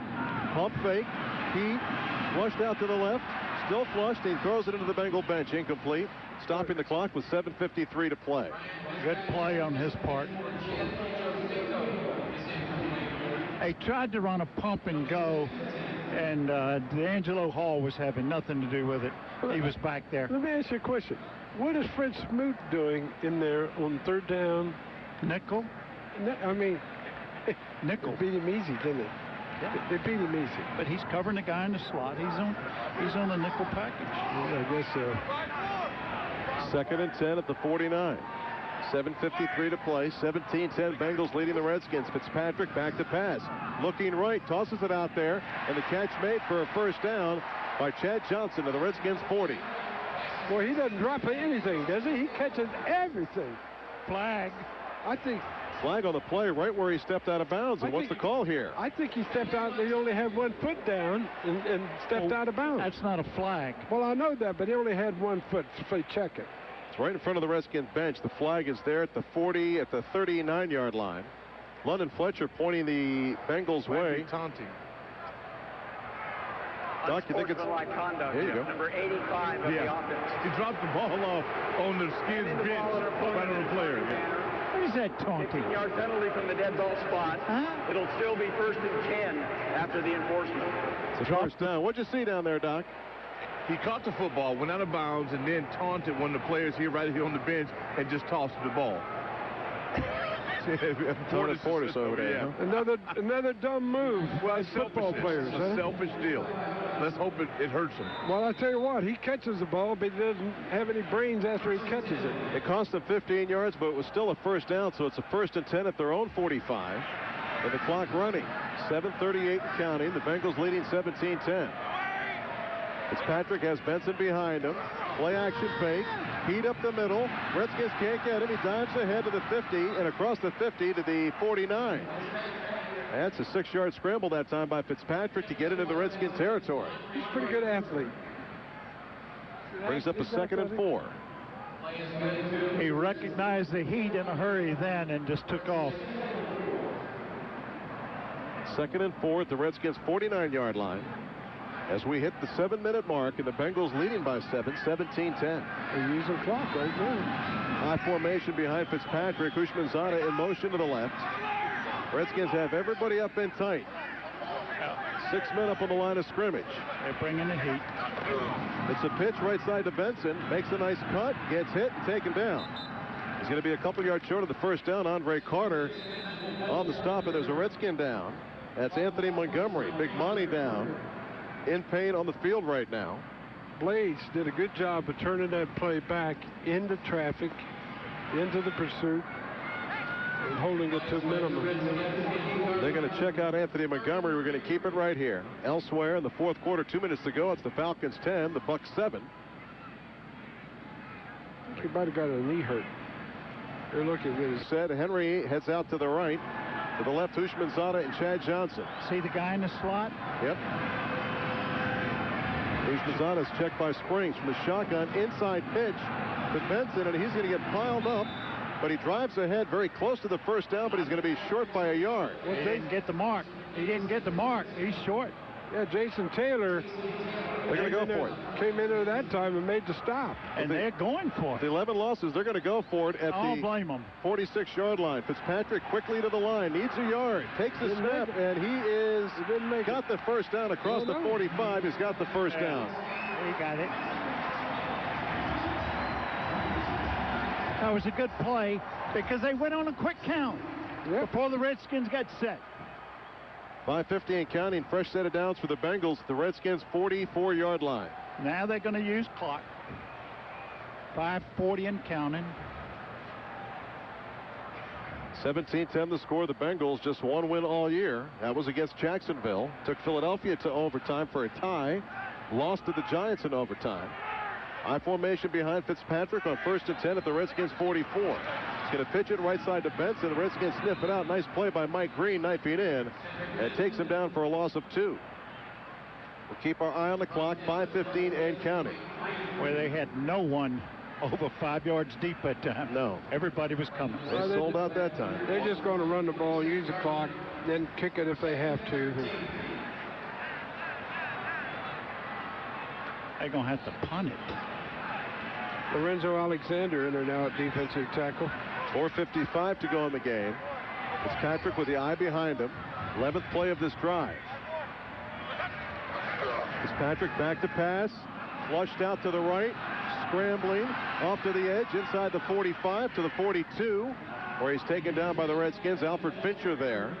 pump fake, he flushed out to the left, still flushed. He throws it into the Bengal bench, incomplete. Stopping the clock with 7:53 to play. Good play on his part. They tried to run a pump and go, and D'Angelo Hall was having nothing to do with it. He was back there. Let me ask you a question. What is Fred Smoot doing in there on 3rd down? Nickel? I mean, nickel. They beat him easy, didn't they? Yeah. They beat him easy. But he's covering the guy in the slot. He's on the nickel package. Yeah, I guess so. 2nd and 10 at the 49. 7:53 to play. 17-10 Bengals leading the Redskins. Fitzpatrick back to pass. Looking right, tosses it out there, and the catch made for a 1st down by Chad Johnson to the Redskins 40. Boy, he doesn't drop anything, does he? He catches everything. Flag. I think. Flag on the play right where he stepped out of bounds. And what's the call here? I think he stepped out and he only had 1 foot down and stepped out of bounds. That's not a flag. Well, I know that, but he only had 1 foot, so they check it. It's right in front of the Redskins bench. The flag is there at the 40, at the 39-yard line. London Fletcher pointing the Bengals' way. Taunting. Doc, you think it's conduct? There you go. Number 85 of the offense. He dropped the ball off on the Skins bench right on the player. What is that taunting? 15-yard penalty from the dead ball spot. Huh? It'll still be 1st and 10 after the enforcement. It's a 1st down. What'd you see down there, Doc? He caught the football, went out of bounds, and then taunted one of the players here right here on the bench and just tossed the ball. Portis over there. Yeah. Huh? Another dumb move. Well, by football players. It's a selfish deal. Let's hope it hurts him. Well, I tell you what, he catches the ball, but he doesn't have any brains after he catches it. It cost them 15 yards, but it was still a 1st down, so it's a 1st and 10 at their own 45. And the clock running. 7:38 counting. The Bengals leading 17-10. Fitzpatrick has Benson behind him. Play action fake. Heat up the middle. Redskins can't get him. He dives ahead to the 50 and across the 50 to the 49. That's a 6-yard scramble that time by Fitzpatrick to get into the Redskin territory. He's a pretty good athlete. Brings up a 2nd and 4. He recognized the heat in a hurry then and just took off. 2nd and 4 at the Redskins' 49-yard line. As we hit the 7-minute mark, and the Bengals leading by 7, 17-10. They're using clock right now. High formation behind Fitzpatrick. Houshmandzadeh in motion to the left. Redskins have everybody up in tight. 6 men up on the line of scrimmage. They're bringing the heat. It's a pitch right side to Benson. Makes a nice cut. Gets hit and taken down. He's going to be a couple yards short of the first down. Andre Carter on the stop, and there's a Redskin down. That's Anthony Montgomery. Big Monty down. In pain on the field right now. Blades did a good job of turning that play back into traffic, into the pursuit, and holding it to minimum. They're going to check out Anthony Montgomery. We're going to keep it right here. Elsewhere in the 4th quarter, 2 minutes to go. It's the Falcons 10, the Bucks 7. I think he might have got a knee hurt. They're looking at it. Said Henry heads out to the right. To the left, Houshmandzadeh and Chad Johnson. See the guy in the slot? Yep. Houshmandzadeh is checked by Springs from the shotgun. Inside pitch to Benson, and he's going to get piled up. But he drives ahead very close to the first down, but he's going to be short by a yard. He didn't get the mark. He didn't get the mark. He's short. Yeah, Jason Taylor. They're going to go for it. Came in there that time and made the stop. And they're going for it. The 11 losses, they're going to go for it at I'll blame them. 46-yard line. Fitzpatrick quickly to the line. Needs a yard. Takes a snap, and he got the first down across the 45. He's got the first down. He got it. That was a good play because they went on a quick count before the Redskins got set. 5:50 and counting. Fresh set of downs for the Bengals. The Redskins' 44-yard line. Now they're going to use clock. 5:40 and counting. 17-10 the score. The Bengals just one win all year. That was against Jacksonville. Took Philadelphia to overtime for a tie. Lost to the Giants in overtime. High formation behind Fitzpatrick on 1st and 10 at the Redskins' 44. He's going to pitch it right side to Benson. The Redskins sniff it out. Nice play by Mike Green, 9 feet in. And takes him down for a loss of 2. We'll keep our eye on the clock. 5:15 and counting. Where they had no one over 5 yards deep at time. No. Everybody was coming. They sold out that time. They're just going to run the ball, use the clock, then kick it if they have to. They're going to have to punt it. Lorenzo Alexander in there now at defensive tackle. 4:55 to go in the game. Fitzpatrick with the eye behind him. 11th play of this drive. Fitzpatrick back to pass. Flushed out to the right. Scrambling off to the edge inside the 45 to the 42, where he's taken down by the Redskins. Alfred Fincher there.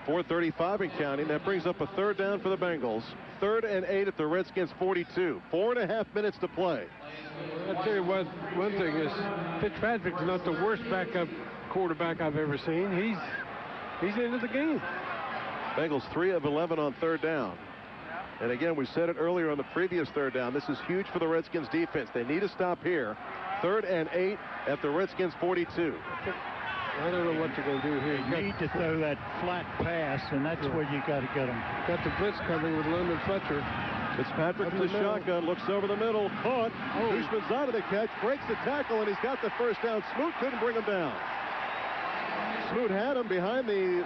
4:35 and counting. That brings up a 3rd down for the Bengals. 3rd and 8 at the Redskins' 42. 4.5 minutes to play. I'll tell you what, one thing is Fitzpatrick's not the worst backup quarterback I've ever seen. He's into the game. Bengals 3 of 11 on 3rd down. And again, we said it earlier on the previous 3rd down. This is huge for the Redskins defense. They need to stop here. 3rd and 8 at the Redskins' 42. I don't know what they're going to do here. You need to throw that flat pass, and that's where you got to get them. Got the blitz coming with London Fletcher. Fitzpatrick from the shotgun, looks over the middle, caught. Houshmandzadeh the catch, breaks the tackle, and he's got the first down. Smoot couldn't bring him down. Smoot had him behind the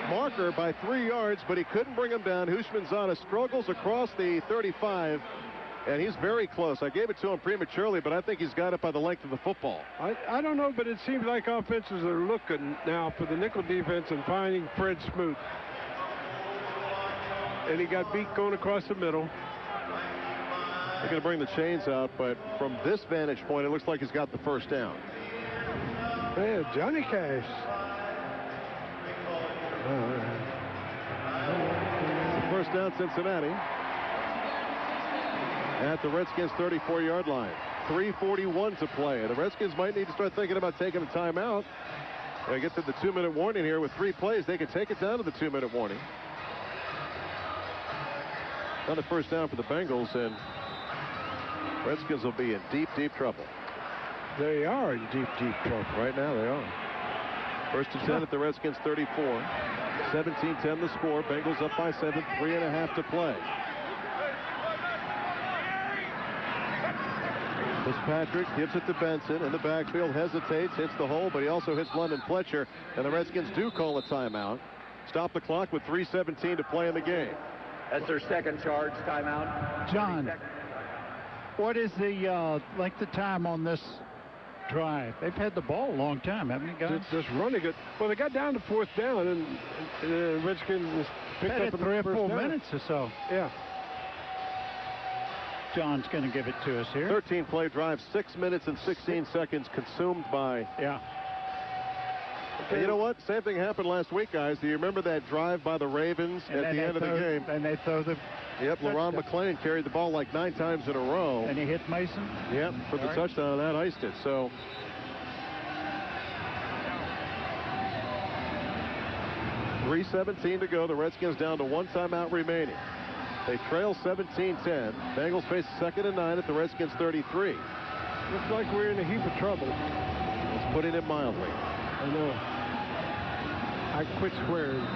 marker by 3 yards, but he couldn't bring him down. Houshmandzadeh struggles across the 35, and he's very close. I gave it to him prematurely, but I think he's got it by the length of the football. I don't know, but it seems like offenses are looking now for the nickel defense and finding Fred Smoot. And he got beat going across the middle. They're going to bring the chains out, but from this vantage point, it looks like he's got the first down. Yeah, Johnny Cash. First down, Cincinnati. At the Redskins' 34-yard line. 3:41 to play. The Redskins might need to start thinking about taking a timeout. They get to the 2-minute warning here with 3 plays. They can take it down to the 2-minute warning. Another first down for the Bengals, and Redskins will be in deep, deep trouble. They are in deep, deep trouble. Right now, they are. First and 10 at the Redskins 34. 17-10 the score. Bengals up by 7, 3.5 to play. Fitzpatrick gives it to Benson in the backfield, hesitates, hits the hole, but he also hits London Fletcher, and the Redskins do call a timeout. Stop the clock with 3:17 to play in the game. That's their second charge timeout. John, what is the length of time on this drive? They've had the ball a long time, haven't they, guys? Just running it. Well, they got down to 4th down, and the Redskins picked up 3 or 4 minutes or so. Yeah. John's going to give it to us here. 13-play drive, 6 minutes and 16 seconds consumed by. Yeah. And you know what? Same thing happened last week, guys. Do you remember that drive by the Ravens at the end of the game? And they throw the. Yep, LaRon McClain carried the ball like 9 times in a row. And he hit Mason? Yep, for the touchdown, and that iced it. So. .3:17 to go. The Redskins down to 1 timeout remaining. They trail 17-10. Bengals face 2nd and 9 at the Redskins 33. Looks like we're in a heap of trouble. It's putting it mildly. I know. I quit swearing.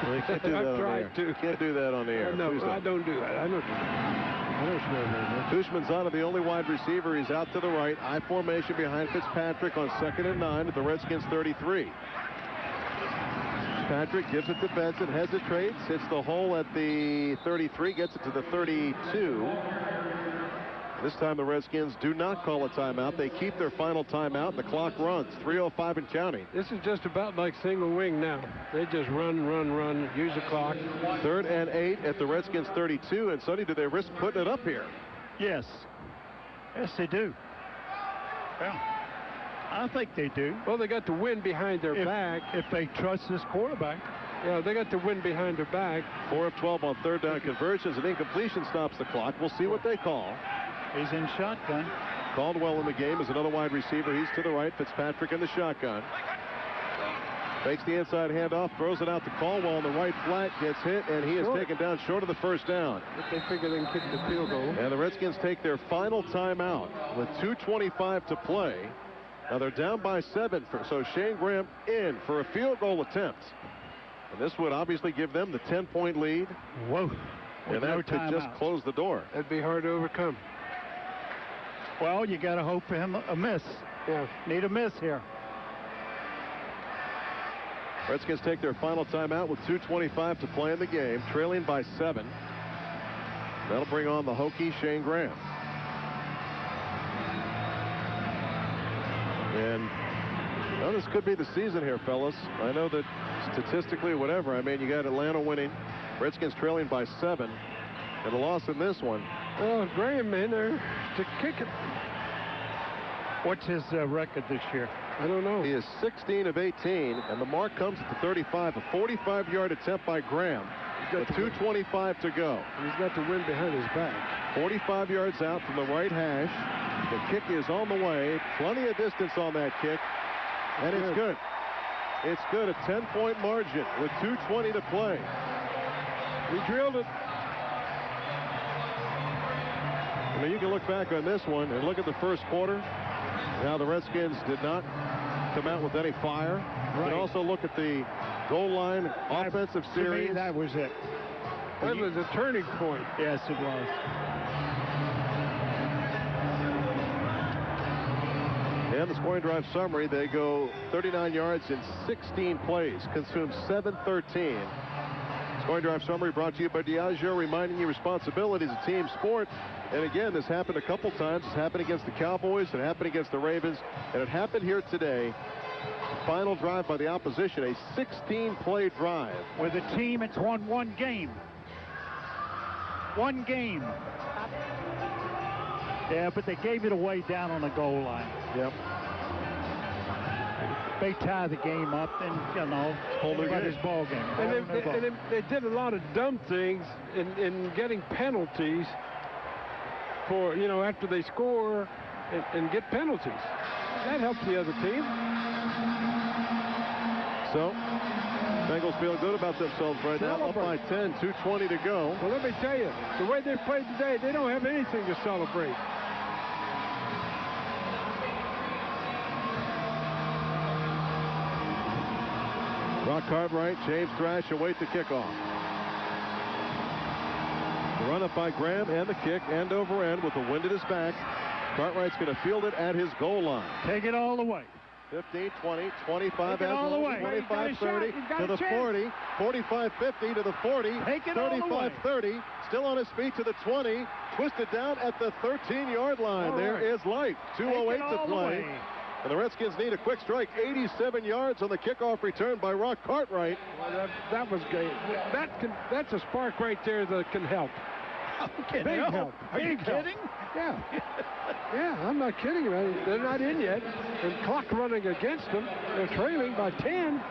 Well, you can't do that I've tried to. You can't do that on the air. No, I don't do that. I don't swear very much. Tushmanzada, the only wide receiver. He's out to the right. I formation behind Fitzpatrick on 2nd and 9 at the Redskins 33. Patrick gives it to Benson, hesitates, hits the hole at the 33, gets it to the 32. This time the Redskins do not call a timeout. They keep their final timeout, and the clock runs. 3:05 and counting. This is just about like single wing now. They just run, use the clock. 3rd and 8 at the Redskins 32. And Sonny, do they risk putting it up here? Yes. Yes, they do. Yeah. I think they do. Well, they got the wind behind their back. If they trust this quarterback. Yeah, they got the wind behind their back. 4 of 12 on 3rd down conversions. An incompletion stops the clock. We'll see what they call. He's in shotgun. Caldwell in the game is another wide receiver. He's to the right. Fitzpatrick in the shotgun. Fakes the inside handoff, throws it out to Caldwell on the right flat, gets hit, and he is taken down short of the 1st down. But they figure they can kick the field goal. And the Redskins take their final timeout with 2:25 to play. Now they're down by 7, so Shane Graham in for a field goal attempt. And this would obviously give them the 10-point lead. Whoa. And that could just close the door. That'd be hard to overcome. Well, you got to hope for him a miss. Yeah. Need a miss here. Redskins take their final timeout with 2:25 to play in the game, trailing by 7. That'll bring on the Hokie Shane Graham. And well, this could be the season here, fellas. I know that statistically, whatever, I mean, you got Atlanta winning, Redskins trailing by 7, and a loss in this one. Oh, Graham in there to kick it. What's his record this year? I don't know. He is 16 of 18, and the mark comes at the 35. A 45-yard attempt by Graham with 2:25 to go. He's got the wind behind his back. 45 yards out from the right hash. The kick is on the way. Plenty of distance on that kick. And it's good. It's good. A 10-point margin with 2:20 to play. He drilled it. I mean, you can look back on this one and look at the first quarter. Now the Redskins did not come out with any fire. Right. And also look at the goal line offensive series. To me, that was it. That was a turning point. Yes, it was. And the scoring drive summary, they go 39 yards in 16 plays, consume 713. Scoring drive summary brought to you by Diageo, reminding you responsibility is a team sport. And again, this happened a couple times. It's happened against the Cowboys, it happened against the Ravens, and it happened here today. Final drive by the opposition, a 16-play drive. With a team, it's won one game. One game. Yeah, but they gave it away down on the goal line. Yep. They tie the game up, and, you know, everybody's ball game. And they did a lot of dumb things in getting penalties for, you know, after they score and get penalties. That helps the other team. So, Bengals feel good about themselves right now. Up by 10, 2:20 to go. Well, let me tell you, the way they played today, they don't have anything to celebrate. Rock Cartwright, James Thrash await the kickoff. The run up by Graham and the kick end over end with the wind at his back. Cartwright's going to field it at his goal line. Take it all the way. 15, 20, 25, Take it all the way. 25, 30 to the 40, 45, 50 to the 40, 35, 30, still on his feet to the 20, twisted down at the 13-yard line. There is life. 2:08 to play. And the Redskins need a quick strike. 87 yards on the kickoff return by Rock Cartwright. Well, that was great. That's a spark right there that can help. Big help. Are you kidding? Yeah. Yeah, I'm not kidding. They're not in yet. And clock running against them. They're trailing by 10.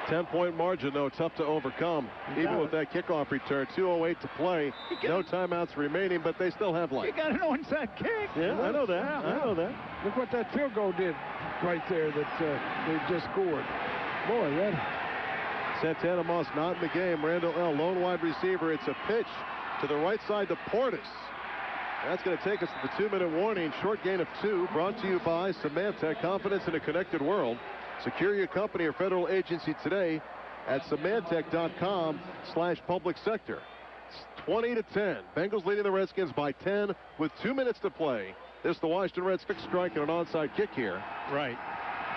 10-point margin, though, tough to overcome. Even with that kickoff return. 2:08 to play. No timeouts remaining, but they still have life. You got an onside kick. Yeah, I know that. I know that. Look what that field goal did right there that they just scored. Boy, that... Santana Moss not in the game. Randall L., lone wide receiver. It's a pitch to the right side to Portis. That's going to take us to the 2-minute warning. Short gain of 2, brought to you by Symantec. Confidence in a connected world. Secure your company or federal agency today at Symantec.com/public sector. 20-10. Bengals leading the Redskins by 10 with 2 minutes to play. This is the Washington Redskins strike and an onside kick here. Right.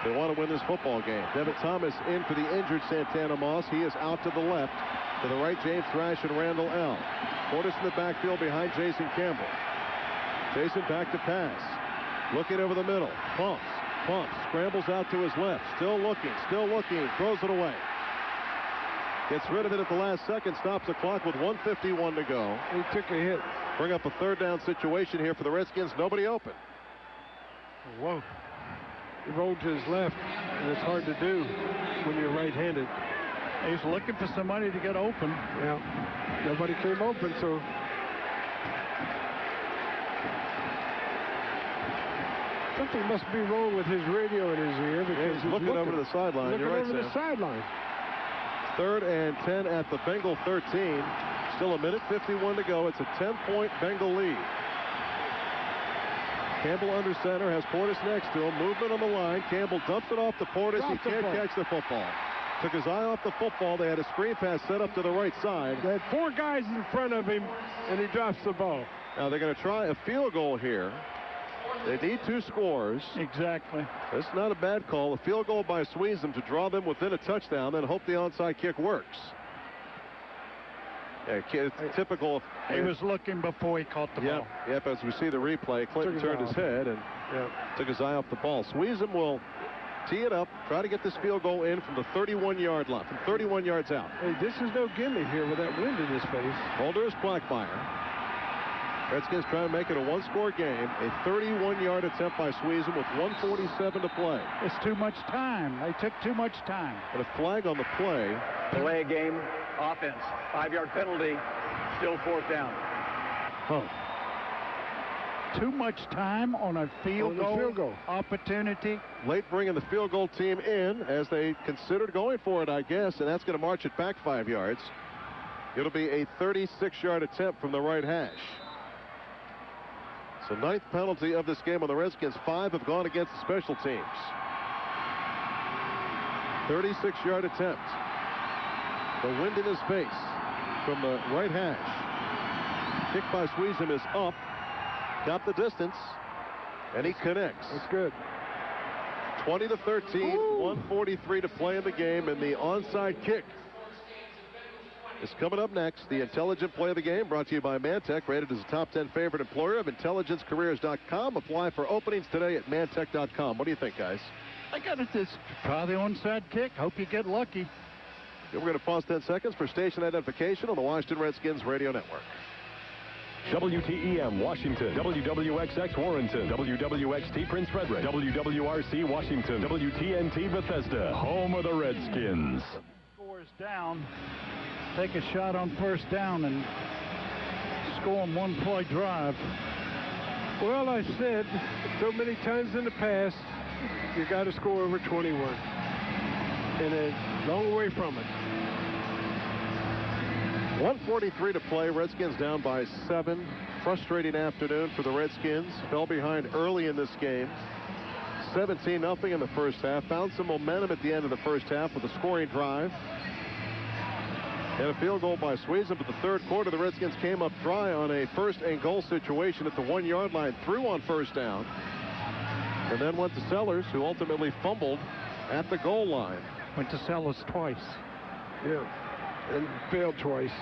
They want to win this football game. Devitt Thomas in for the injured Santana Moss. He is out to the left. To the right, James Thrash and Randall L. Portis in the backfield behind Jason Campbell. Jason back to pass. Looking over the middle. Pumps. Scrambles out to his left. Still looking. Throws it away. Gets rid of it at the last second. Stops the clock with 1:51 to go. He took a hit. Bring up a third down situation here for the Redskins. Nobody open. Whoa. He rolled to his left, and it's hard to do when you're right-handed. He's looking for somebody to get open. Yeah. Nobody came open, so... Something must be wrong with his radio in his ear because he's looking over to the sideline. You're right, over the sideline. 3rd and 10 at the Bengal 13. Still 1:51 to go. It's a 10-point Bengal lead. Campbell under center, has Portis next to him. Movement on the line. Campbell dumps it off to Portis. He can't catch the football. Took his eye off the football. They had a screen pass set up to the right side. They had 4 guys in front of him, and he drops the ball. Now they're going to try a field goal here. They need 2 scores. Exactly. That's not a bad call. A field goal by Sweezum to draw them within a touchdown, then hope the onside kick works. Yeah, it's typical. He was looking before he caught the ball. Yep, as we see the replay, Clinton turned his head and took his eye off the ball. Sweezum will tee it up, try to get this field goal in from the 31-yard line, from 31 yards out. Hey, this is no gimme here with that wind in his face. Holder is Blackmeyer. Redskins trying to make it a 1-score game. A 31-yard attempt by Sweezum with 1:47 to play. It's too much time. They took too much time. And a flag on the play. Delay a game, offense, 5-yard penalty, still 4th down. Too much time on a field goal opportunity. Late bringing the field goal team in as they considered going for it, I guess, and that's going to march it back 5 yards. It'll be a 36-yard attempt from the right hash. So 9th penalty of this game on the Redskins. 5 have gone against the special teams. 36-yard attempt. The wind in his face from the right hash. Kick by Sweezum is up. Got the distance. And he connects. That's good. 20-13. 1:43 to play in the game. And the onside kick is coming up next. The intelligent play of the game brought to you by Mantech, rated as a top 10 favorite employer of intelligencecareers.com. Apply for openings today at mantech.com. What do you think, guys? I got it. This try the onside kick. Hope you get lucky. Okay, we're going to pause 10 seconds for station identification on the Washington Redskins radio network. WTEM Washington, WWXX Warrenton, WWXT Prince Frederick, WWRC Washington, WTNT Bethesda, home of the Redskins. Scores down. Take a shot on 1st down and score on 1-play drive. Well, I said so many times in the past, you got to score over 21. and a long way from it. 1:43 to play. Redskins down by 7. Frustrating afternoon for the Redskins. Fell behind early in this game. 17-0 in the first half. Found some momentum at the end of the first half with a scoring drive. And a field goal by Sweezum. But the third quarter, the Redskins came up dry on a first and goal situation at the 1-yard line. Threw on first down. And then went to Sellers, who ultimately fumbled at the goal line. Went to Sellers twice. Yeah. And failed twice.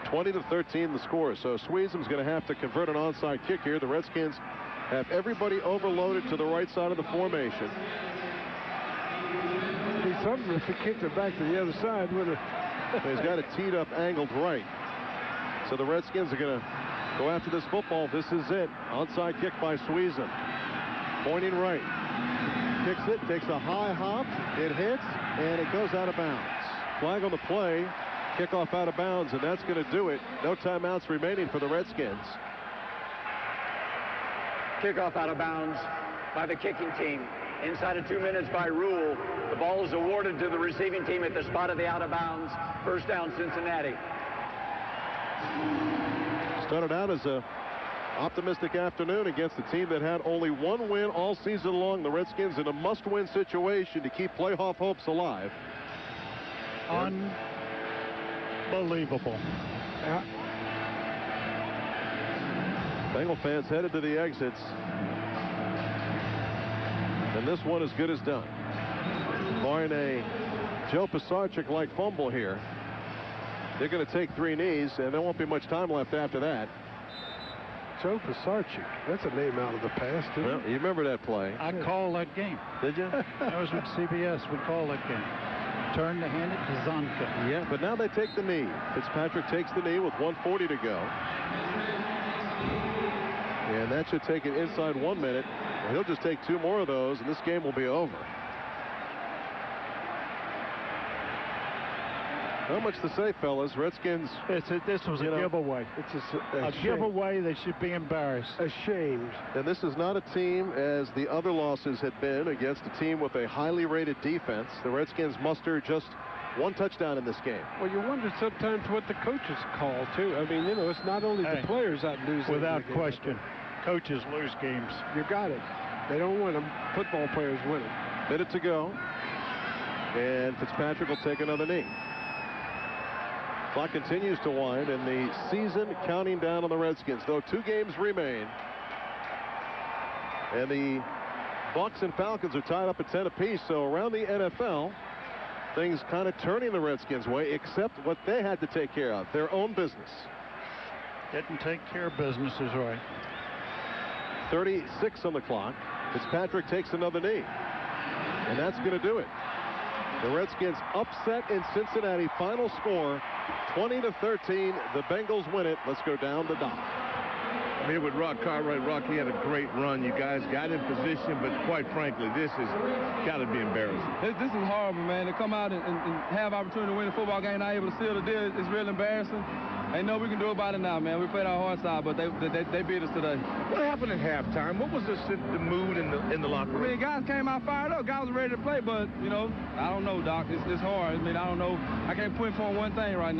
20-13 the score. So Sweezum's going to have to convert an onside kick here. The Redskins have everybody overloaded to the right side of the formation. It'd be something if he kicked it back to the other side, wouldn't it? He's got it teed up, angled right. So the Redskins are going to go after this football. This is it. Onside kick by Sweezum. Pointing right. Kicks it, takes a high hop. It hits, and it goes out of bounds. Flag on the play. Kickoff out of bounds, and that's going to do it. No timeouts remaining for the Redskins. Kickoff out of bounds by the kicking team. Inside of 2 minutes by rule. The ball is awarded to the receiving team at the spot of the out of bounds. First down, Cincinnati. Started out as a optimistic afternoon against a team that had only one win all season long. The Redskins in a must-win situation to keep playoff hopes alive. Unbelievable. Bengal fans headed to the exits. And this one as good as done. Barring a Joe Pisarcik-like fumble here. They're going to take 3 knees, and there won't be much time left after that. Joe Pisarcik. That's a name out of the past, isn't Well, you remember that play. I called that game. Did you? That was with CBS. We called that game. Turn to hand it to Zonka. Yeah, but now they take the knee. Fitzpatrick takes the knee with 1:40 to go. And that should take it inside 1 minute. Well, he'll just take 2 more of those, and this game will be over. Not much to say, fellas. Redskins. This was a giveaway. It's a giveaway. They should be embarrassed. Ashamed. And this is not a team as the other losses had been against a team with a highly rated defense. The Redskins muster just 1 touchdown in this game. Well, you wonder sometimes what the coaches call, too. I mean, you know, it's not only the players that lose. Without question. Coaches lose games. You got it. They don't win them. Football players win them. Minute to go. And Fitzpatrick will take another knee. Clock continues to wind, and the season counting down on the Redskins, though 2 games remain. And the Bucs and Falcons are tied up at 10 apiece, so around the NFL, things kind of turning the Redskins' way, except what they had to take care of, their own business. Didn't take care of business is right. 36 on the clock. Fitzpatrick takes another knee, and that's going to do it. The Redskins upset in Cincinnati. Final score, 20-13. The Bengals win it. Let's go down the dock. I'm here with Rock Cartwright. Rock, he had a great run. You guys got in position, but quite frankly, this has got to be embarrassing. This is horrible, man. To come out and have opportunity to win a football game, not able to seal the deal, it's really embarrassing. Ain't no we can do about it now, man. We played our hard side, but they beat us today. What happened at halftime? What was the mood in the locker room? I mean, guys came out fired up. Guys were ready to play, but, you know, I don't know, Doc. It's hard. I mean, I don't know. I can't point for one thing right now.